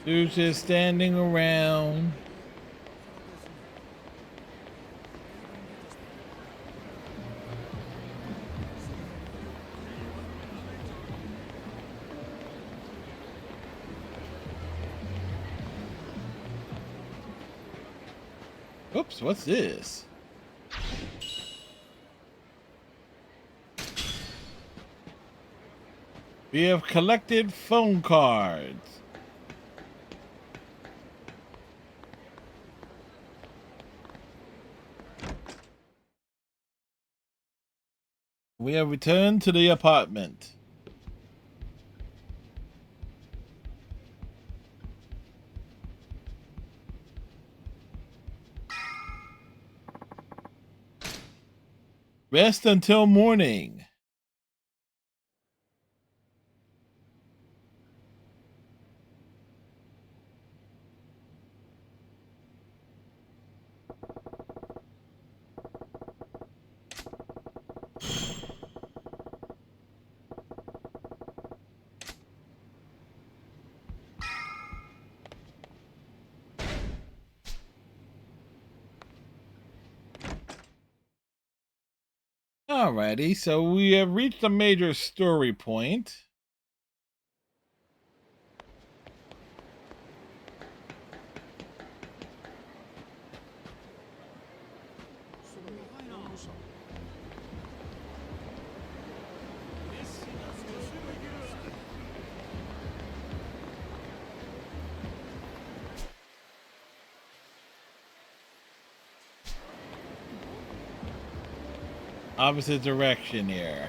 Dude's just standing around. Oops, what's this? We have collected phone cards. We have returned to the apartment. Rest until morning. Alrighty, so we have reached a major story point. Opposite direction here.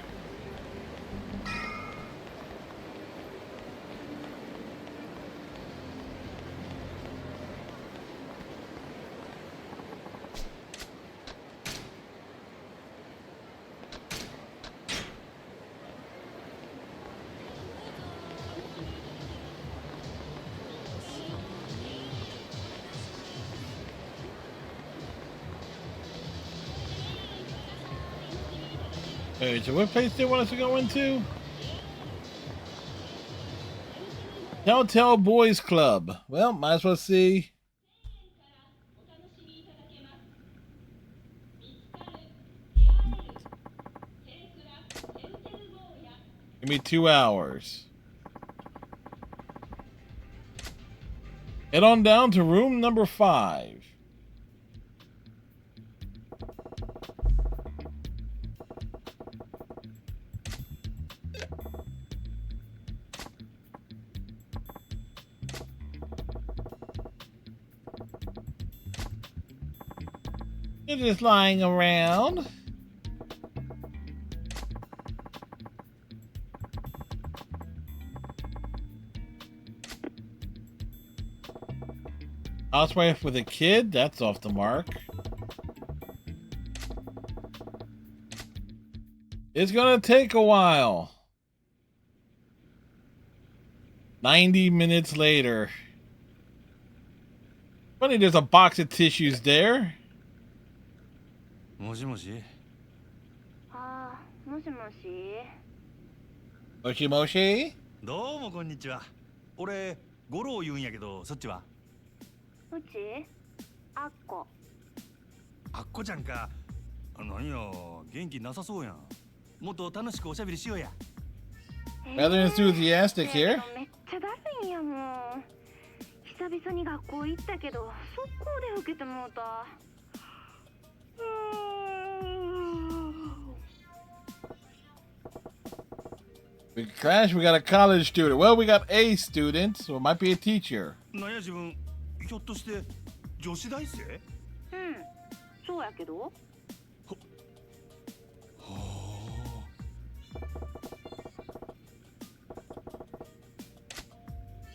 Alright, so what place do they want us to go into? Telltale Boys Club. Well, might as well see. Give me 2 hours. Head on down to room number 5. You're just lying around. Housewife with a kid? That's off the mark. It's gonna take a while. 90 minutes later. Funny, there's a box of tissues there. もしもし。ああ、もしもし。もしもし。どうもこんにちは。俺、五郎言うんやけど、そっちは？うち？あっこ。あっこちゃんか。何よ、元気なさそうやん。もっと楽しくおしゃべりしようや。Rather enthusiastic here. めっちゃだるいんやもん。久々に学校行ったけど、速攻で受けてもうた。We crashed, we got a college student. Well, we got a student, so it might be a teacher. なんや自分、ひょっとして女子大生？うん、そうやけど。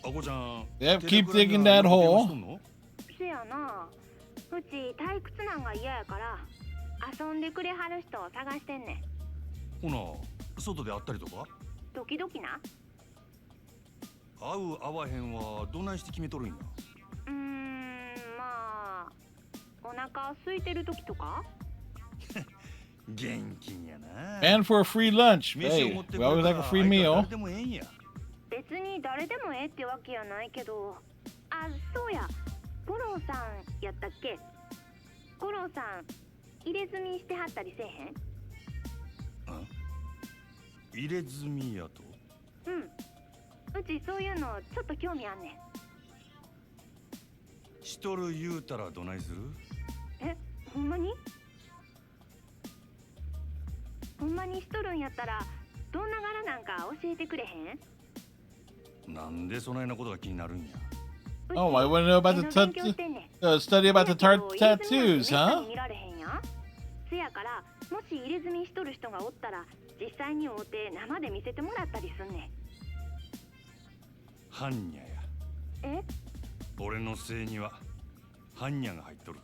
あこちゃん。Yep, keep digging that hole. せやな。うち退屈なんが嫌やから、遊んでくれはる人を探してんねん。ほな、外で会ったりとか？時々な。会う会わへんはどないして決めとるんや？まあお腹空いてる時とか。元気やな。 And for a free lunch. Hey, we always like a free meal. 別に誰でもええってわけやないけど。あ、そうや。五郎さんやったっけ？五郎さん入れ墨してはったりせえへん？入れ墨やと？うん。うちそういうのちょっと興味あんねん。しとる言うたらどないする？え、ほんまに？ほんまにしとるんやったらどんな柄なんか教えてくれへん？なんでそないなことが気になるんや？ Oh, I want to know about the study about the tattoos, huh? せやからもし入れ墨しとる人がおったら実際に会うて生で見せてもらったりすんねん。般若や。え？俺の姓には般若が入っとる。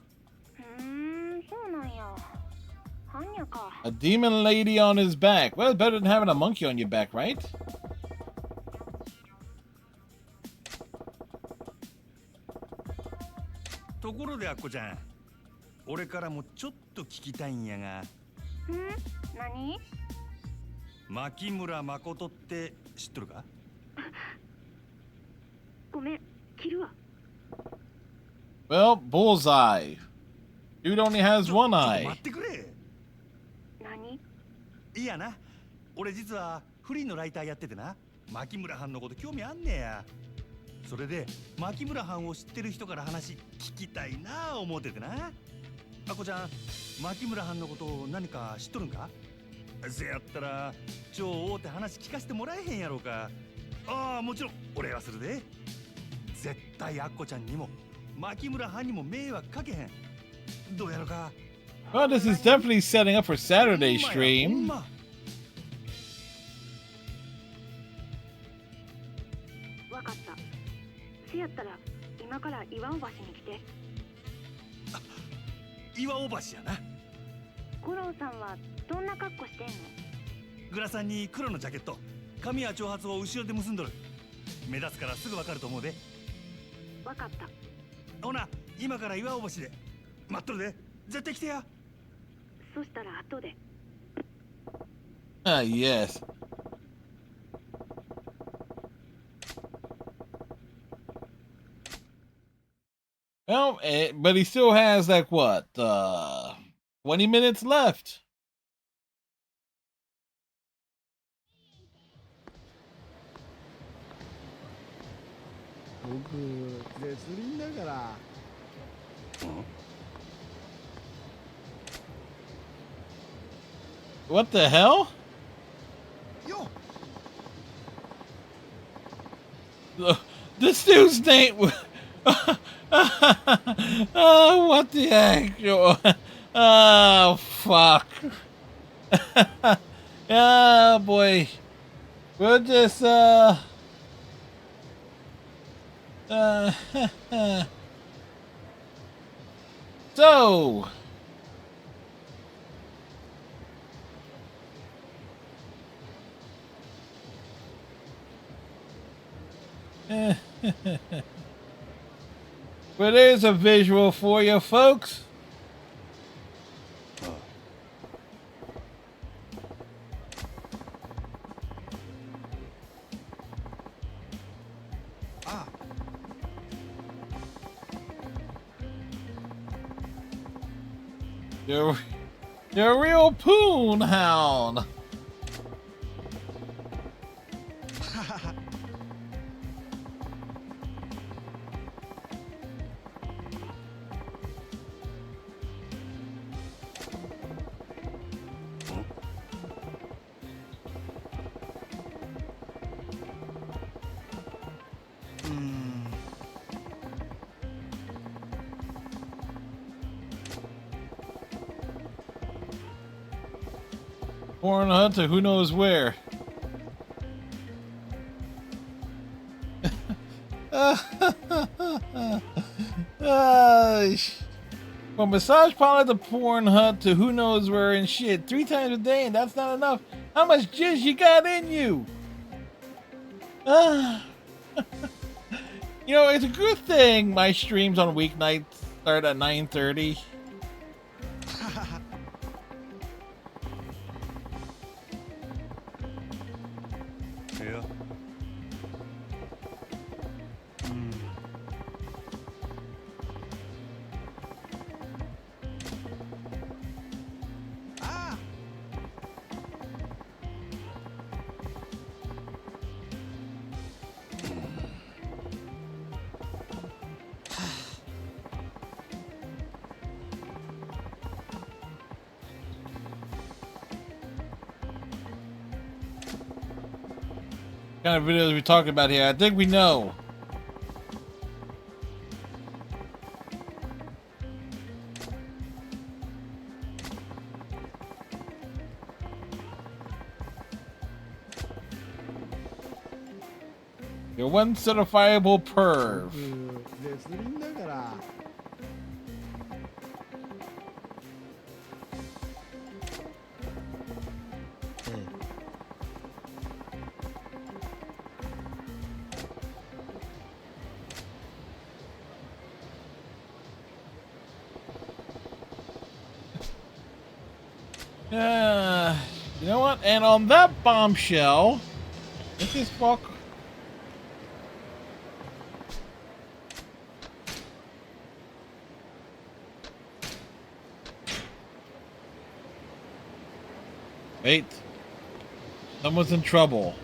そうなんや。般若か。A demon lady on his back. Well, better than having a monkey on your back, right? ところであっこちゃん、俺からもちょっと聞きたいんやが。何？牧村誠って知っとるか？ごめん、切るわ。 Well, bullseye. Dude only has one eye. 待ってくれ。何？いやな、俺実はフリーのライターやっててな、牧村藩のこと興味あんねや。それで牧村藩を知ってる人から話聞きたいな思っててな。あこちゃん、牧村藩のこと何か知っとるんか？せやったら超大手話聞かせてもらえへんやろうか。ああ、もちろん俺はするで。絶対あっこちゃんにも牧村藩にも迷惑かけへん。どうやろか。 Well, this is definitely setting up for Saturday stream. わかった。せやったら今から岩尾橋に来て。岩尾橋やな。五郎さんはどんな格好してんの？グラサンに黒のジャケット、髪や長髪を後ろで結んどる。目立つからすぐわかると思うで。わかった。ほな、今から岩尾橋で待っとるで。絶対来てや。そしたら後で。Yes. Well, but he still has like what, 20 minutes left. What the hell? Yo. This dude's name. Oh, what the heck? Oh, fuck. Oh, boy. We'll just, so. But there's a visual for you folks. You're a real poon hound. Porn hunt to who knows where. From massage parlor to porn hut to who knows where and shit 3 times a day, and that's not enough. How much jizz you got in you? You know, it's a good thing my streams on weeknights start at 9:30. Yeah. What kind of videos are we talking about here? I think we know. You're one certifiable perv. You know what? And on that bombshell, this is fuck. Wait. Someone's in trouble.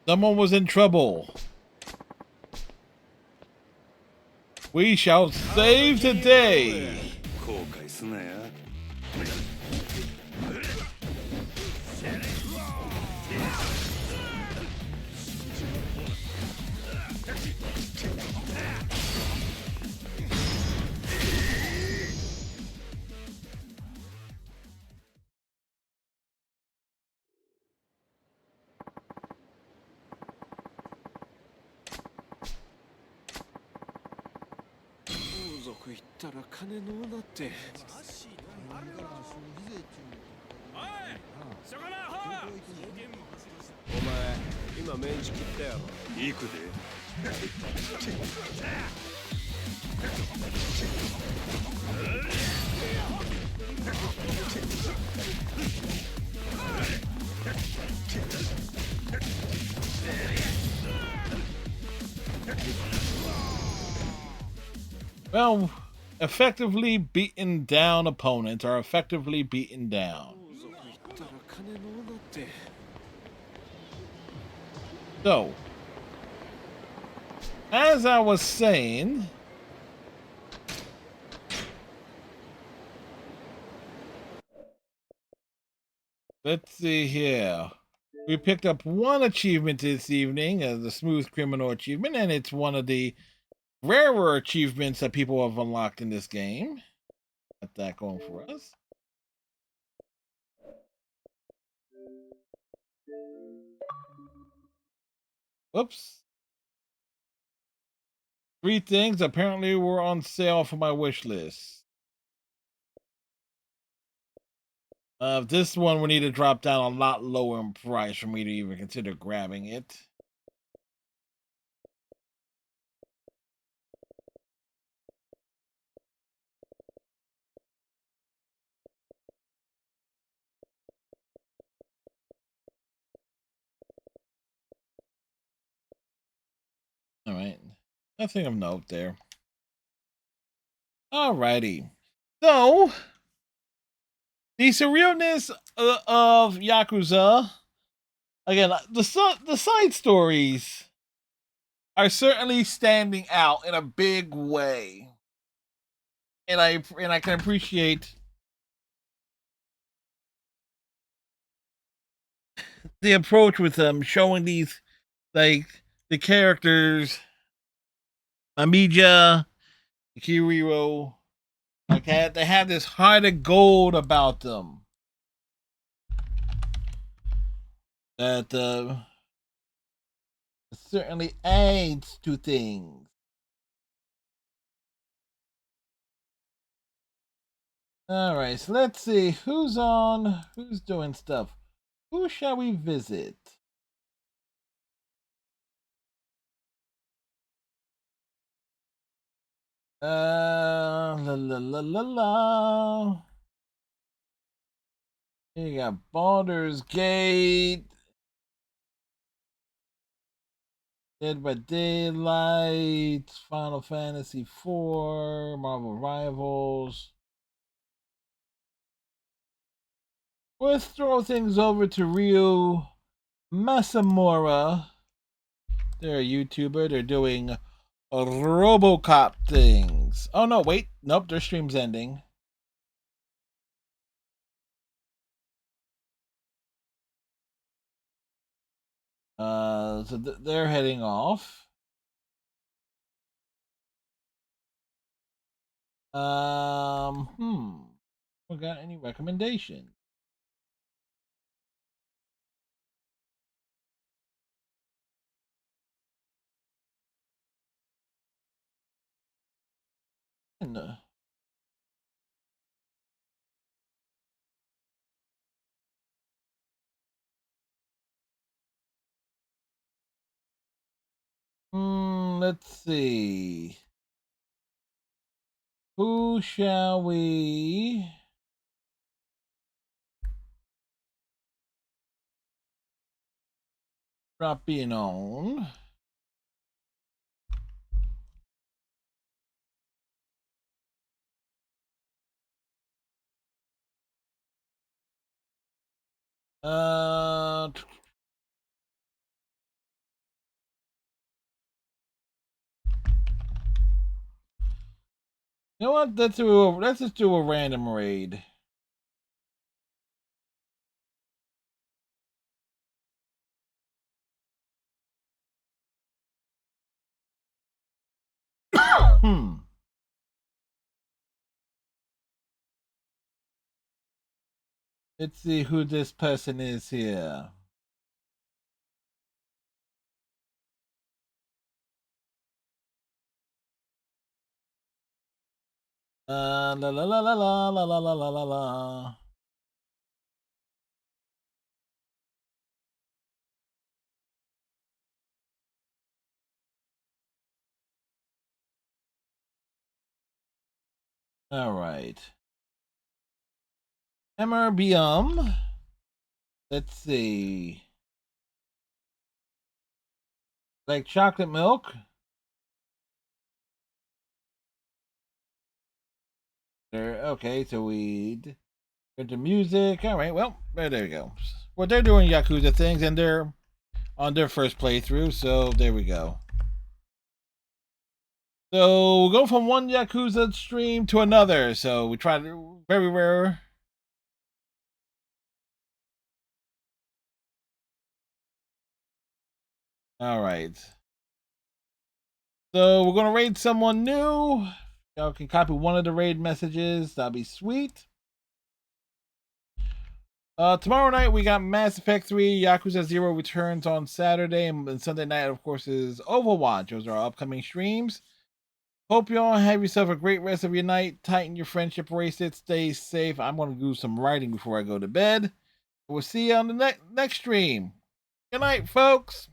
Someone was in trouble. We shall save the day. Well, effectively beaten down opponents are effectively beaten down. So, as I was saying, let's see here. We picked up one achievement this evening, the Smooth Criminal achievement, and it's one of the rarer achievements that people have unlocked in this game. Got that going for us. Whoops. 3 things apparently were on sale for my wish list. This one would need to drop down a lot lower in price for me to even consider grabbing it. All right. Nothing of note there. Alrighty. So, the surrealness of Yakuza. Again, the side stories are certainly standing out in a big way, and I can appreciate the approach with them, showing these like the characters, Amija, Kiriro, like they have this heart of gold about them that certainly adds to things. All right, so let's see who's doing stuff. Who shall we visit? La la la la la. You got Baldur's Gate, Dead by Daylight, Final Fantasy IV, Marvel Rivals. Let's throw things over to Ryu Masamura. They're a YouTuber. They're doing RoboCop things. Oh no, wait. Nope, their stream's ending. So they're heading off. We got any recommendations? No. Let's see. Who shall we drop in on? You know what? Let's just do a random raid. Let's see who this person is here. La la la la la la la la la la la. All right. MRBM. Let's see. Like chocolate milk. There. Okay, so we into music. All right. Well, there you go. Well, they're doing Yakuza things, and they're on their first playthrough. So there we go. So we'll go from one Yakuza stream to another. So we try to very rare. All right. So we're gonna raid someone new. Y'all can copy one of the raid messages. That'll be sweet. Tomorrow night we got Mass Effect 3, Yakuza 0 returns on Saturday, and Sunday night, of course, is Overwatch. Those are our upcoming streams. Hope you all have yourself a great rest of your night. Tighten your friendship bracelet. Stay safe. I'm going to do some writing before I go to bed. We'll see you on the next stream. Good night, folks.